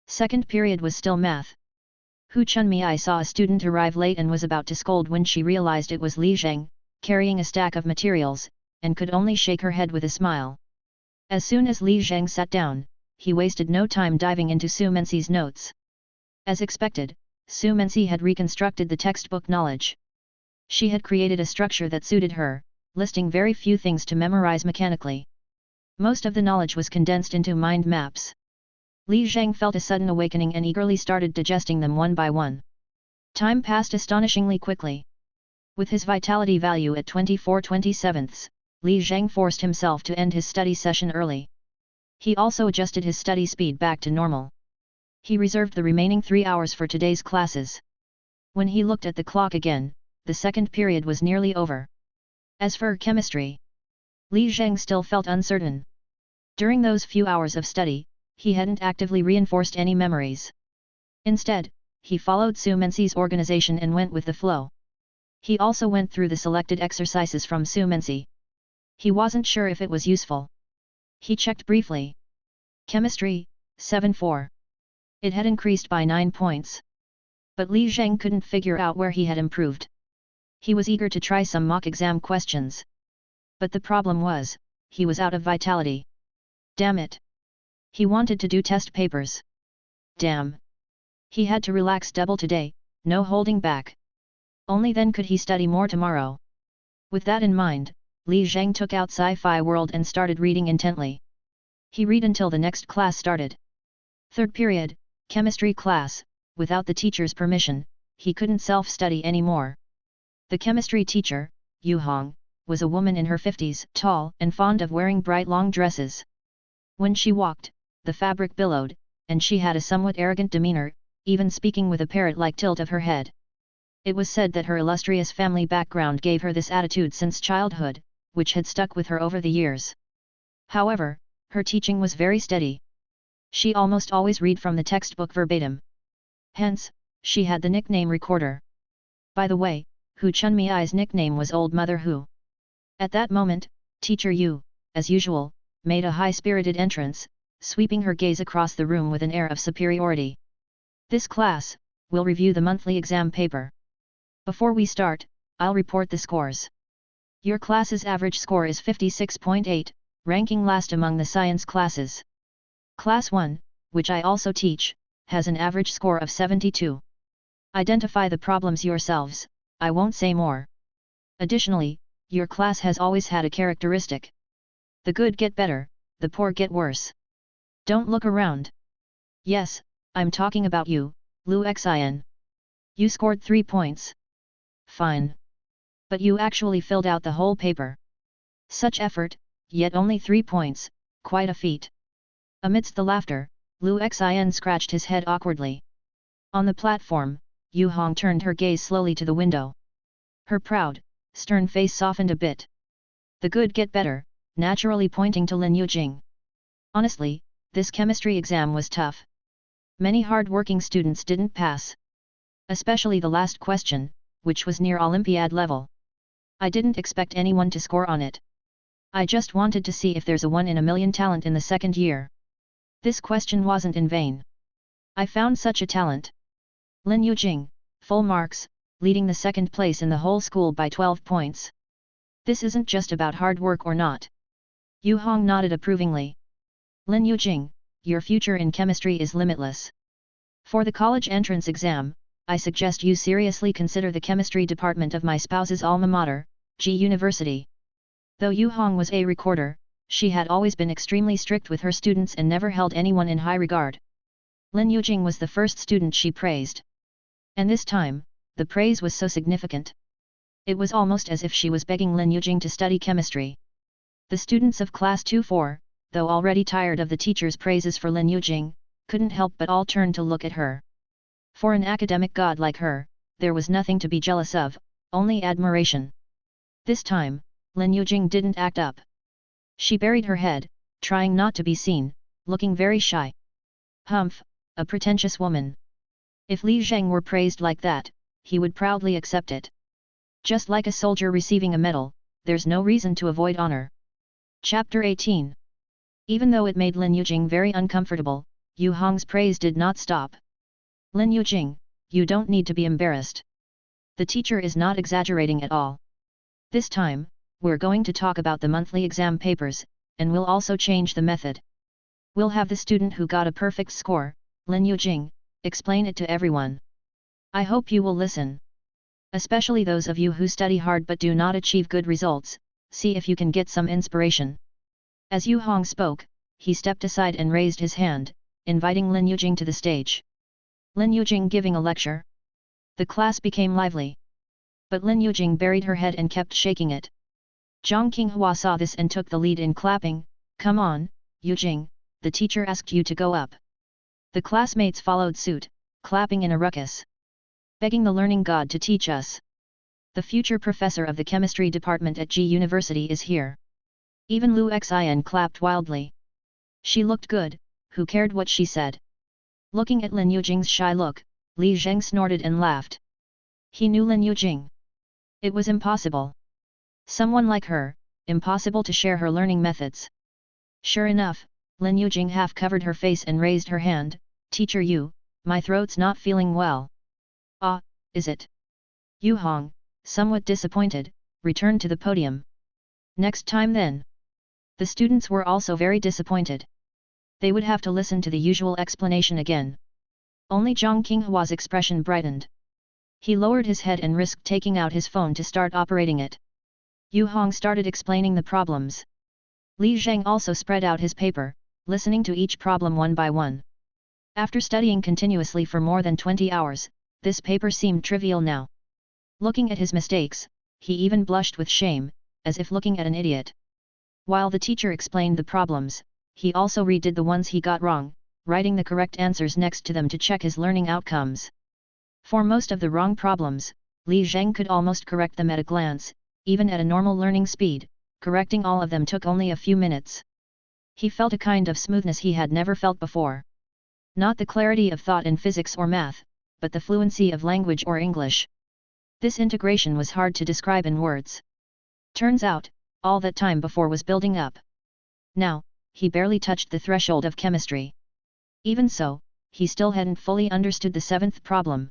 Second period was still math. Hu Chunmei saw a student arrive late and was about to scold when she realized it was Li Zheng, carrying a stack of materials, and could only shake her head with a smile. As soon as Li Zheng sat down, he wasted no time diving into Su Mensi's notes. As expected, Su Mensi had reconstructed the textbook knowledge. She had created a structure that suited her, listing very few things to memorize mechanically. Most of the knowledge was condensed into mind maps. Li Zheng felt a sudden awakening and eagerly started digesting them one by one. Time passed astonishingly quickly. With his vitality value at 24/27, Li Zheng forced himself to end his study session early. He also adjusted his study speed back to normal. He reserved the remaining 3 hours for today's classes. When he looked at the clock again, the second period was nearly over. As for chemistry, Li Zheng still felt uncertain. During those few hours of study, he hadn't actively reinforced any memories. Instead, he followed Su Mensi's organization and went with the flow. He also went through the selected exercises from Su Mensi. He wasn't sure if it was useful. He checked briefly. Chemistry, 7-4. It had increased by 9 points. But Li Zheng couldn't figure out where he had improved. He was eager to try some mock exam questions. But the problem was, he was out of vitality. Damn it! He wanted to do test papers. Damn! He had to relax double today, no holding back. Only then could he study more tomorrow. With that in mind, Li Zheng took out Sci-Fi World and started reading intently. He read until the next class started. Third period, chemistry class. Without the teacher's permission, he couldn't self-study anymore. The chemistry teacher, Yu Hong, was a woman in her 50s, tall and fond of wearing bright long dresses. When she walked, the fabric billowed, and she had a somewhat arrogant demeanor, even speaking with a parrot-like tilt of her head. It was said that her illustrious family background gave her this attitude since childhood, which had stuck with her over the years. However, her teaching was very steady. She almost always read from the textbook verbatim. Hence, she had the nickname Recorder. By the way, Hu Chunmei's nickname was Old Mother Hu. At that moment, Teacher Yu, as usual, made a high-spirited entrance, sweeping her gaze across the room with an air of superiority. This class, will review the monthly exam paper. Before we start, I'll report the scores. Your class's average score is 56.8, ranking last among the science classes. Class 1, which I also teach, has an average score of 72. Identify the problems yourselves, I won't say more. Additionally, your class has always had a characteristic. The good get better, the poor get worse. Don't look around. Yes, I'm talking about you, Lu Xin. You scored 3 points. Fine. But you actually filled out the whole paper. Such effort, yet only 3 points, quite a feat. Amidst the laughter, Lu Xin scratched his head awkwardly. On the platform, Yu Hong turned her gaze slowly to the window. Her proud, stern face softened a bit. The good get better, naturally pointing to Lin Yujing. Honestly, this chemistry exam was tough. Many hard-working students didn't pass. Especially the last question, which was near Olympiad level. I didn't expect anyone to score on it. I just wanted to see if there's a 1 in a million talent in the second year. This question wasn't in vain. I found such a talent. Lin Yujing, full marks, leading the second place in the whole school by 12 points. This isn't just about hard work or not. Yu Hong nodded approvingly. Lin Yujing, your future in chemistry is limitless. For the college entrance exam, I suggest you seriously consider the chemistry department of my spouse's alma mater, G University. Though Yu Hong was a recorder, she had always been extremely strict with her students and never held anyone in high regard. Lin Yujing was the first student she praised. And this time, the praise was so significant. It was almost as if she was begging Lin Yujing to study chemistry. The students of class 2-4, though already tired of the teacher's praises for Lin Yujing, couldn't help but all turn to look at her. For an academic god like her, there was nothing to be jealous of, only admiration. This time, Lin Yujing didn't act up. She buried her head, trying not to be seen, looking very shy. Humph, a pretentious woman. If Li Zheng were praised like that, he would proudly accept it. Just like a soldier receiving a medal, there's no reason to avoid honor. Chapter 18. Even though it made Lin Yujing very uncomfortable, Yu Hong's praise did not stop. Lin Yujing, you don't need to be embarrassed. The teacher is not exaggerating at all. This time, we're going to talk about the monthly exam papers, and we'll also change the method. We'll have the student who got a perfect score, Lin Yujing, explain it to everyone. I hope you will listen. Especially those of you who study hard but do not achieve good results, see if you can get some inspiration. As Yu Hong spoke, he stepped aside and raised his hand, inviting Lin Yujing to the stage. Lin Yujing giving a lecture? The class became lively. But Lin Yujing buried her head and kept shaking it. Zhang Qinghua saw this and took the lead in clapping. Come on, Yujing, the teacher asked you to go up. The classmates followed suit, clapping in a ruckus. Begging the learning god to teach us. The future professor of the chemistry department at G University is here. Even Lu Xin clapped wildly. She looked good, who cared what she said? Looking at Lin Yujing's shy look, Li Zheng snorted and laughed. He knew Lin Yujing. It was impossible. Someone like her, impossible to share her learning methods. Sure enough, Lin Yujing half covered her face and raised her hand. Teacher Yu, my throat's not feeling well. Ah, is it? Yu Hong, somewhat disappointed, returned to the podium. Next time then. The students were also very disappointed. They would have to listen to the usual explanation again. Only Zhang Qinghua's expression brightened. He lowered his head and risked taking out his phone to start operating it. Yu Hong started explaining the problems. Li Zheng also spread out his paper, listening to each problem one by one. After studying continuously for more than 20 hours, this paper seemed trivial now. Looking at his mistakes, he even blushed with shame, as if looking at an idiot. While the teacher explained the problems, he also redid the ones he got wrong, writing the correct answers next to them to check his learning outcomes. For most of the wrong problems, Li Zheng could almost correct them at a glance, even at a normal learning speed, correcting all of them took only a few minutes. He felt a kind of smoothness he had never felt before. Not the clarity of thought in physics or math, but the fluency of language or English. This integration was hard to describe in words. Turns out, all that time before was building up. Now, he barely touched the threshold of chemistry. Even so, he still hadn't fully understood the seventh problem.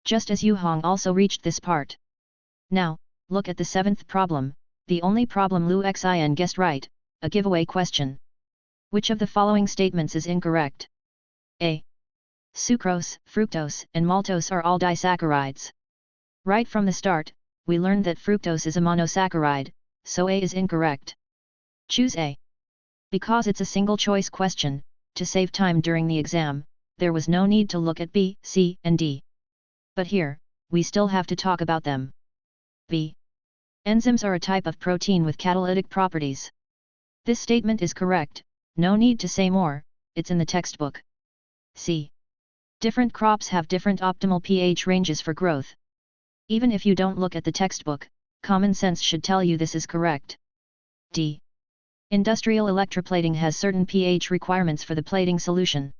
Just as Yu Hong also reached this part. Now, look at the seventh problem, the only problem Lu Xin guessed right, a giveaway question. Which of the following statements is incorrect? A. Sucrose, fructose, and maltose are all disaccharides. Right from the start, we learned that fructose is a monosaccharide, so A is incorrect. Choose A. Because it's a single-choice question, to save time during the exam, there was no need to look at B, C, and D. But here, we still have to talk about them. B. Enzymes are a type of protein with catalytic properties. This statement is correct, no need to say more, it's in the textbook. C. Different crops have different optimal pH ranges for growth. Even if you don't look at the textbook, common sense should tell you this is correct. D. Industrial electroplating has certain pH requirements for the plating solution.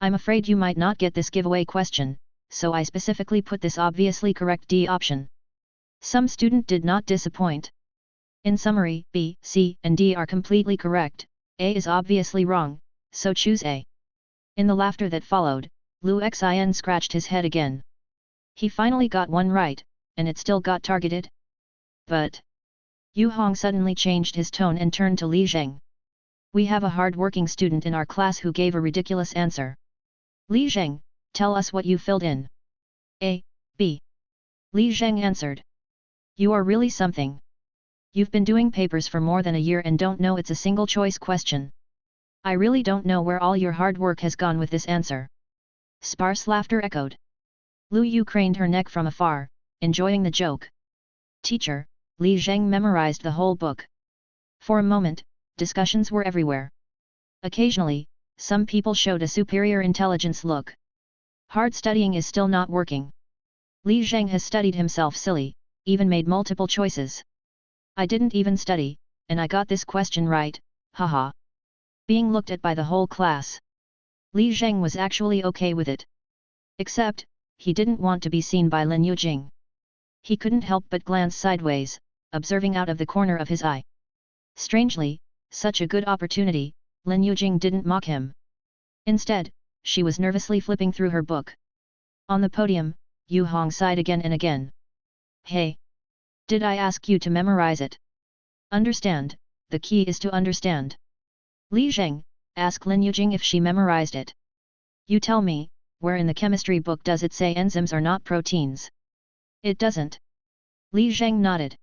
I'm afraid you might not get this giveaway question, so I specifically put this obviously correct D option. Some student did not disappoint. In summary, B, C, and D are completely correct, A is obviously wrong, so choose A. In the laughter that followed, Lu Xin scratched his head again. He finally got one right, and it still got targeted? But Yu Hong suddenly changed his tone and turned to Li Zheng. We have a hard-working student in our class who gave a ridiculous answer. Li Zheng, tell us what you filled in. A, B. Li Zheng answered. You are really something. You've been doing papers for more than a year and don't know it's a single-choice question. I really don't know where all your hard work has gone with this answer. Sparse laughter echoed. Lu Yu craned her neck from afar, enjoying the joke. Teacher, Li Zheng memorized the whole book. For a moment, discussions were everywhere. Occasionally, some people showed a superior intelligence look. Hard studying is still not working. Li Zheng has studied himself silly, even made multiple choices. I didn't even study, and I got this question right, haha. Being looked at by the whole class. Li Zheng was actually okay with it. Except, he didn't want to be seen by Lin Yujing. He couldn't help but glance sideways, observing out of the corner of his eye. Strangely, such a good opportunity, Lin Yujing didn't mock him. Instead, she was nervously flipping through her book. On the podium, Yu Hong sighed again and again. Hey! Did I ask you to memorize it? Understand, the key is to understand. Li Zheng, ask Lin Yujing if she memorized it. You tell me, where in the chemistry book does it say enzymes are not proteins? It doesn't. Li Zheng nodded.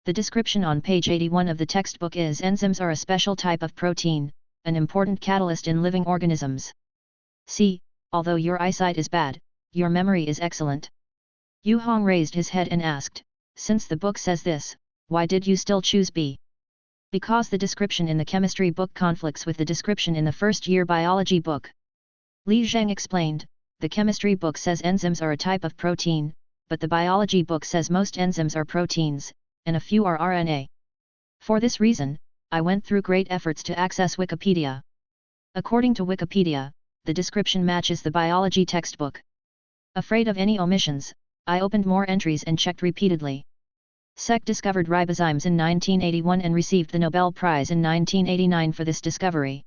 The description on page 81 of the textbook is enzymes are a special type of protein, an important catalyst in living organisms. See, although your eyesight is bad, your memory is excellent. Yu Hong raised his head and asked, since the book says this, why did you still choose B? Because the description in the chemistry book conflicts with the description in the first-year biology book. Li Zheng explained, the chemistry book says enzymes are a type of protein, but the biology book says most enzymes are proteins, and a few are RNA. For this reason, I went through great efforts to access Wikipedia. According to Wikipedia, the description matches the biology textbook. Afraid of any omissions, I opened more entries and checked repeatedly. Sec discovered ribozymes in 1981 and received the Nobel Prize in 1989 for this discovery.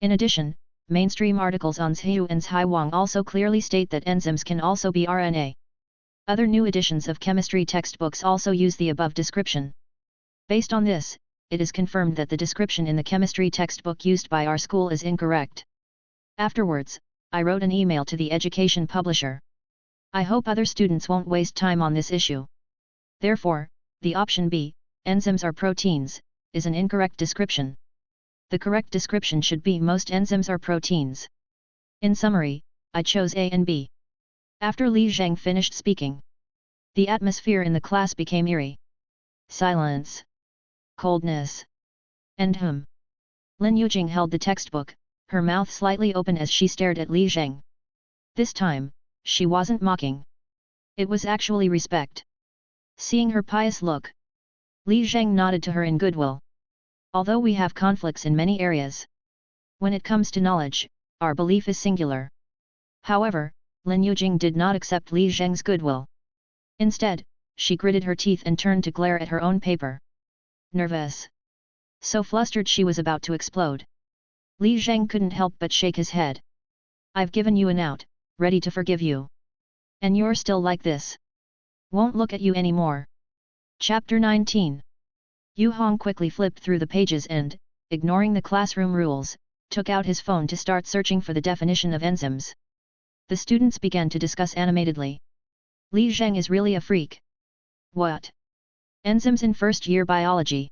In addition, mainstream articles on Zhu and Haiwang also clearly state that enzymes can also be RNA. Other new editions of chemistry textbooks also use the above description. Based on this, it is confirmed that the description in the chemistry textbook used by our school is incorrect. Afterwards, I wrote an email to the education publisher. I hope other students won't waste time on this issue. Therefore, the option B, enzymes are proteins, is an incorrect description. The correct description should be most enzymes are proteins. In summary, I chose A and B. After Li Zheng finished speaking, the atmosphere in the class became eerie. Silence. Coldness. And Lin Yujing held the textbook, her mouth slightly open as she stared at Li Zheng. This time, she wasn't mocking. It was actually respect. Seeing her pious look, Li Zheng nodded to her in goodwill. Although we have conflicts in many areas, when it comes to knowledge, our belief is singular. However, Lin Yujing did not accept Li Zheng's goodwill. Instead, she gritted her teeth and turned to glare at her own paper. Nervous. So flustered she was about to explode. Li Zheng couldn't help but shake his head. I've given you an out, ready to forgive you. And you're still like this. Won't look at you anymore. Chapter 19. Yu Hong quickly flipped through the pages and, ignoring the classroom rules, took out his phone to start searching for the definition of enzymes. The students began to discuss animatedly. Li Zheng is really a freak. What? Enzymes in first-year biology.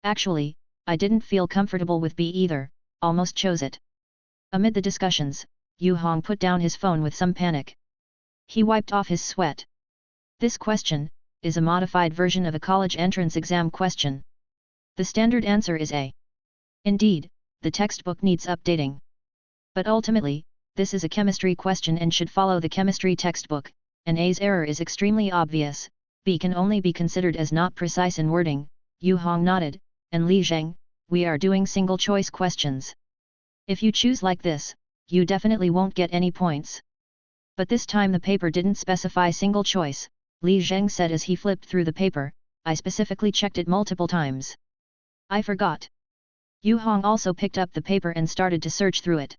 Actually, I didn't feel comfortable with B either, almost chose it. Amid the discussions, Yu Hong put down his phone with some panic. He wiped off his sweat. This question is a modified version of a college entrance exam question. The standard answer is A. Indeed, the textbook needs updating. But ultimately, this is a chemistry question and should follow the chemistry textbook, and A's error is extremely obvious. B can only be considered as not precise in wording. Yu Hong nodded, and Li Zheng, we are doing single-choice questions. If you choose like this, you definitely won't get any points. But this time the paper didn't specify single choice, Li Zheng said as he flipped through the paper. I specifically checked it multiple times. I forgot. Yu Hong also picked up the paper and started to search through it.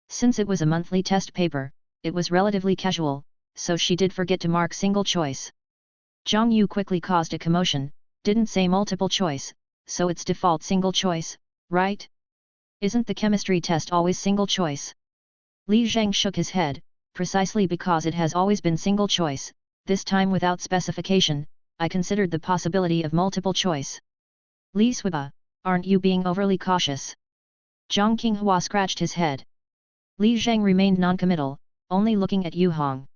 Since it was a monthly test paper, it was relatively casual, so she did forget to mark single choice. Zhang Yu quickly caused a commotion, didn't say multiple choice, so it's default single choice, right? Isn't the chemistry test always single choice? Li Zheng shook his head, precisely because it has always been single choice, this time without specification. I considered the possibility of multiple choice. Li Suiba, aren't you being overly cautious? Zhang Qinghua scratched his head. Li Zheng remained noncommittal, only looking at Yu Hong.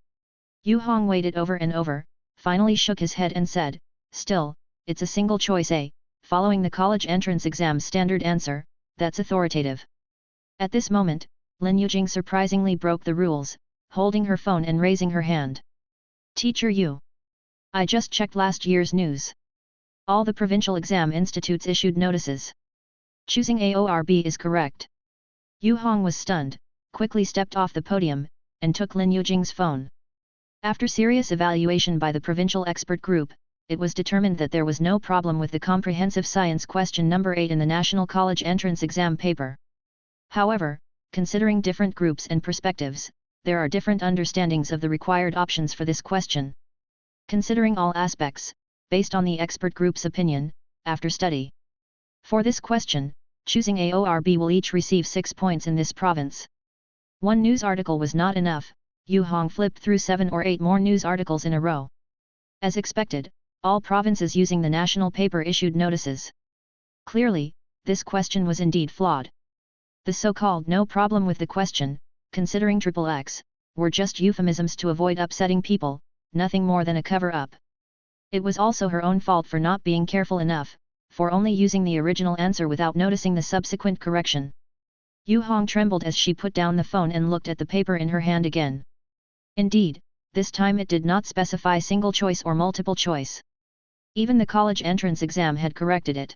Yu Hong waited over and over, finally shook his head and said, still, it's a single choice A, following the college entrance exam standard answer, that's authoritative. At this moment, Lin Yujing surprisingly broke the rules, holding her phone and raising her hand. Teacher Yu. I just checked last year's news. All the provincial exam institutes issued notices. Choosing AORB is correct. Yu Hong was stunned, quickly stepped off the podium, and took Lin Yujing's phone. After serious evaluation by the provincial expert group, it was determined that there was no problem with the comprehensive science question number 8 in the National College Entrance Exam paper. However, considering different groups and perspectives, there are different understandings of the required options for this question. Considering all aspects, based on the expert group's opinion, after study. For this question, choosing AORB will each receive 6 points in this province. One news article was not enough. Yu Hong flipped through 7 or 8 more news articles in a row. As expected, all provinces using the national paper issued notices. Clearly, this question was indeed flawed. The so-called no problem with the question, considering XXX, were just euphemisms to avoid upsetting people, nothing more than a cover-up. It was also her own fault for not being careful enough, for only using the original answer without noticing the subsequent correction. Yu Hong trembled as she put down the phone and looked at the paper in her hand again. Indeed, this time it did not specify single choice or multiple choice. Even the college entrance exam had corrected it.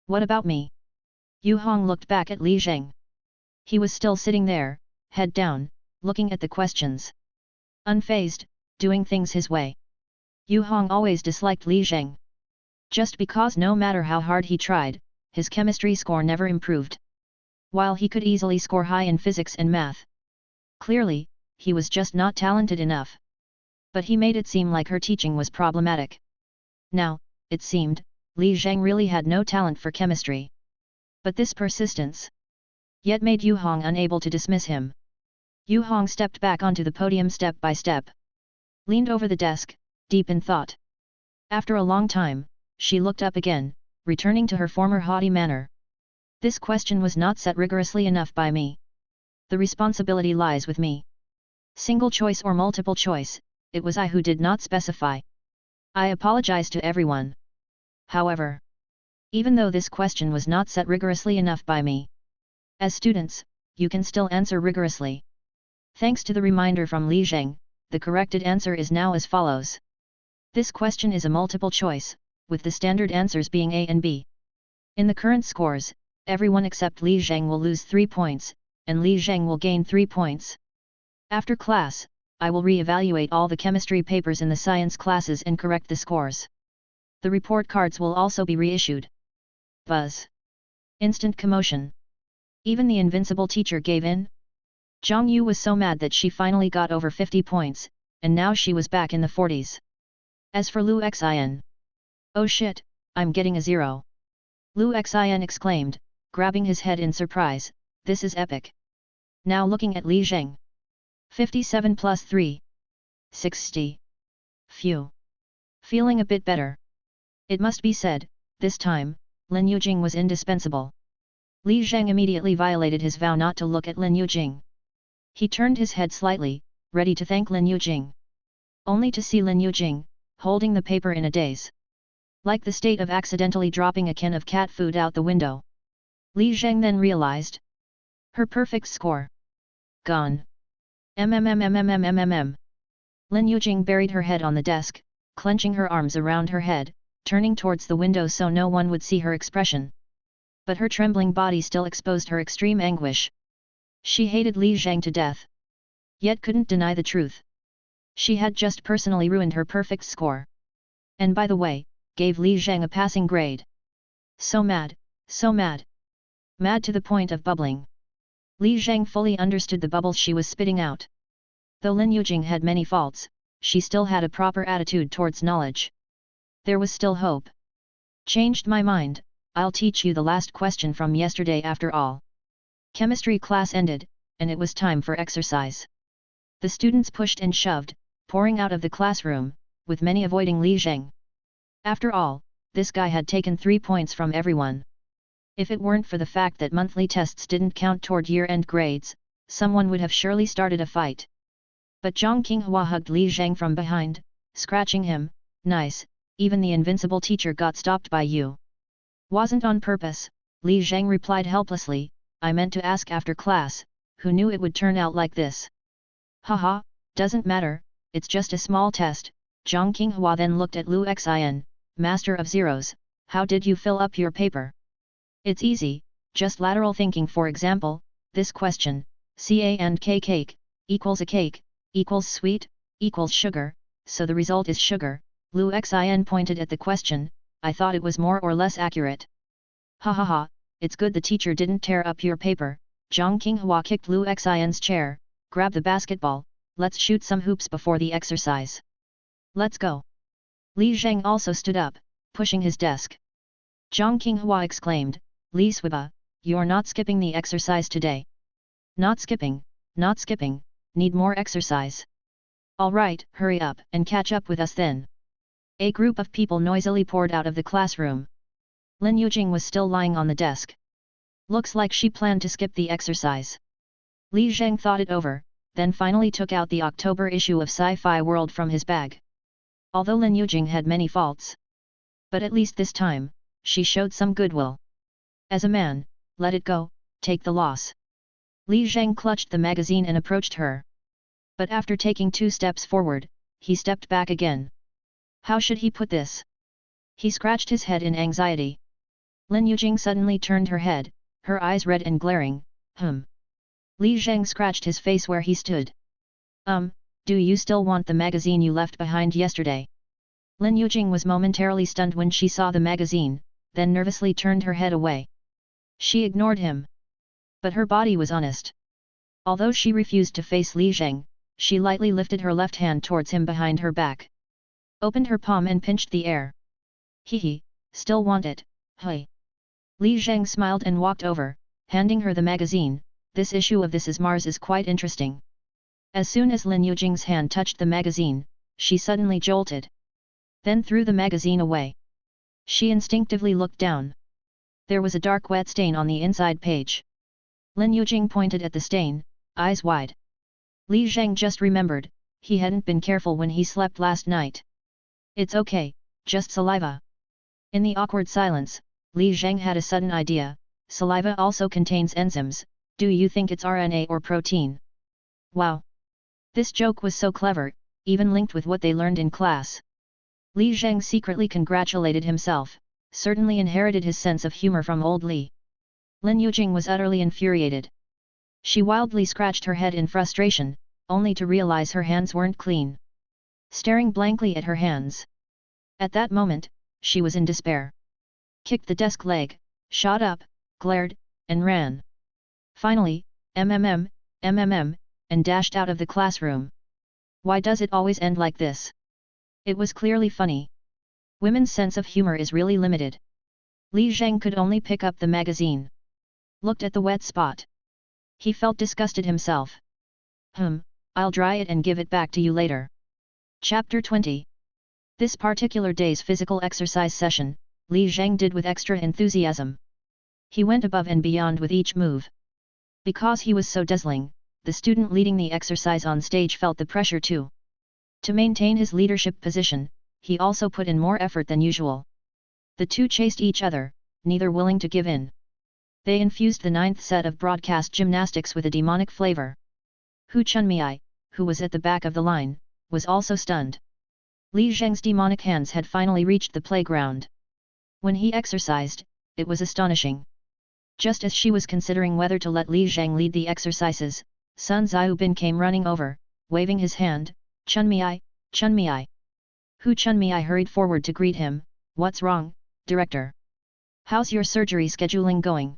What about me? Yu Hong looked back at Li Zheng. He was still sitting there, head down, looking at the questions. Unfazed, doing things his way. Yu Hong always disliked Li Zheng. Just because no matter how hard he tried, his chemistry score never improved. While he could easily score high in physics and math. Clearly, he was just not talented enough. But he made it seem like her teaching was problematic. Now, it seemed, Li Zheng really had no talent for chemistry. But this persistence yet made Yu Hong unable to dismiss him. Yu Hong stepped back onto the podium step by step. Leaned over the desk, deep in thought. After a long time, she looked up again, returning to her former haughty manner. This question was not set rigorously enough by me. The responsibility lies with me. Single choice or multiple choice, it was I who did not specify. I apologize to everyone. However, even though this question was not set rigorously enough by me, as students, you can still answer rigorously. Thanks to the reminder from Li Zheng, the corrected answer is now as follows. This question is a multiple choice, with the standard answers being A and B. In the current scores, everyone except Li Zheng will lose 3 points, and Li Zheng will gain 3 points. After class, I will re-evaluate all the chemistry papers in the science classes and correct the scores. The report cards will also be reissued. Buzz. Instant commotion. Even the invincible teacher gave in? Zhang Yu was so mad that she finally got over 50 points, and now she was back in the 40s. As for Lu Xin. Oh shit, I'm getting a 0. Lu Xin exclaimed, grabbing his head in surprise, this is epic. Now looking at Li Zheng. 57 plus 3. 60. Phew. Feeling a bit better. It must be said, this time, Lin Yujing was indispensable. Li Zheng immediately violated his vow not to look at Lin Yujing. He turned his head slightly, ready to thank Lin Yujing. only to see Lin Yujing, holding the paper in a daze. Like the state of accidentally dropping a can of cat food out the window. Li Zheng then realized. Her perfect score. Gone. Lin Yujing buried her head on the desk, clenching her arms around her head, turning towards the window so no one would see her expression. But her trembling body still exposed her extreme anguish. She hated Li Zheng to death. Yet couldn't deny the truth. She had just personally ruined her perfect score. And by the way, gave Li Zheng a passing grade. So mad, so mad. Mad to the point of bubbling. Li Zheng fully understood the bubbles she was spitting out. Though Lin Yujing had many faults, she still had a proper attitude towards knowledge. There was still hope. Changed my mind, I'll teach you the last question from yesterday after all. Chemistry class ended, and it was time for exercise. The students pushed and shoved, pouring out of the classroom, with many avoiding Li Zheng. After all, this guy had taken 3 points from everyone. If it weren't for the fact that monthly tests didn't count toward year-end grades, someone would have surely started a fight. But Zhang Qinghua hugged Li Zheng from behind, scratching him. Nice, even the invincible teacher got stopped by you. Wasn't on purpose, Li Zheng replied helplessly, I meant to ask after class, who knew it would turn out like this? Haha, doesn't matter, it's just a small test. Zhang Qinghua then looked at Lu Xin, Master of Zeros, how did you fill up your paper? It's easy, just lateral thinking. For example, this question, Ca and K cake, equals a cake, equals sweet, equals sugar, so the result is sugar. Lu Xin pointed at the question, I thought it was more or less accurate. Ha ha ha, it's good the teacher didn't tear up your paper. Zhang Qinghua kicked Lu Xin's chair, grab the basketball, let's shoot some hoops before the exercise. Let's go. Li Zheng also stood up, pushing his desk. Zhang Qinghua exclaimed, Li Swiba, you're not skipping the exercise today. Not skipping, need more exercise. Alright, hurry up and catch up with us then. A group of people noisily poured out of the classroom. Lin Yujing was still lying on the desk. Looks like she planned to skip the exercise. Li Zheng thought it over, then finally took out the October issue of Sci-Fi World from his bag. Although Lin Yujing had many faults. But at least this time, she showed some goodwill. As a man, let it go, take the loss. Li Zheng clutched the magazine and approached her. But after taking 2 steps forward, he stepped back again. How should he put this? He scratched his head in anxiety. Lin Yujing suddenly turned her head, her eyes red and glaring. Li Zheng scratched his face where he stood. Do you still want the magazine you left behind yesterday? Lin Yujing was momentarily stunned when she saw the magazine, then nervously turned her head away. She ignored him. But her body was honest. Although she refused to face Li Zheng, she lightly lifted her left hand towards him behind her back. Opened her palm and pinched the air. Hee, still want it, hey. Li Zheng smiled and walked over, handing her the magazine. This issue of This Is Mars is quite interesting. As soon as Lin Yujing's hand touched the magazine, she suddenly jolted. Then threw the magazine away. She instinctively looked down. There was a dark wet stain on the inside page. Lin Yujing pointed at the stain, eyes wide. Li Zheng just remembered, he hadn't been careful when he slept last night. It's okay, just saliva. In the awkward silence, Li Zheng had a sudden idea, saliva also contains enzymes, do you think it's RNA or protein? Wow! This joke was so clever, even linked with what they learned in class. Li Zheng secretly congratulated himself, certainly inherited his sense of humor from old Li. Lin Yujing was utterly infuriated. She wildly scratched her head in frustration, only to realize her hands weren't clean. Staring blankly at her hands. At that moment, she was in despair. Kicked the desk leg, shot up, glared, and ran. Finally, and dashed out of the classroom. Why does it always end like this? It was clearly funny. Women's sense of humor is really limited. Li Zheng could only pick up the magazine. Looked at the wet spot. He felt disgusted himself. I'll dry it and give it back to you later. Chapter 20. This particular day's physical exercise session, Li Zheng did with extra enthusiasm. He went above and beyond with each move. Because he was so dazzling, the student leading the exercise on stage felt the pressure too. To maintain his leadership position, he also put in more effort than usual. The two chased each other, neither willing to give in. They infused the ninth set of broadcast gymnastics with a demonic flavor. Hu Chunmei, who was at the back of the line, was also stunned. Li Zheng's demonic hands had finally reached the playground. When he exercised, it was astonishing. Just as she was considering whether to let Li Zheng lead the exercises, Sun Xiaobin came running over, waving his hand, Chunmei, Chunmei. Hu Chunmei hurried forward to greet him. What's wrong, director? How's your surgery scheduling going?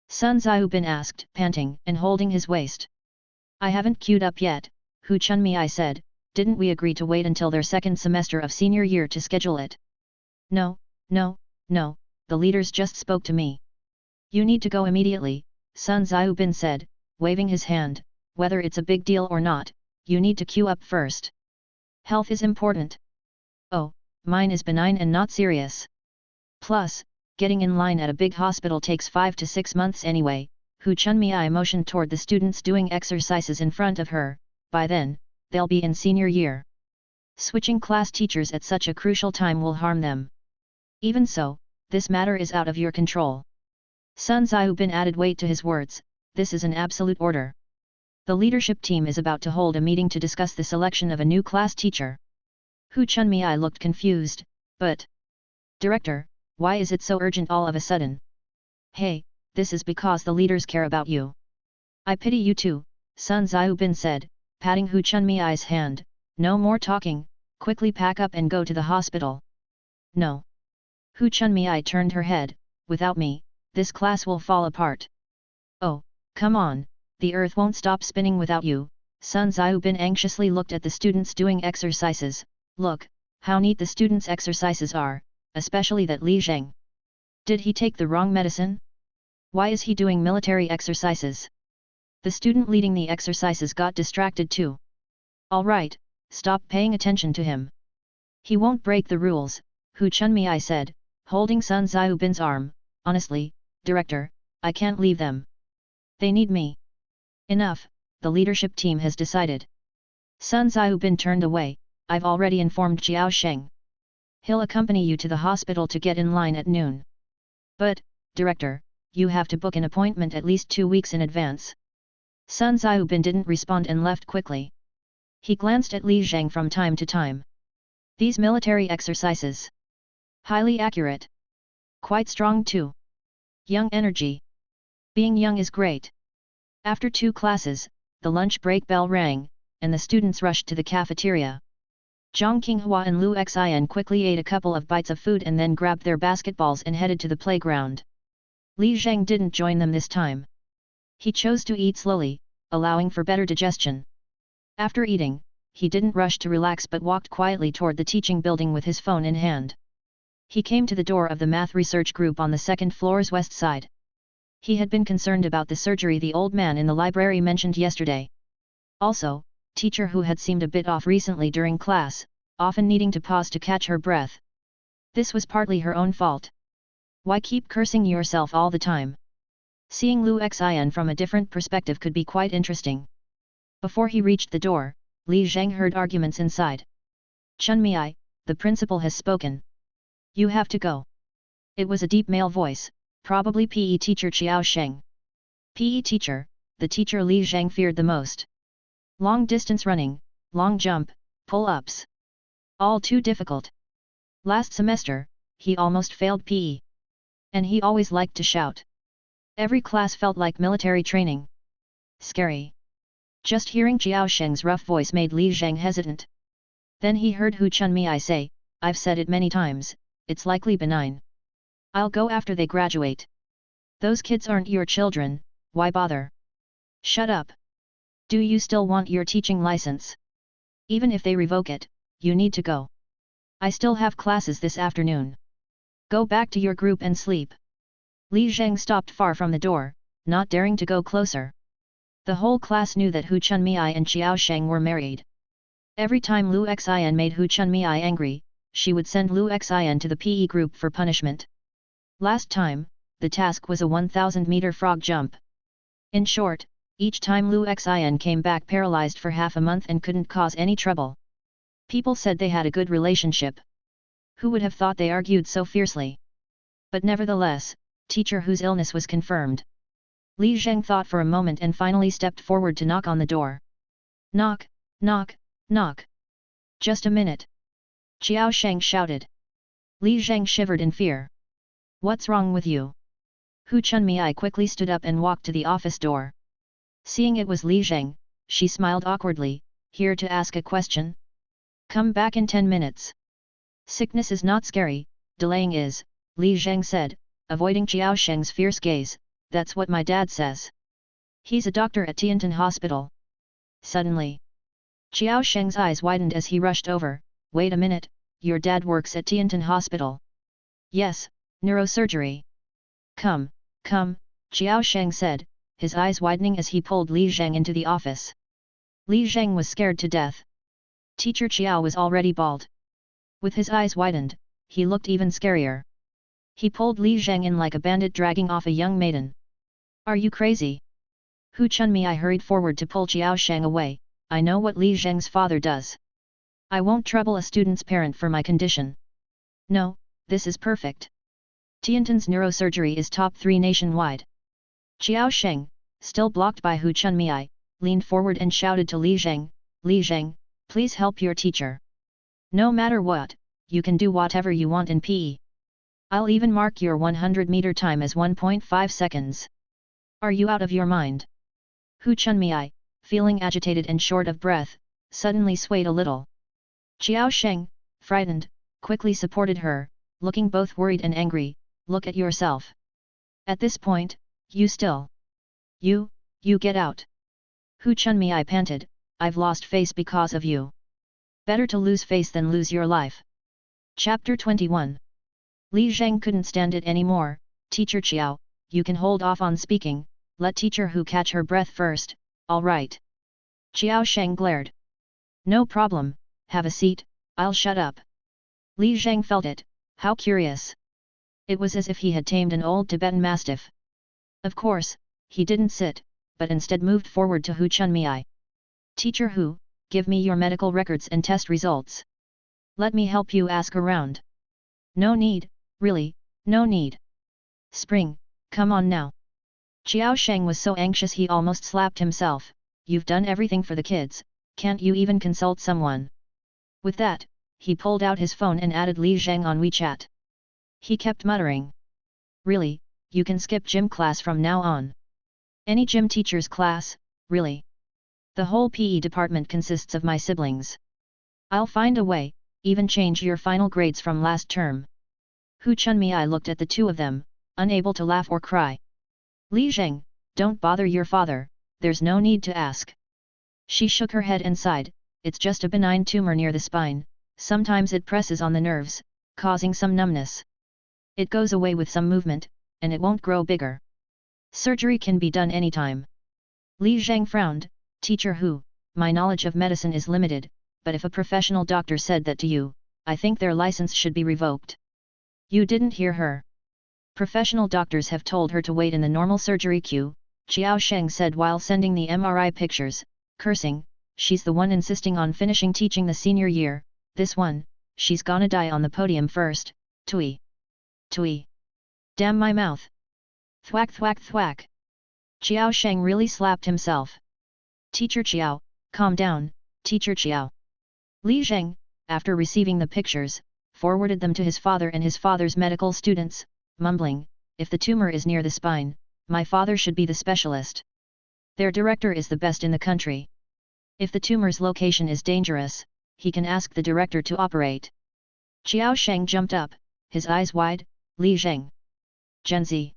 Sun Xiaobin asked, panting and holding his waist. I haven't queued up yet, Hu Chunmei said. Didn't we agree to wait until their second semester of senior year to schedule it? No, the leaders just spoke to me. You need to go immediately, Sun Xiaobin said, waving his hand. Whether it's a big deal or not, you need to queue up first. Health is important. Oh, mine is benign and not serious. Plus, getting in line at a big hospital takes 5 to 6 months anyway. Hu Chunmei motioned toward the students doing exercises in front of her. By then, they'll be in senior year. Switching class teachers at such a crucial time will harm them. Even so, this matter is out of your control. Sun Xiaobin added weight to his words. This is an absolute order. The leadership team is about to hold a meeting to discuss the selection of a new class teacher. Hu Chunmei looked confused, but... Director, why is it so urgent all of a sudden? Hey, this is because the leaders care about you. I pity you too, Sun Xiaobin said, patting Hu Chunmei's hand. No more talking, quickly pack up and go to the hospital. No. Hu Chunmei turned her head. Without me, this class will fall apart. Oh, come on, the earth won't stop spinning without you. Sun Xiaobin anxiously looked at the students doing exercises. Look, how neat the students' exercises are, especially that Li Zheng. Did he take the wrong medicine? Why is he doing military exercises? The student leading the exercises got distracted too. All right, stop paying attention to him. He won't break the rules, Hu Chunmei said, holding Sun Xiaobin's arm. Honestly, director, I can't leave them. They need me. Enough, the leadership team has decided. Sun Xiaobin turned away. I've already informed Jiao Sheng. He'll accompany you to the hospital to get in line at noon. But, director, you have to book an appointment at least 2 weeks in advance. Sun Xiaobin didn't respond and left quickly. He glanced at Li Zheng from time to time. These military exercises. Highly accurate. Quite strong too. Young energy. Being young is great. After 2 classes, the lunch break bell rang, and the students rushed to the cafeteria. Zhang Qinghua and Lu Xian quickly ate a couple of bites of food and then grabbed their basketballs and headed to the playground. Li Zheng didn't join them this time. He chose to eat slowly, allowing for better digestion. After eating, he didn't rush to relax but walked quietly toward the teaching building with his phone in hand. He came to the door of the math research group on the second floor's west side. He had been concerned about the surgery the old man in the library mentioned yesterday. Also, teacher who had seemed a bit off recently during class, often needing to pause to catch her breath. This was partly her own fault. Why keep cursing yourself all the time? Seeing Lu Xian from a different perspective could be quite interesting. Before he reached the door, Li Zheng heard arguments inside. Chunmei, the principal has spoken. You have to go. It was a deep male voice, probably PE teacher Qiao Sheng. PE teacher, the teacher Li Zheng feared the most. Long distance running, long jump, pull-ups. All too difficult. Last semester, he almost failed PE. And he always liked to shout. Every class felt like military training. Scary. Just hearing Jiao Sheng's rough voice made Li Zheng hesitant. Then he heard Hu Chunmei say, I've said it many times, it's likely benign. I'll go after they graduate. Those kids aren't your children, why bother? Shut up. Do you still want your teaching license? Even if they revoke it, you need to go. I still have classes this afternoon. Go back to your group and sleep. Li Zheng stopped far from the door, not daring to go closer. The whole class knew that Hu Chunmei and Qiao Sheng were married. Every time Lu Xian made Hu Chunmei angry, she would send Lu Xian to the PE group for punishment. Last time, the task was a 1,000-meter frog jump. In short, each time Lu Xian came back paralyzed for half a month and couldn't cause any trouble. People said they had a good relationship. Who would have thought they argued so fiercely? But nevertheless, Teacher Hu's illness was confirmed. Li Zheng thought for a moment and finally stepped forward to knock on the door. Knock, knock, knock. Just a minute. Qiao Sheng shouted. Li Zheng shivered in fear. What's wrong with you? Hu Chunmei quickly stood up and walked to the office door. Seeing it was Li Zheng, she smiled awkwardly. Here to ask a question? Come back in 10 minutes. Sickness is not scary, delaying is, Li Zheng said, avoiding Qiao Sheng's fierce gaze. That's what my dad says. He's a doctor at Tiantan Hospital. Suddenly, Qiao Sheng's eyes widened as he rushed over. Wait a minute, your dad works at Tiantan Hospital. Yes, neurosurgery. Come, come, Qiao Sheng said, his eyes widening as he pulled Li Zheng into the office. Li Zheng was scared to death. Teacher Qiao was already bald. With his eyes widened, he looked even scarier. He pulled Li Zheng in like a bandit dragging off a young maiden. Are you crazy? Hu Chunmei hurried forward to pull Qiao Sheng away. I know what Li Zheng's father does. I won't trouble a student's parent for my condition. No, this is perfect. Tiantan's neurosurgery is top 3 nationwide. Qiao Sheng, still blocked by Hu Chunmei, leaned forward and shouted to Li Zheng, Li Zheng, please help your teacher. No matter what, you can do whatever you want in PE. I'll even mark your 100-meter time as 1.5 seconds. Are you out of your mind? Hu Chunmei, feeling agitated and short of breath, suddenly swayed a little. Qiao Sheng, frightened, quickly supported her, looking both worried and angry. Look at yourself. At this point, you still. You get out. Hu Chunmei panted, I've lost face because of you. Better to lose face than lose your life. Chapter 21. Li Zheng couldn't stand it anymore. Teacher Qiao, you can hold off on speaking, let Teacher Hu catch her breath first, all right. Qiao Sheng glared. No problem, have a seat, I'll shut up. Li Zheng felt it, how curious. It was as if he had tamed an old Tibetan mastiff. Of course, he didn't sit, but instead moved forward to Hu Chunmei. Teacher Hu, give me your medical records and test results. Let me help you ask around. No need, really, no need. Spring, come on now. Qiao Sheng was so anxious he almost slapped himself. You've done everything for the kids, can't you even consult someone? With that, he pulled out his phone and added Li Zheng on WeChat. He kept muttering. Really, you can skip gym class from now on. Any gym teacher's class, really. The whole PE department consists of my siblings. I'll find a way, even change your final grades from last term. Hu Chunmei looked at the two of them, unable to laugh or cry. Li Zheng, don't bother your father, there's no need to ask. She shook her head and sighed, it's just a benign tumor near the spine, sometimes it presses on the nerves, causing some numbness. It goes away with some movement, and it won't grow bigger. Surgery can be done anytime. Li Zheng frowned, Teacher Hu, my knowledge of medicine is limited, but if a professional doctor said that to you, I think their license should be revoked. You didn't hear her. Professional doctors have told her to wait in the normal surgery queue, Qiao Sheng said while sending the MRI pictures, cursing, she's the one insisting on finishing teaching the senior year, this one, she's gonna die on the podium first, tui. Tui. Damn my mouth. Thwack thwack thwack. Qiao Sheng really slapped himself. Teacher Qiao, calm down, Teacher Qiao. Li Zheng, after receiving the pictures, forwarded them to his father and his father's medical students, mumbling, if the tumor is near the spine, my father should be the specialist. Their director is the best in the country. If the tumor's location is dangerous, he can ask the director to operate. Qiao Sheng jumped up, his eyes wide, Li Zheng. Genzi.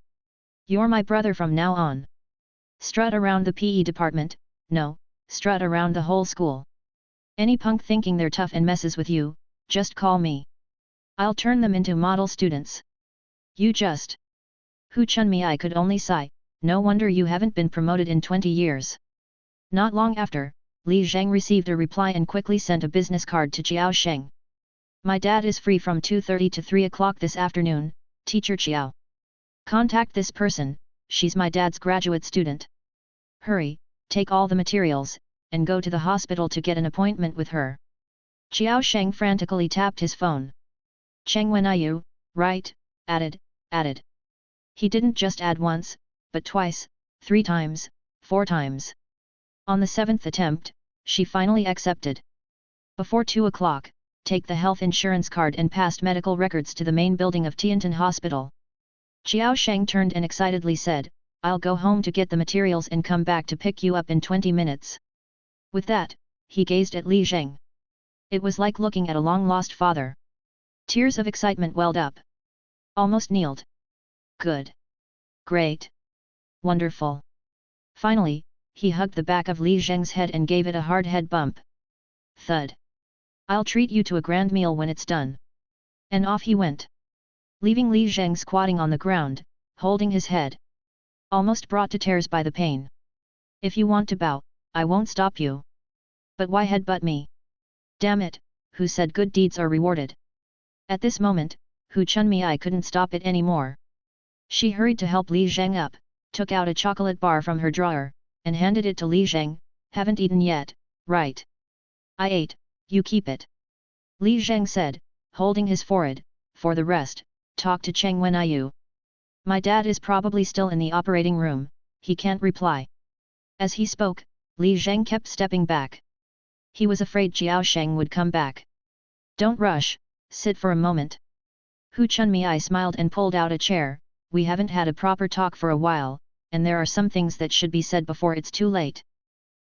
You're my brother from now on. Strut around the PE department, no, strut around the whole school. Any punk thinking they're tough and messes with you, just call me. I'll turn them into model students. You just. Hu Chunmei could only sigh, no wonder you haven't been promoted in 20 years. Not long after, Li Zheng received a reply and quickly sent a business card to Qiao Sheng. My dad is free from 2:30 to 3 o'clock this afternoon, Teacher Qiao. Contact this person, she's my dad's graduate student. Hurry, take all the materials, and go to the hospital to get an appointment with her. Xiao Sheng frantically tapped his phone. Cheng Wenyu, right, added. He didn't just add once, but twice, 3 times, 4 times. On the 7th attempt, she finally accepted. Before 2 o'clock, take the health insurance card and past medical records to the main building of Tiantan Hospital. Xiao Sheng turned and excitedly said, I'll go home to get the materials and come back to pick you up in 20 minutes. With that, he gazed at Li Zheng. It was like looking at a long-lost father. Tears of excitement welled up. Almost kneeled. Good. Great. Wonderful. Finally, he hugged the back of Li Zheng's head and gave it a hard head bump. Thud. I'll treat you to a grand meal when it's done. And off he went. Leaving Li Zheng squatting on the ground, holding his head. Almost brought to tears by the pain. If you want to bow, I won't stop you. But why headbutt me? Damn it, who said good deeds are rewarded? At this moment, Hu Chunmei couldn't stop it anymore. She hurried to help Li Zheng up, took out a chocolate bar from her drawer, and handed it to Li Zheng. Haven't eaten yet, right? I ate, you keep it. Li Zheng said, holding his forehead. For the rest, talk to Cheng Wenyu. My dad is probably still in the operating room, he can't reply. As he spoke, Li Zheng kept stepping back. He was afraid Xiao Sheng would come back. Don't rush, sit for a moment. Hu Chunmei smiled and pulled out a chair. We haven't had a proper talk for a while, and there are some things that should be said before it's too late.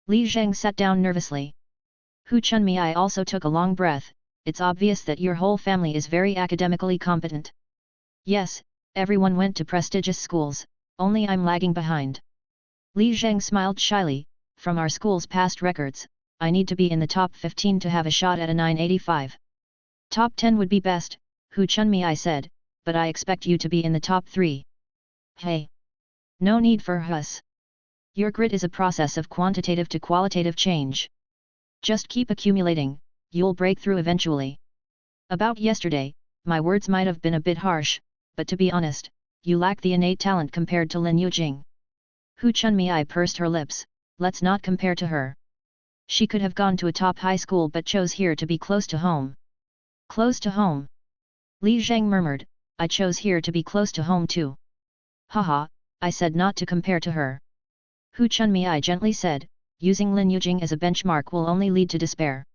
Li Zheng sat down nervously. Hu Chunmei also took a long breath. It's obvious that your whole family is very academically competent. Yes, everyone went to prestigious schools, only I'm lagging behind. Li Zheng smiled shyly. From our school's past records, I need to be in the top 15 to have a shot at a 985. Top 10 would be best, Hu Chunmei said, but I expect you to be in the top 3. Hey! No need for huss. Your grit is a process of quantitative to qualitative change. Just keep accumulating, you'll break through eventually. About yesterday, my words might have been a bit harsh, but to be honest, you lack the innate talent compared to Lin Yujing. Hu Chunmei pursed her lips. Let's not compare to her. She could have gone to a top high school but chose here to be close to home. Close to home? Li Zheng murmured, I chose here to be close to home too. Haha, I said not to compare to her. Hu Chunmei gently said, using Lin Yujing as a benchmark will only lead to despair.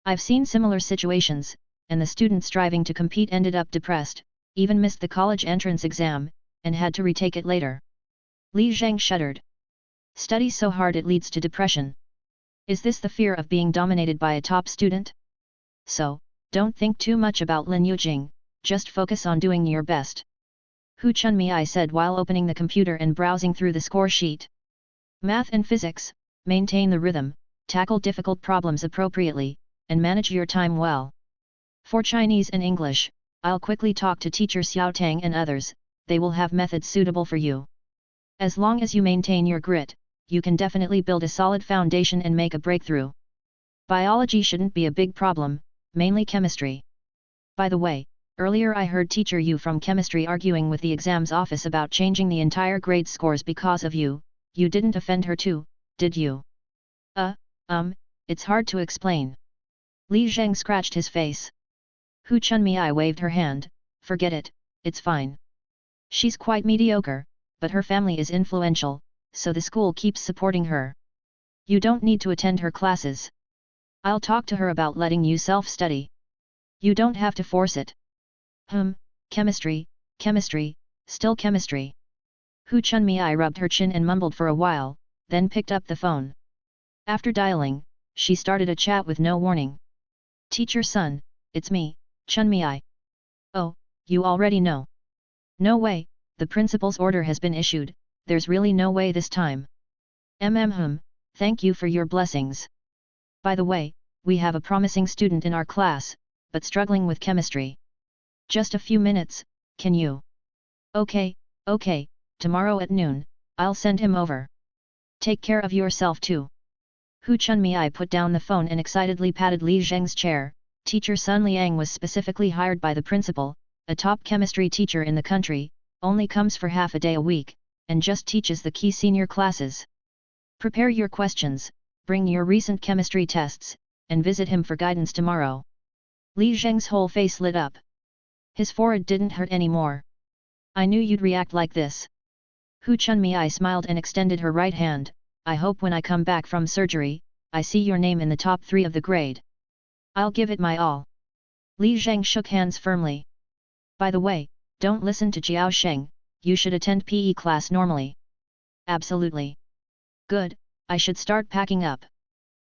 I've seen similar situations, and the student striving to compete ended up depressed, even missed the college entrance exam, and had to retake it later. Li Zheng shuddered. Study so hard it leads to depression. Is this the fear of being dominated by a top student? So, don't think too much about Lin Yujing, just focus on doing your best. Hu Chunmei said while opening the computer and browsing through the score sheet. Math and physics, maintain the rhythm, tackle difficult problems appropriately, and manage your time well. For Chinese and English, I'll quickly talk to teacher Xiao Tang and others, they will have methods suitable for you. As long as you maintain your grit, you can definitely build a solid foundation and make a breakthrough. Biology shouldn't be a big problem, mainly chemistry. By the way, earlier I heard teacher Yu from chemistry arguing with the exams office about changing the entire grade scores because of you. You didn't offend her too, did you? It's hard to explain. Li Zheng scratched his face. Hu Chunmei waved her hand, forget it, it's fine. She's quite mediocre, but her family is influential, so the school keeps supporting her. You don't need to attend her classes. I'll talk to her about letting you self-study. You don't have to force it. Chemistry, still chemistry. Hu Chunmei rubbed her chin and mumbled for a while, then picked up the phone. After dialing, she started a chat with no warning. Teacher Sun, it's me, Chunmei. Oh, you already know. No way, the principal's order has been issued, there's really no way this time. Thank you for your blessings. By the way, we have a promising student in our class, but struggling with chemistry. Just a few minutes, can you? Okay, tomorrow at noon, I'll send him over. Take care of yourself too. Hu Chunmei put down the phone and excitedly patted Li Zheng's chair. Teacher Sun Liang was specifically hired by the principal, a top chemistry teacher in the country, only comes for half a day a week, and just teaches the key senior classes. Prepare your questions, bring your recent chemistry tests, and visit him for guidance tomorrow. Li Zheng's whole face lit up. His forehead didn't hurt anymore. I knew you'd react like this. Hu Chunmei smiled and extended her right hand. I hope when I come back from surgery, I see your name in the top 3 of the grade. I'll give it my all. Li Zheng shook hands firmly. By the way, don't listen to Jiao Sheng, you should attend PE class normally. Absolutely. Good, I should start packing up.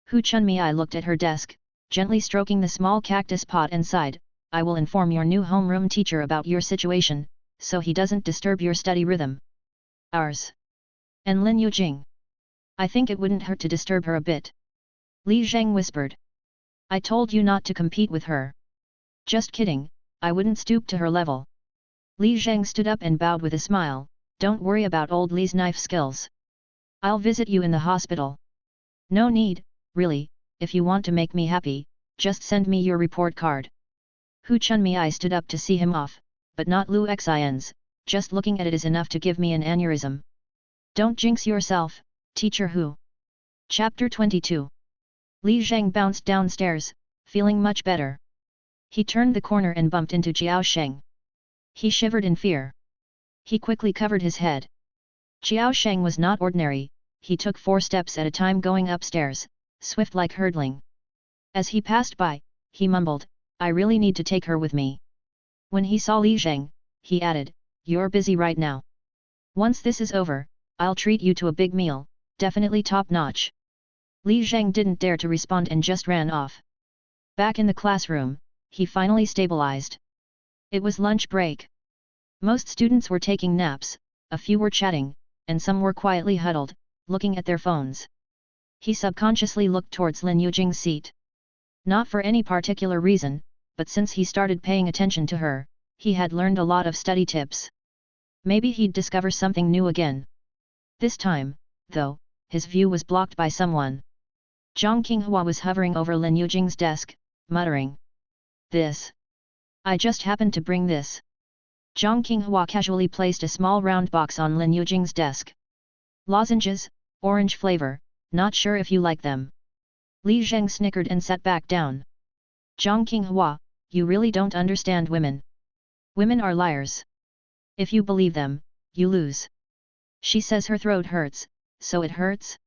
Hu Chunmei looked at her desk, gently stroking the small cactus pot and sighed. I will inform your new homeroom teacher about your situation, so he doesn't disturb your study rhythm. Ours. And Lin Yujing. I think it wouldn't hurt to disturb her a bit. Li Zheng whispered. I told you not to compete with her. Just kidding, I wouldn't stoop to her level. Li Zheng stood up and bowed with a smile. Don't worry about old Li's knife skills. I'll visit you in the hospital. No need, really, if you want to make me happy, just send me your report card. Hu Chunmei stood up to see him off, but not Lu Xian's, just looking at it is enough to give me an aneurysm. Don't jinx yourself, teacher Hu. Chapter 22. Li Zheng bounced downstairs, feeling much better. He turned the corner and bumped into Jiao Sheng. He shivered in fear. He quickly covered his head. Jiao Sheng was not ordinary, he took 4 steps at a time going upstairs, swift like hurdling. As he passed by, he mumbled, I really need to take her with me. When he saw Li Zheng, he added, you're busy right now. Once this is over, I'll treat you to a big meal, definitely top-notch. Li Zheng didn't dare to respond and just ran off. Back in the classroom, he finally stabilized. It was lunch break. Most students were taking naps, a few were chatting, and some were quietly huddled, looking at their phones. He subconsciously looked towards Lin Yujing's seat. Not for any particular reason, but since he started paying attention to her, he had learned a lot of study tips. Maybe he'd discover something new again. This time, though, his view was blocked by someone. Zhang Qinghua was hovering over Lin Yujing's desk, muttering. This. I just happened to bring this. Zhang Qinghua casually placed a small round box on Lin Yujing's desk. Lozenges, orange flavor, not sure if you like them. Li Zheng snickered and sat back down. Zhang Qinghua, you really don't understand women. Women are liars. If you believe them, you lose. She says her throat hurts, so it hurts?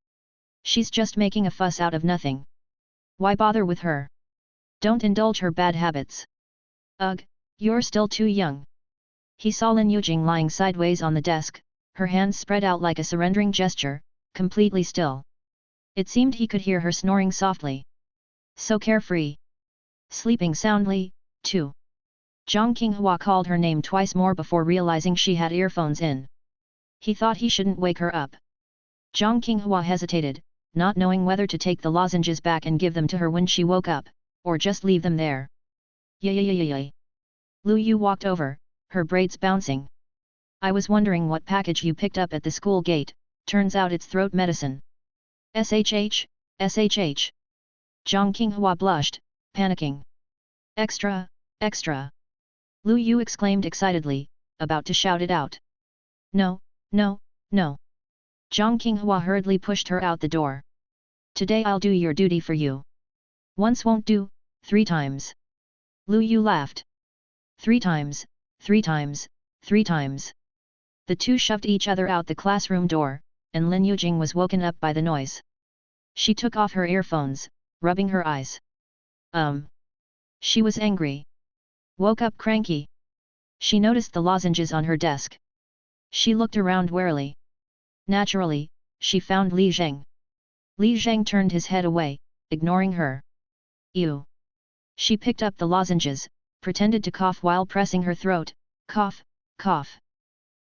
She's just making a fuss out of nothing. Why bother with her? Don't indulge her bad habits. Ugh, you're still too young. He saw Lin Yujing lying sideways on the desk, her hands spread out like a surrendering gesture, completely still. It seemed he could hear her snoring softly. So carefree. Sleeping soundly, too. Zhang Qinghua called her name twice more before realizing she had earphones in. He thought he shouldn't wake her up. Zhang Qinghua hesitated, not knowing whether to take the lozenges back and give them to her when she woke up, or just leave them there. Yay. Lu Yu walked over, her braids bouncing. I was wondering what package you picked up at the school gate, turns out it's throat medicine. SHH. Zhang Qinghua blushed, panicking. Extra. Lu Yu exclaimed excitedly, about to shout it out. No. Zhang Qinghua hurriedly pushed her out the door. Today I'll do your duty for you. Once won't do, 3 times. Lu Yu laughed. 3 times. The two shoved each other out the classroom door, and Lin Yujing was woken up by the noise. She took off her earphones, rubbing her eyes. She was angry. Woke up cranky. She noticed the lozenges on her desk. She looked around warily. Naturally, she found Li Zheng. Li Zheng turned his head away, ignoring her. Ew. She picked up the lozenges, pretended to cough while pressing her throat. Cough.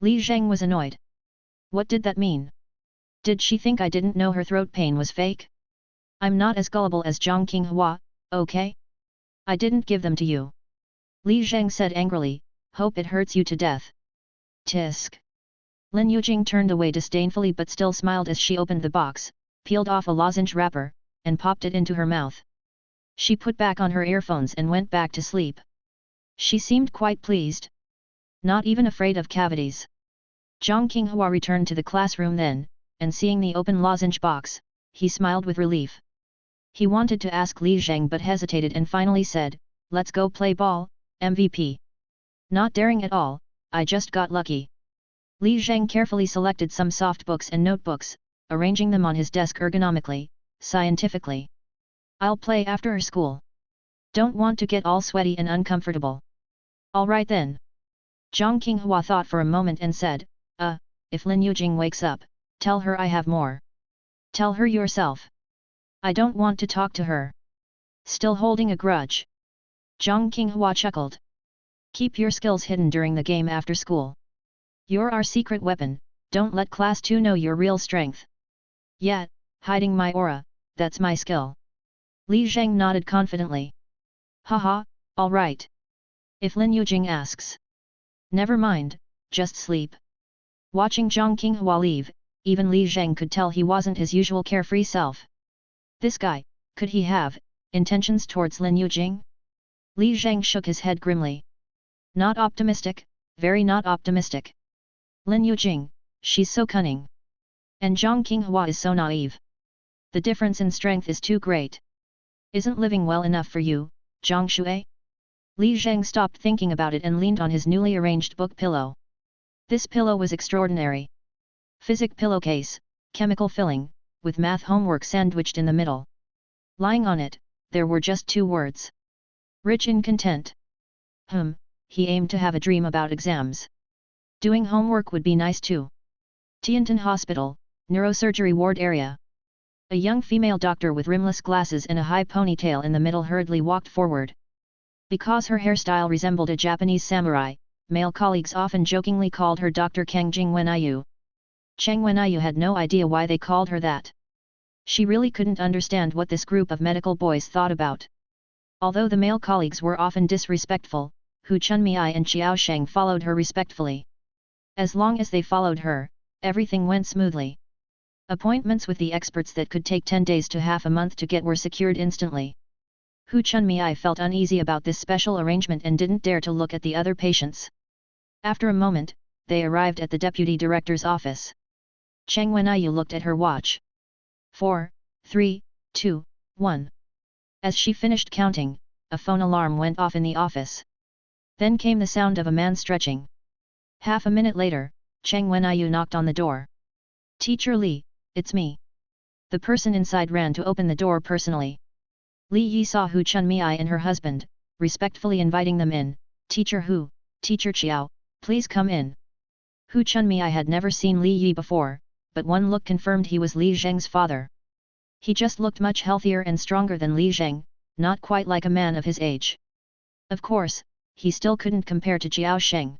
Li Zheng was annoyed. What did that mean? Did she think I didn't know her throat pain was fake? I'm not as gullible as Zhang Qinghua, okay? I didn't give them to you. Li Zheng said angrily, hope it hurts you to death. Tisk. Lin Yujing turned away disdainfully but still smiled as she opened the box, peeled off a lozenge wrapper, and popped it into her mouth. She put back on her earphones and went back to sleep. She seemed quite pleased. Not even afraid of cavities. Zhang Qinghua returned to the classroom then, and seeing the open lozenge box, he smiled with relief. He wanted to ask Li Zheng but hesitated and finally said, "Let's go play ball, MVP." "Not daring at all, I just got lucky." Li Zheng carefully selected some soft books and notebooks, arranging them on his desk ergonomically, scientifically. "I'll play after school. Don't want to get all sweaty and uncomfortable." "All right then." Zhang Qinghua thought for a moment and said, if Lin Yujing wakes up, tell her I have more." "Tell her yourself. I don't want to talk to her." "Still holding a grudge?" Zhang Qinghua chuckled. "Keep your skills hidden during the game after school. You're our secret weapon, don't let class 2 know your real strength." "Yeah, hiding my aura, that's my skill." Li Zheng nodded confidently. "Haha, all right. If Lin Yujing asks." "Never mind, just sleep." Watching Zhang Qinghua leave, even Li Zheng could tell he wasn't his usual carefree self. This guy, could he have intentions towards Lin Yujing? Li Zheng shook his head grimly. "Not optimistic, very not optimistic. Lin Yujing, she's so cunning. And Zhang Qinghua is so naive. The difference in strength is too great. Isn't living well enough for you, Zhang Shui?" Li Zheng stopped thinking about it and leaned on his newly arranged book pillow. This pillow was extraordinary. Physic pillowcase, chemical filling, with math homework sandwiched in the middle. Lying on it, there were just 2 words. Rich in content. He aimed to have a dream about exams. Doing homework would be nice too. Tiantan Hospital, neurosurgery ward area. A young female doctor with rimless glasses and a high ponytail in the middle hurriedly walked forward. Because her hairstyle resembled a Japanese samurai, male colleagues often jokingly called her Dr. Kang Jingwenayu. Cheng Wenayu had no idea why they called her that. She really couldn't understand what this group of medical boys thought about. Although the male colleagues were often disrespectful, Hu Chunmei and Qiao Sheng followed her respectfully. As long as they followed her, everything went smoothly. Appointments with the experts that could take 10 days to half a month to get were secured instantly. Hu Chunmei felt uneasy about this special arrangement and didn't dare to look at the other patients. After a moment, they arrived at the deputy director's office. Cheng Wenayu looked at her watch. 4, 3, 2, 1. As she finished counting, a phone alarm went off in the office. Then came the sound of a man stretching. Half a minute later, Cheng Wenayu knocked on the door. "Teacher Li, it's me." The person inside ran to open the door personally. Li Yi saw Hu Chunmei and her husband, respectfully inviting them in. "Teacher Hu, Teacher Qiao, please come in." Hu Chunmei had never seen Li Yi before, but one look confirmed he was Li Zheng's father. He just looked much healthier and stronger than Li Zheng, not quite like a man of his age. Of course, he still couldn't compare to Qiao Sheng.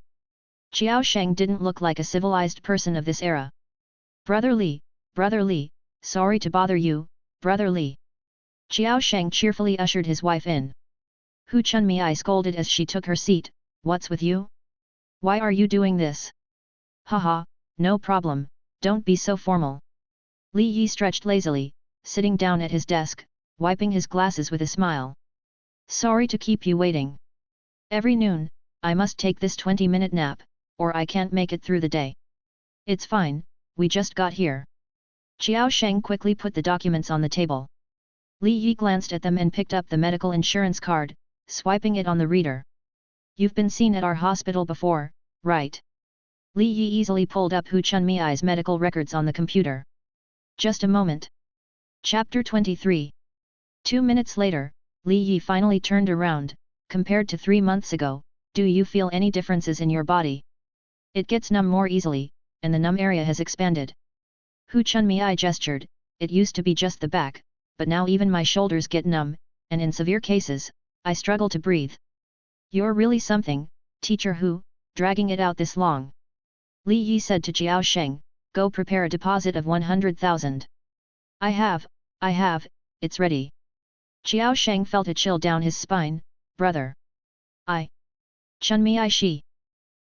Qiao Sheng didn't look like a civilized person of this era. Brother Li, sorry to bother you, Brother Li." Qiao Sheng cheerfully ushered his wife in. Hu Chunmei scolded as she took her seat, "What's with you? Why are you doing this?" "Haha, no problem, don't be so formal." Li Yi stretched lazily, sitting down at his desk, wiping his glasses with a smile. "Sorry to keep you waiting. Every noon, I must take this 20-minute nap, or I can't make it through the day." "It's fine, we just got here." Qiao Sheng quickly put the documents on the table. Li Yi glanced at them and picked up the medical insurance card, swiping it on the reader. "You've been seen at our hospital before, right?" Li Yi easily pulled up Hu Chunmei's medical records on the computer. "Just a moment." Chapter 23. 2 minutes later, Li Yi finally turned around. "Compared to 3 months ago, do you feel any differences in your body?" "It gets numb more easily, and the numb area has expanded." Hu Chunmei gestured. "It used to be just the back, but now even my shoulders get numb, and in severe cases, I struggle to breathe." "You're really something, Teacher Hu, dragging it out this long." Li Yi said to Qiao Sheng, "Go prepare a deposit of 100,000. I have, it's ready." Qiao Sheng felt a chill down his spine. "Brother. Chunmei Shi.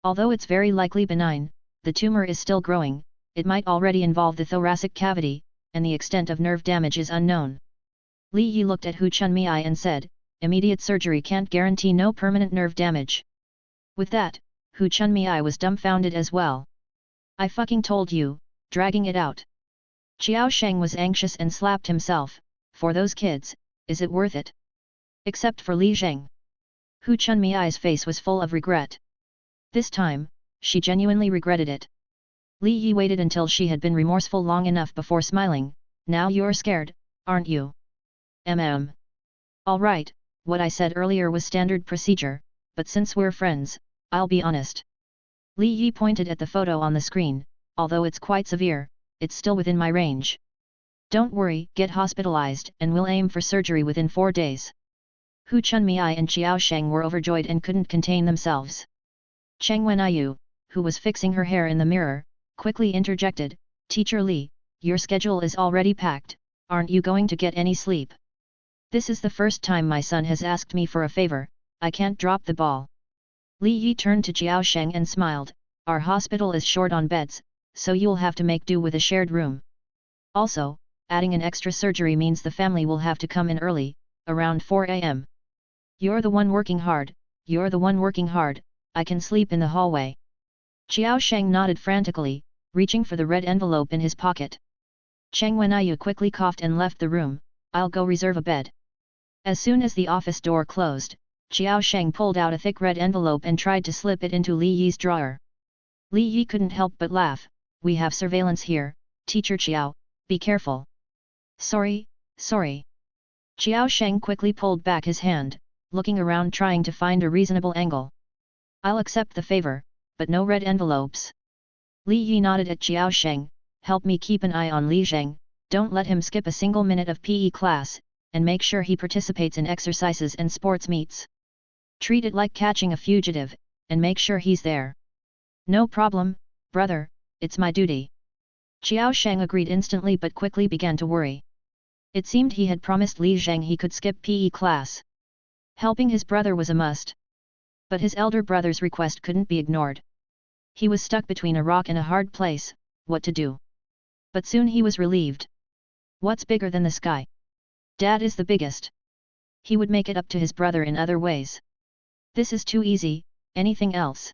Although it's very likely benign, the tumor is still growing, it might already involve the thoracic cavity, and the extent of nerve damage is unknown." Li Yi looked at Hu Chunmei and said, "Immediate surgery can't guarantee no permanent nerve damage." With that, Hu Chunmei was dumbfounded as well. "I fucking told you, dragging it out." Qiao Sheng was anxious and slapped himself. for those kids, is it worth it? Except for Li Zheng. Hu Chunmi's face was full of regret. This time, she genuinely regretted it. Li Yi waited until she had been remorseful long enough before smiling. Now you're scared, aren't you? Alright, what I said earlier was standard procedure, but since we're friends, I'll be honest. Li Yi pointed at the photo on the screen. Although it's quite severe, it's still within my range. Don't worry, get hospitalized and we'll aim for surgery within 4 days. Hu Chunmi and Qiao Sheng were overjoyed and couldn't contain themselves. Cheng Wenyu, who was fixing her hair in the mirror, quickly interjected, Teacher Li, your schedule is already packed, aren't you going to get any sleep? This is the first time my son has asked me for a favor, I can't drop the ball. Li Yi turned to Qiao Sheng and smiled, our hospital is short on beds, so you'll have to make do with a shared room. Also, adding an extra surgery means the family will have to come in early, around 4 am. You're the one working hard, I can sleep in the hallway. Qiao Sheng nodded frantically, reaching for the red envelope in his pocket. Cheng Wenyu quickly coughed and left the room, I'll go reserve a bed. As soon as the office door closed, Qiao Sheng pulled out a thick red envelope and tried to slip it into Li Yi's drawer. Li Yi couldn't help but laugh, we have surveillance here, Teacher Qiao, be careful. Sorry. Qiao Sheng quickly pulled back his hand, looking around trying to find a reasonable angle. I'll accept the favor, but no red envelopes. Li Yi nodded at Qiao Sheng, help me keep an eye on Li Zheng, don't let him skip a single minute of PE class, and make sure he participates in exercises and sports meets. Treat it like catching a fugitive, and make sure he's there. No problem, brother, it's my duty. Qiao Sheng agreed instantly but quickly began to worry. It seemed he had promised Li Zheng he could skip PE class. Helping his brother was a must. But his elder brother's request couldn't be ignored. He was stuck between a rock and a hard place, what to do? But soon he was relieved. What's bigger than the sky? Dad is the biggest. He would make it up to his brother in other ways. This is too easy, anything else?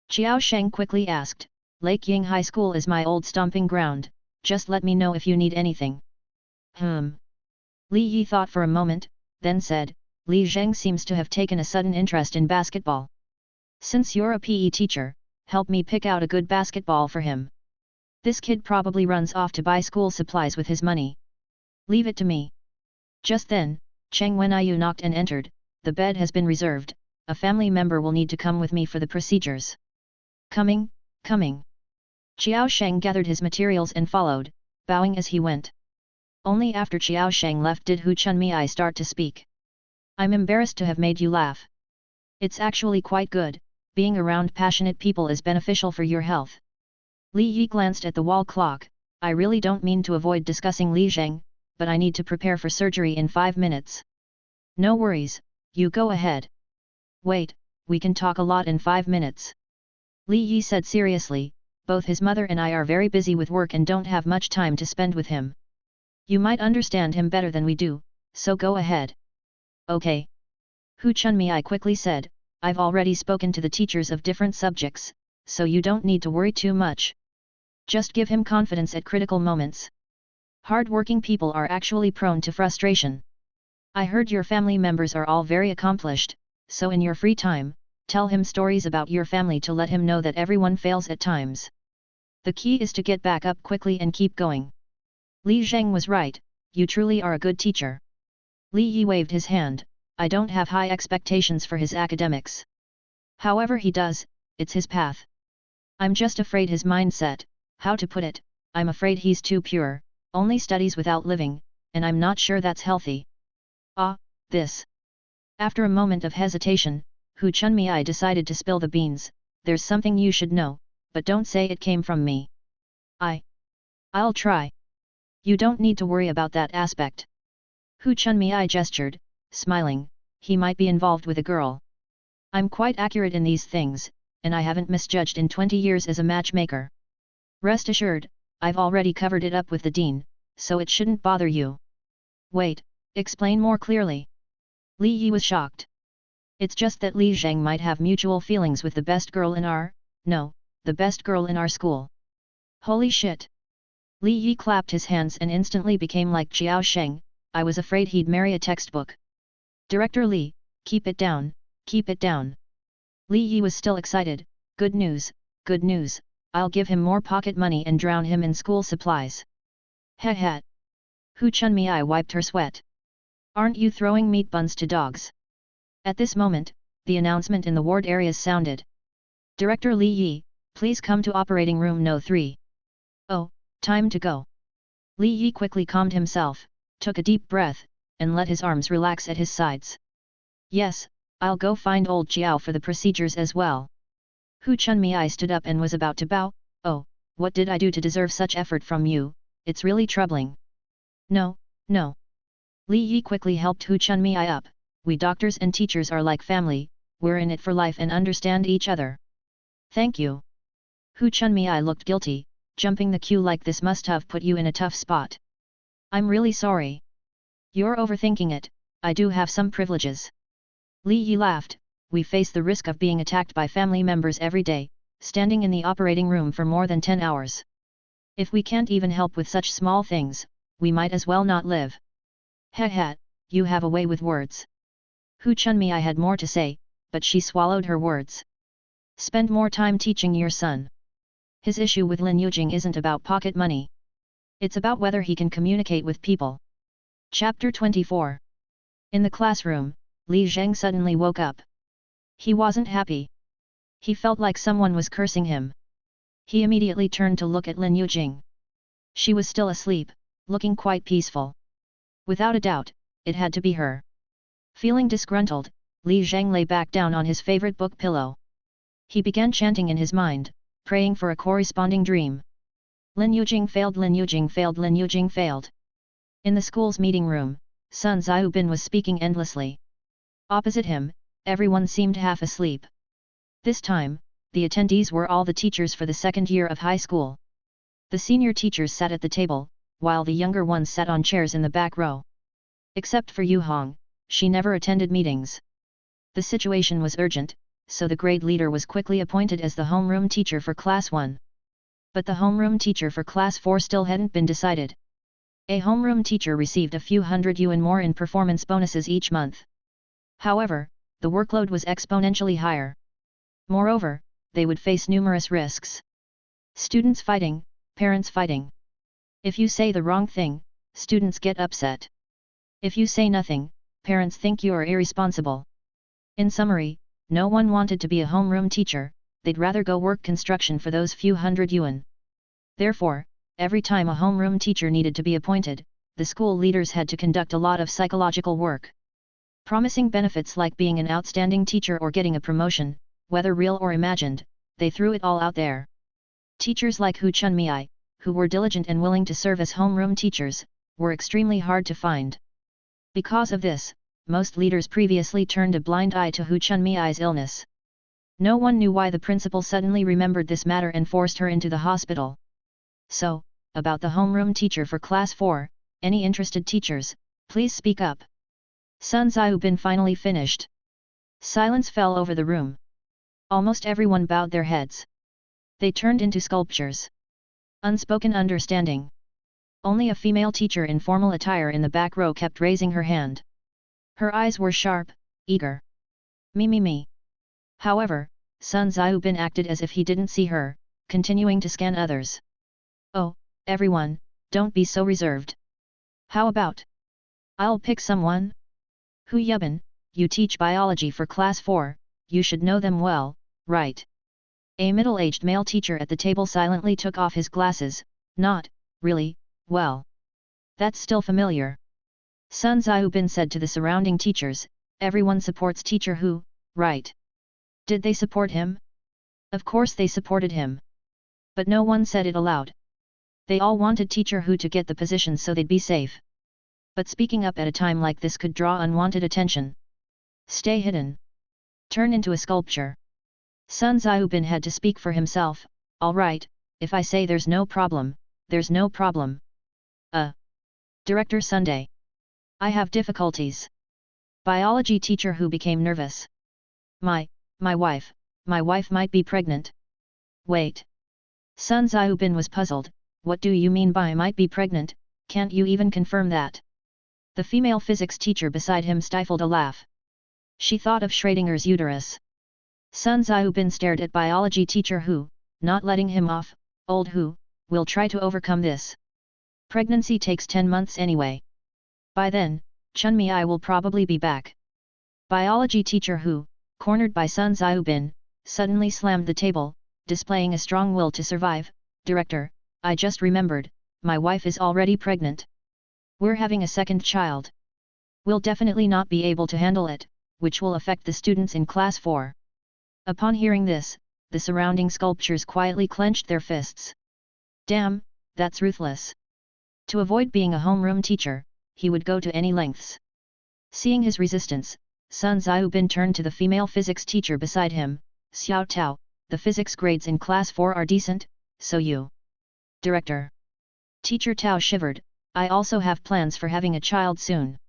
Qiao Sheng quickly asked, Lake Ying High School is my old stomping ground, just let me know if you need anything. Li Yi thought for a moment, then said, Li Zheng seems to have taken a sudden interest in basketball. Since you're a PE teacher, help me pick out a good basketball for him. This kid probably runs off to buy school supplies with his money. Leave it to me. Just then, Cheng Wenyu knocked and entered, the bed has been reserved, a family member will need to come with me for the procedures. Coming. Qiao Sheng gathered his materials and followed, bowing as he went. Only after Qiao Sheng left did Hu Chunmi start to speak. I'm embarrassed to have made you laugh. It's actually quite good, being around passionate people is beneficial for your health. Li Yi glanced at the wall clock, I really don't mean to avoid discussing Li Zheng, but I need to prepare for surgery in 5 minutes. No worries, you go ahead. Wait, we can talk a lot in 5 minutes. Li Yi said seriously, both his mother and I are very busy with work and don't have much time to spend with him. You might understand him better than we do, so go ahead. Okay. Hu Chunmi quickly said, I've already spoken to the teachers of different subjects, so you don't need to worry too much. Just give him confidence at critical moments. Hard-working people are actually prone to frustration. I heard your family members are all very accomplished, so in your free time, tell him stories about your family to let him know that everyone fails at times. The key is to get back up quickly and keep going. Li Zheng was right, you truly are a good teacher. Li Yi waved his hand, I don't have high expectations for his academics. However he does, it's his path. I'm just afraid his mindset, how to put it, I'm afraid he's too pure, only studies without living, and I'm not sure that's healthy. This. After a moment of hesitation, Hu Chunmi decided to spill the beans, there's something you should know, but don't say it came from me. I'll try. You don't need to worry about that aspect. Hu Chunmi gestured, smiling, he might be involved with a girl. I'm quite accurate in these things, and I haven't misjudged in 20 years as a matchmaker. Rest assured, I've already covered it up with the dean, so it shouldn't bother you. Wait, explain more clearly. Li Yi was shocked. It's just that Li Zheng might have mutual feelings with the best girl in the best girl in our school. Holy shit! Li Yi clapped his hands and instantly became like Qiao Sheng, I was afraid he'd marry a textbook. Director Li, keep it down, keep it down. Li Yi was still excited. Good news, good news, I'll give him more pocket money and drown him in school supplies. He he. Hu Chunmei wiped her sweat. Aren't you throwing meat buns to dogs? At this moment, the announcement in the ward areas sounded. Director Li Yi, please come to operating room No. 3. Oh, time to go. Li Yi quickly calmed himself, took a deep breath, and let his arms relax at his sides. Yes, I'll go find old Jiao for the procedures as well. Hu Chunmei stood up and was about to bow. Oh, what did I do to deserve such effort from you? It's really troubling. No, no. Li Yi quickly helped Hu Chunmei up. We doctors and teachers are like family, we're in it for life and understand each other. Thank you. Hu Chunmei looked guilty, jumping the queue like this must have put you in a tough spot. I'm really sorry. You're overthinking it, I do have some privileges. Li Yi laughed. We face the risk of being attacked by family members every day, standing in the operating room for more than 10 hours. If we can't even help with such small things, we might as well not live. He he, you have a way with words. Hu Chunmei had more to say, but she swallowed her words. Spend more time teaching your son. His issue with Lin Yujing isn't about pocket money. It's about whether he can communicate with people. Chapter 24. In the classroom, Li Zheng suddenly woke up. He wasn't happy. He felt like someone was cursing him. He immediately turned to look at Lin Yujing. She was still asleep, looking quite peaceful. Without a doubt, it had to be her. Feeling disgruntled, Li Zheng lay back down on his favorite book pillow. He began chanting in his mind, praying for a corresponding dream. Lin Yujing failed, Lin Yujing failed, Lin Yujing failed. In the school's meeting room, Sun Xiaobin was speaking endlessly. Opposite him, everyone seemed half asleep. This time, the attendees were all the teachers for the second year of high school. The senior teachers sat at the table, while the younger ones sat on chairs in the back row. Except for Yu Hong, she never attended meetings. The situation was urgent, so the grade leader was quickly appointed as the homeroom teacher for Class 1. But the homeroom teacher for Class 4 still hadn't been decided. A homeroom teacher received a few hundred yuan more in performance bonuses each month. However, the workload was exponentially higher. Moreover, they would face numerous risks. Students fighting, parents fighting. If you say the wrong thing, students get upset. If you say nothing, parents think you are irresponsible. In summary, no one wanted to be a homeroom teacher, they'd rather go work construction for those few hundred yuan. Therefore, every time a homeroom teacher needed to be appointed, the school leaders had to conduct a lot of psychological work. Promising benefits like being an outstanding teacher or getting a promotion, whether real or imagined, they threw it all out there. Teachers like Hu Chunmei, who were diligent and willing to serve as homeroom teachers, were extremely hard to find. Because of this, most leaders previously turned a blind eye to Hu Chunmei's illness. No one knew why the principal suddenly remembered this matter and forced her into the hospital. So, about the homeroom teacher for Class 4, any interested teachers, please speak up. Sun Xiaobin finally finished. Silence fell over the room. Almost everyone bowed their heads. They turned into sculptures. Unspoken understanding. Only a female teacher in formal attire in the back row kept raising her hand. Her eyes were sharp, eager. Me. However, Sun Xiaobin acted as if he didn't see her, continuing to scan others. Oh, everyone, don't be so reserved. How about? I'll pick someone. Hu Yubin, you teach biology for Class 4, you should know them well, right? A middle-aged male teacher at the table silently took off his glasses. Not, really, well. That's still familiar. Sun Xiaobin said to the surrounding teachers, everyone supports teacher Hu, right? Did they support him? Of course they supported him. But no one said it aloud. They all wanted teacher Hu to get the position so they'd be safe. But speaking up at a time like this could draw unwanted attention. Stay hidden. Turn into a sculpture. Sun Xiaobin had to speak for himself. All right, if I say there's no problem, there's no problem. Director Sunday. I have difficulties. Biology teacher who became nervous. My wife might be pregnant. Wait. Sun Xiaobin was puzzled. What do you mean by might be pregnant? Can't you even confirm that? The female physics teacher beside him stifled a laugh. She thought of Schrödinger's uterus. Sun Xiaobin stared at biology teacher Hu, not letting him off. Old Hu, we'll try to overcome this. Pregnancy takes 10 months anyway. By then, Chunmi I will probably be back. Biology teacher Hu, cornered by Sun Xiaobin, suddenly slammed the table, displaying a strong will to survive. Director, I just remembered, my wife is already pregnant. We're having a second child. We'll definitely not be able to handle it, which will affect the students in class 4. Upon hearing this, the surrounding sculptures quietly clenched their fists. Damn, that's ruthless. To avoid being a homeroom teacher, he would go to any lengths. Seeing his resistance, Sun Xiaobin turned to the female physics teacher beside him. Xiao Tao, the physics grades in class 4 are decent, so you. Director. Teacher Tao shivered, I also have plans for having a child soon.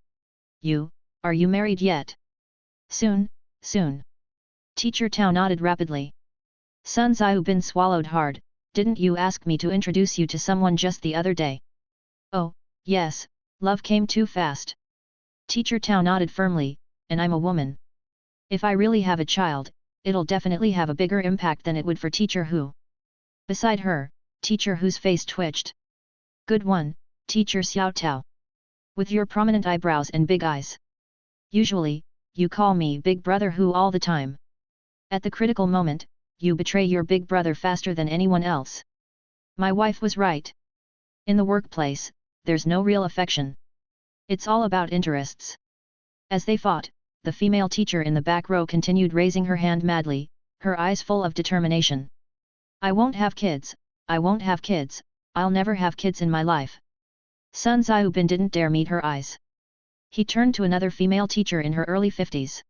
Are you married yet? Soon. Teacher Tao nodded rapidly. Sun Xiaobin swallowed hard, didn't you ask me to introduce you to someone just the other day? Oh, yes, love came too fast. Teacher Tao nodded firmly, and I'm a woman. If I really have a child, it'll definitely have a bigger impact than it would for Teacher Hu. Beside her, Teacher Hu's face twitched. Good one, Teacher Xiao Tao. With your prominent eyebrows and big eyes. Usually, you call me Big Brother Hu all the time. At the critical moment, you betray your big brother faster than anyone else. My wife was right. In the workplace, there's no real affection. It's all about interests. As they fought, the female teacher in the back row continued raising her hand madly, her eyes full of determination. I won't have kids, I'll never have kids in my life. Sun Xiaobin didn't dare meet her eyes. He turned to another female teacher in her early 50s.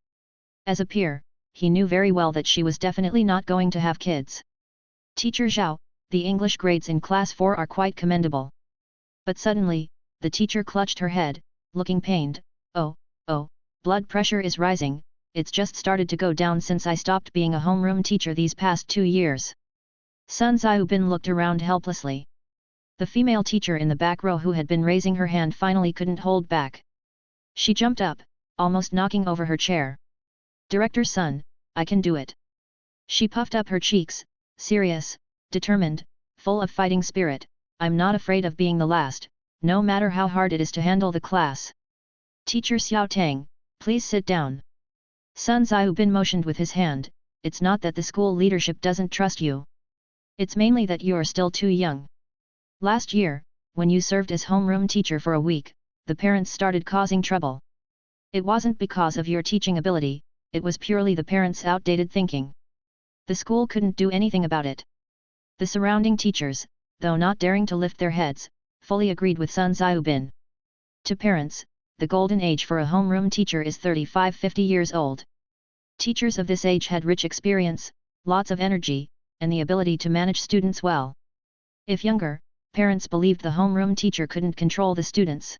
As a peer, he knew very well that she was definitely not going to have kids. Teacher Zhao, the English grades in class 4 are quite commendable. But suddenly, the teacher clutched her head, looking pained. Oh, blood pressure is rising, it's just started to go down since I stopped being a homeroom teacher these past 2 years. Sun Xiaobin looked around helplessly. The female teacher in the back row who had been raising her hand finally couldn't hold back. She jumped up, almost knocking over her chair. Director Sun, I can do it. She puffed up her cheeks, serious, determined, full of fighting spirit. I'm not afraid of being the last, no matter how hard it is to handle the class. Teacher Xiao Tang, please sit down. Sun Xiaobin motioned with his hand, it's not that the school leadership doesn't trust you. It's mainly that you're still too young. Last year, when you served as homeroom teacher for a week, the parents started causing trouble. It wasn't because of your teaching ability, it was purely the parents' outdated thinking. The school couldn't do anything about it. The surrounding teachers, though not daring to lift their heads, fully agreed with Sun Xiaobin. To parents, the golden age for a homeroom teacher is 35-50 years old. Teachers of this age had rich experience, lots of energy, and the ability to manage students well. If younger, parents believed the homeroom teacher couldn't control the students.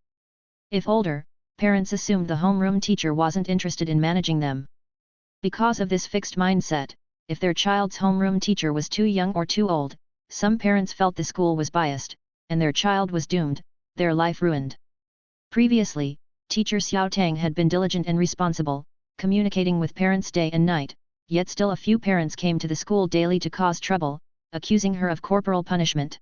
If older, parents assumed the homeroom teacher wasn't interested in managing them. Because of this fixed mindset, if their child's homeroom teacher was too young or too old, some parents felt the school was biased, and their child was doomed, their life ruined. Previously, teacher Xiao Tang had been diligent and responsible, communicating with parents day and night, yet still a few parents came to the school daily to cause trouble, accusing her of corporal punishment.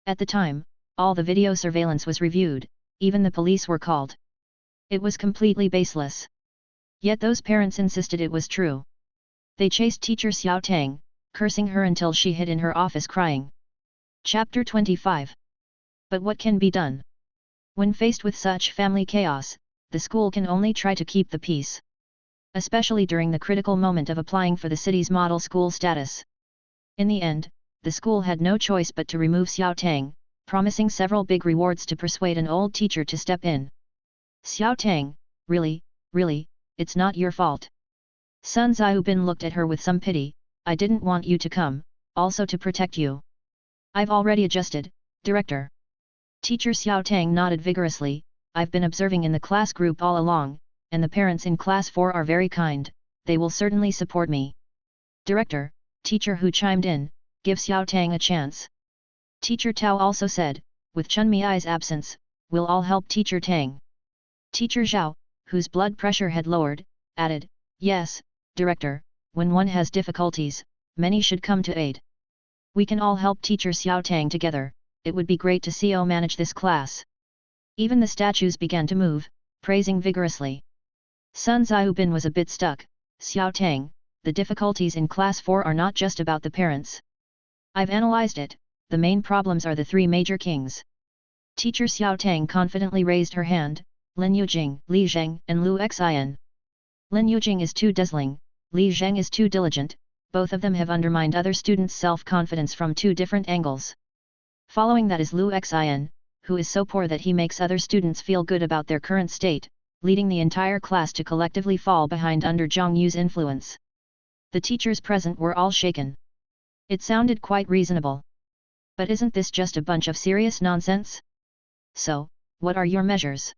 At the time, all the video surveillance was reviewed, even the police were called. It was completely baseless. Yet those parents insisted it was true. They chased teacher Xiao Tang, cursing her until she hid in her office crying. Chapter 25. But what can be done? When faced with such family chaos, the school can only try to keep the peace. Especially during the critical moment of applying for the city's model school status. In the end, the school had no choice but to remove Xiao Tang, promising several big rewards to persuade an old teacher to step in. Xiao Tang, really, it's not your fault. Sun Xiaobin looked at her with some pity, I didn't want you to come, also to protect you. I've already adjusted, director. Teacher Xiao Tang nodded vigorously, I've been observing in the class group all along, and the parents in class 4 are very kind, they will certainly support me. Director, teacher Hu chimed in, give Xiao Tang a chance. Teacher Tao also said, with Chunmi's absence, we'll all help teacher Tang. Teacher Zhao, whose blood pressure had lowered, added, "Yes, Director, when one has difficulties, many should come to aid. We can all help Teacher Xiao Tang together, it would be great to see O manage this class." Even the statues began to move, praising vigorously. Sun Xiaobin was a bit stuck. "Xiao Tang, the difficulties in Class 4 are not just about the parents. I've analyzed it, the main problems are the three major kings." Teacher Xiao Tang confidently raised her hand, "Lin Yujing, Li Zheng and Lu Xian. Lin Yujing is too dazzling, Li Zheng is too diligent, both of them have undermined other students' self-confidence from two different angles. Following that is Lu Xian, who is so poor that he makes other students feel good about their current state, leading the entire class to collectively fall behind under Zhang Yu's influence." The teachers present were all shaken. It sounded quite reasonable. But isn't this just a bunch of serious nonsense? So, what are your measures?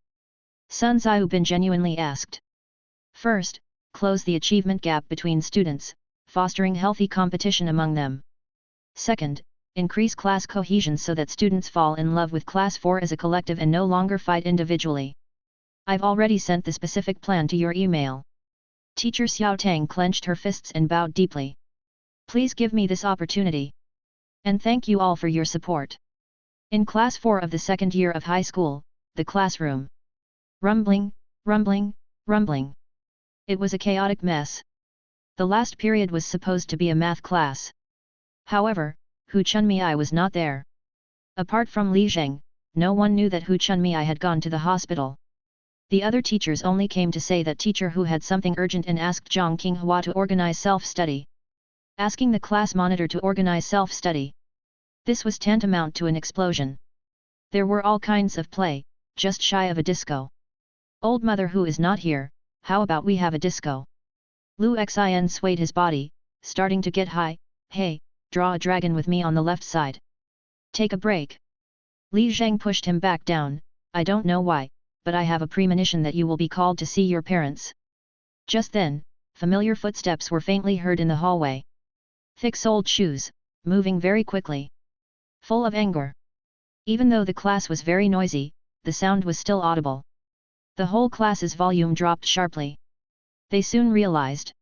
Sun Xiaobin genuinely asked. First, close the achievement gap between students, fostering healthy competition among them. Second, increase class cohesion so that students fall in love with Class 4 as a collective and no longer fight individually. I've already sent the specific plan to your email. Teacher Xiao Tang clenched her fists and bowed deeply. Please give me this opportunity. And thank you all for your support. In Class 4 of the second year of high school, the classroom. Rumbling, rumbling, rumbling. It was a chaotic mess. The last period was supposed to be a math class. However, Hu Chunmei was not there. Apart from Li Zheng, no one knew that Hu Chunmei had gone to the hospital. The other teachers only came to say that Teacher Hu had something urgent and asked Zhang Qinghua to organize self-study. Asking the class monitor to organize self-study. This was tantamount to an explosion. There were all kinds of play, just shy of a disco. Old Mother Hu is not here, how about we have a disco? Lu Xian swayed his body, starting to get high. Hey, draw a dragon with me on the left side. Take a break. Li Zheng pushed him back down. I don't know why, but I have a premonition that you will be called to see your parents. Just then, familiar footsteps were faintly heard in the hallway. Thick-soled shoes, moving very quickly. Full of anger. Even though the class was very noisy, the sound was still audible. The whole class's volume dropped sharply. They soon realized.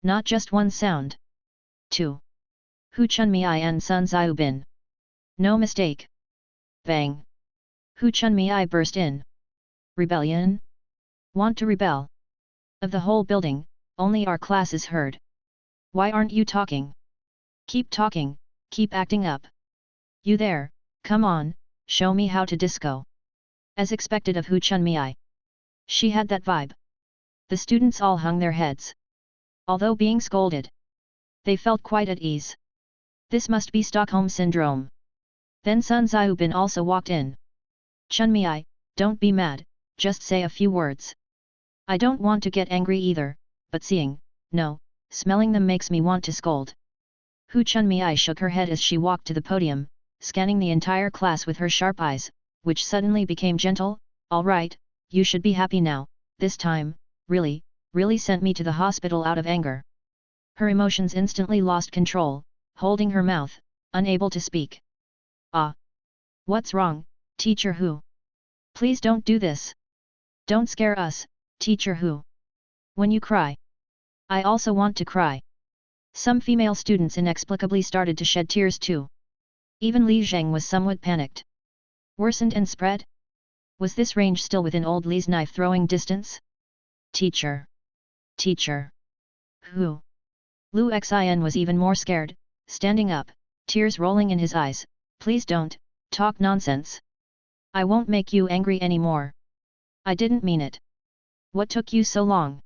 Not just one sound. Two. Hu Chunmei and Sun Xiaobin. No mistake. Bang. Hu Chunmei burst in. Rebellion? Want to rebel? Of the whole building, only our class is heard. Why aren't you talking? Keep talking, keep acting up. You there, come on, show me how to disco. As expected of Hu Chunmei. She had that vibe. The students all hung their heads. Although being scolded, they felt quite at ease. This must be Stockholm Syndrome. Then Sun Xiaobin also walked in. Chunmei, don't be mad, just say a few words. I don't want to get angry either, but smelling them makes me want to scold. Hu Chunmei shook her head as she walked to the podium, scanning the entire class with her sharp eyes, which suddenly became gentle. All right, you should be happy now, this time, really sent me to the hospital out of anger. Her emotions instantly lost control, holding her mouth, unable to speak. Ah! What's wrong, Teacher Hu? Please don't do this. Don't scare us, Teacher Hu. When you cry, I also want to cry. Some female students inexplicably started to shed tears too. Even Li Zheng was somewhat panicked. Worsened and spread? Was this range still within old Li's knife-throwing distance? Teacher! Teacher! Who? Lu Xian was even more scared, standing up, tears rolling in his eyes. Please don't, talk nonsense. I won't make you angry anymore. I didn't mean it. What took you so long?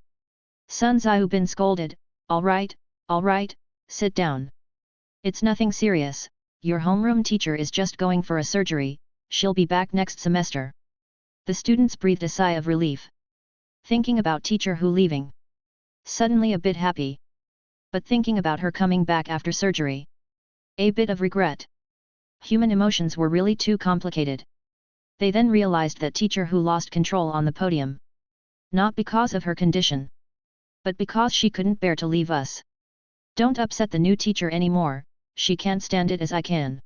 Sun Xiaobin scolded. All right, sit down. It's nothing serious, your homeroom teacher is just going for a surgery, she'll be back next semester. The students breathed a sigh of relief. Thinking about Teacher Hu leaving. Suddenly a bit happy. But thinking about her coming back after surgery. A bit of regret. Human emotions were really too complicated. They then realized that Teacher Hu lost control on the podium. Not because of her condition. But because she couldn't bear to leave us. Don't upset the new teacher anymore, she can't stand it as I can.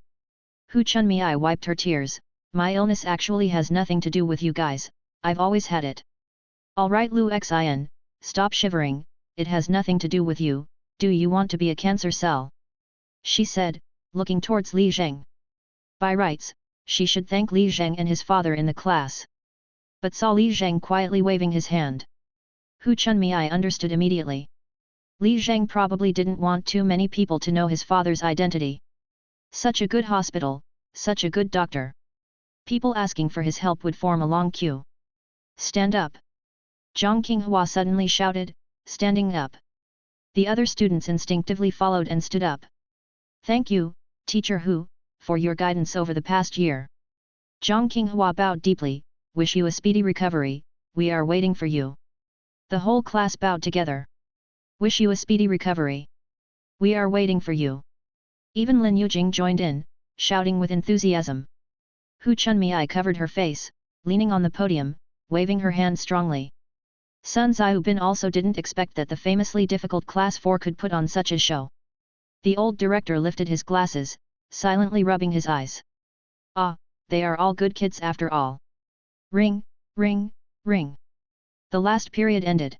Hu Chunmei wiped her tears. My illness actually has nothing to do with you guys, I've always had it. Alright Lu Xin, stop shivering, it has nothing to do with you, do you want to be a cancer cell? She said, looking towards Li Zheng. By rights, she should thank Li Zheng and his father in the class. But saw Li Zheng quietly waving his hand. Hu Chunmei understood immediately. Li Zheng probably didn't want too many people to know his father's identity. Such a good hospital, such a good doctor. People asking for his help would form a long queue. Stand up! Zhang Qinghua suddenly shouted, standing up. The other students instinctively followed and stood up. Thank you, Teacher Hu, for your guidance over the past year. Zhang Qinghua bowed deeply, wish you a speedy recovery, we are waiting for you. The whole class bowed together. Wish you a speedy recovery. We are waiting for you. Even Lin Yujing joined in, shouting with enthusiasm. Hu Chunmei covered her face, leaning on the podium, waving her hand strongly. Sun Xiaobin also didn't expect that the famously difficult Class 4 could put on such a show. The old director lifted his glasses, silently rubbing his eyes. Ah, they are all good kids after all. Ring, ring, ring. The last period ended.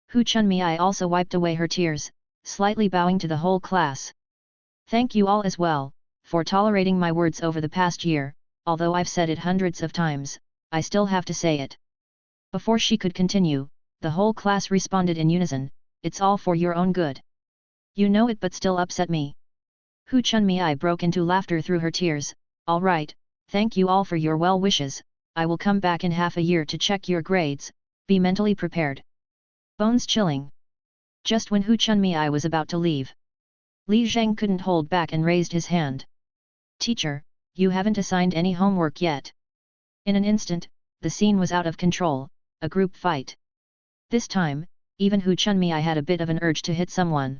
Hu Chunmei also wiped away her tears, slightly bowing to the whole class. Thank you all as well, for tolerating my words over the past year, although I've said it hundreds of times, I still have to say it. Before she could continue, the whole class responded in unison, it's all for your own good. You know it but still upset me. Hu Chunmei broke into laughter through her tears, all right, thank you all for your well wishes, I will come back in half a year to check your grades, be mentally prepared. Bones chilling. Just when Hu Chunmei was about to leave, Li Zheng couldn't hold back and raised his hand. Teacher, you haven't assigned any homework yet. In an instant, the scene was out of control, a group fight. This time, even Hu Chunmei had a bit of an urge to hit someone.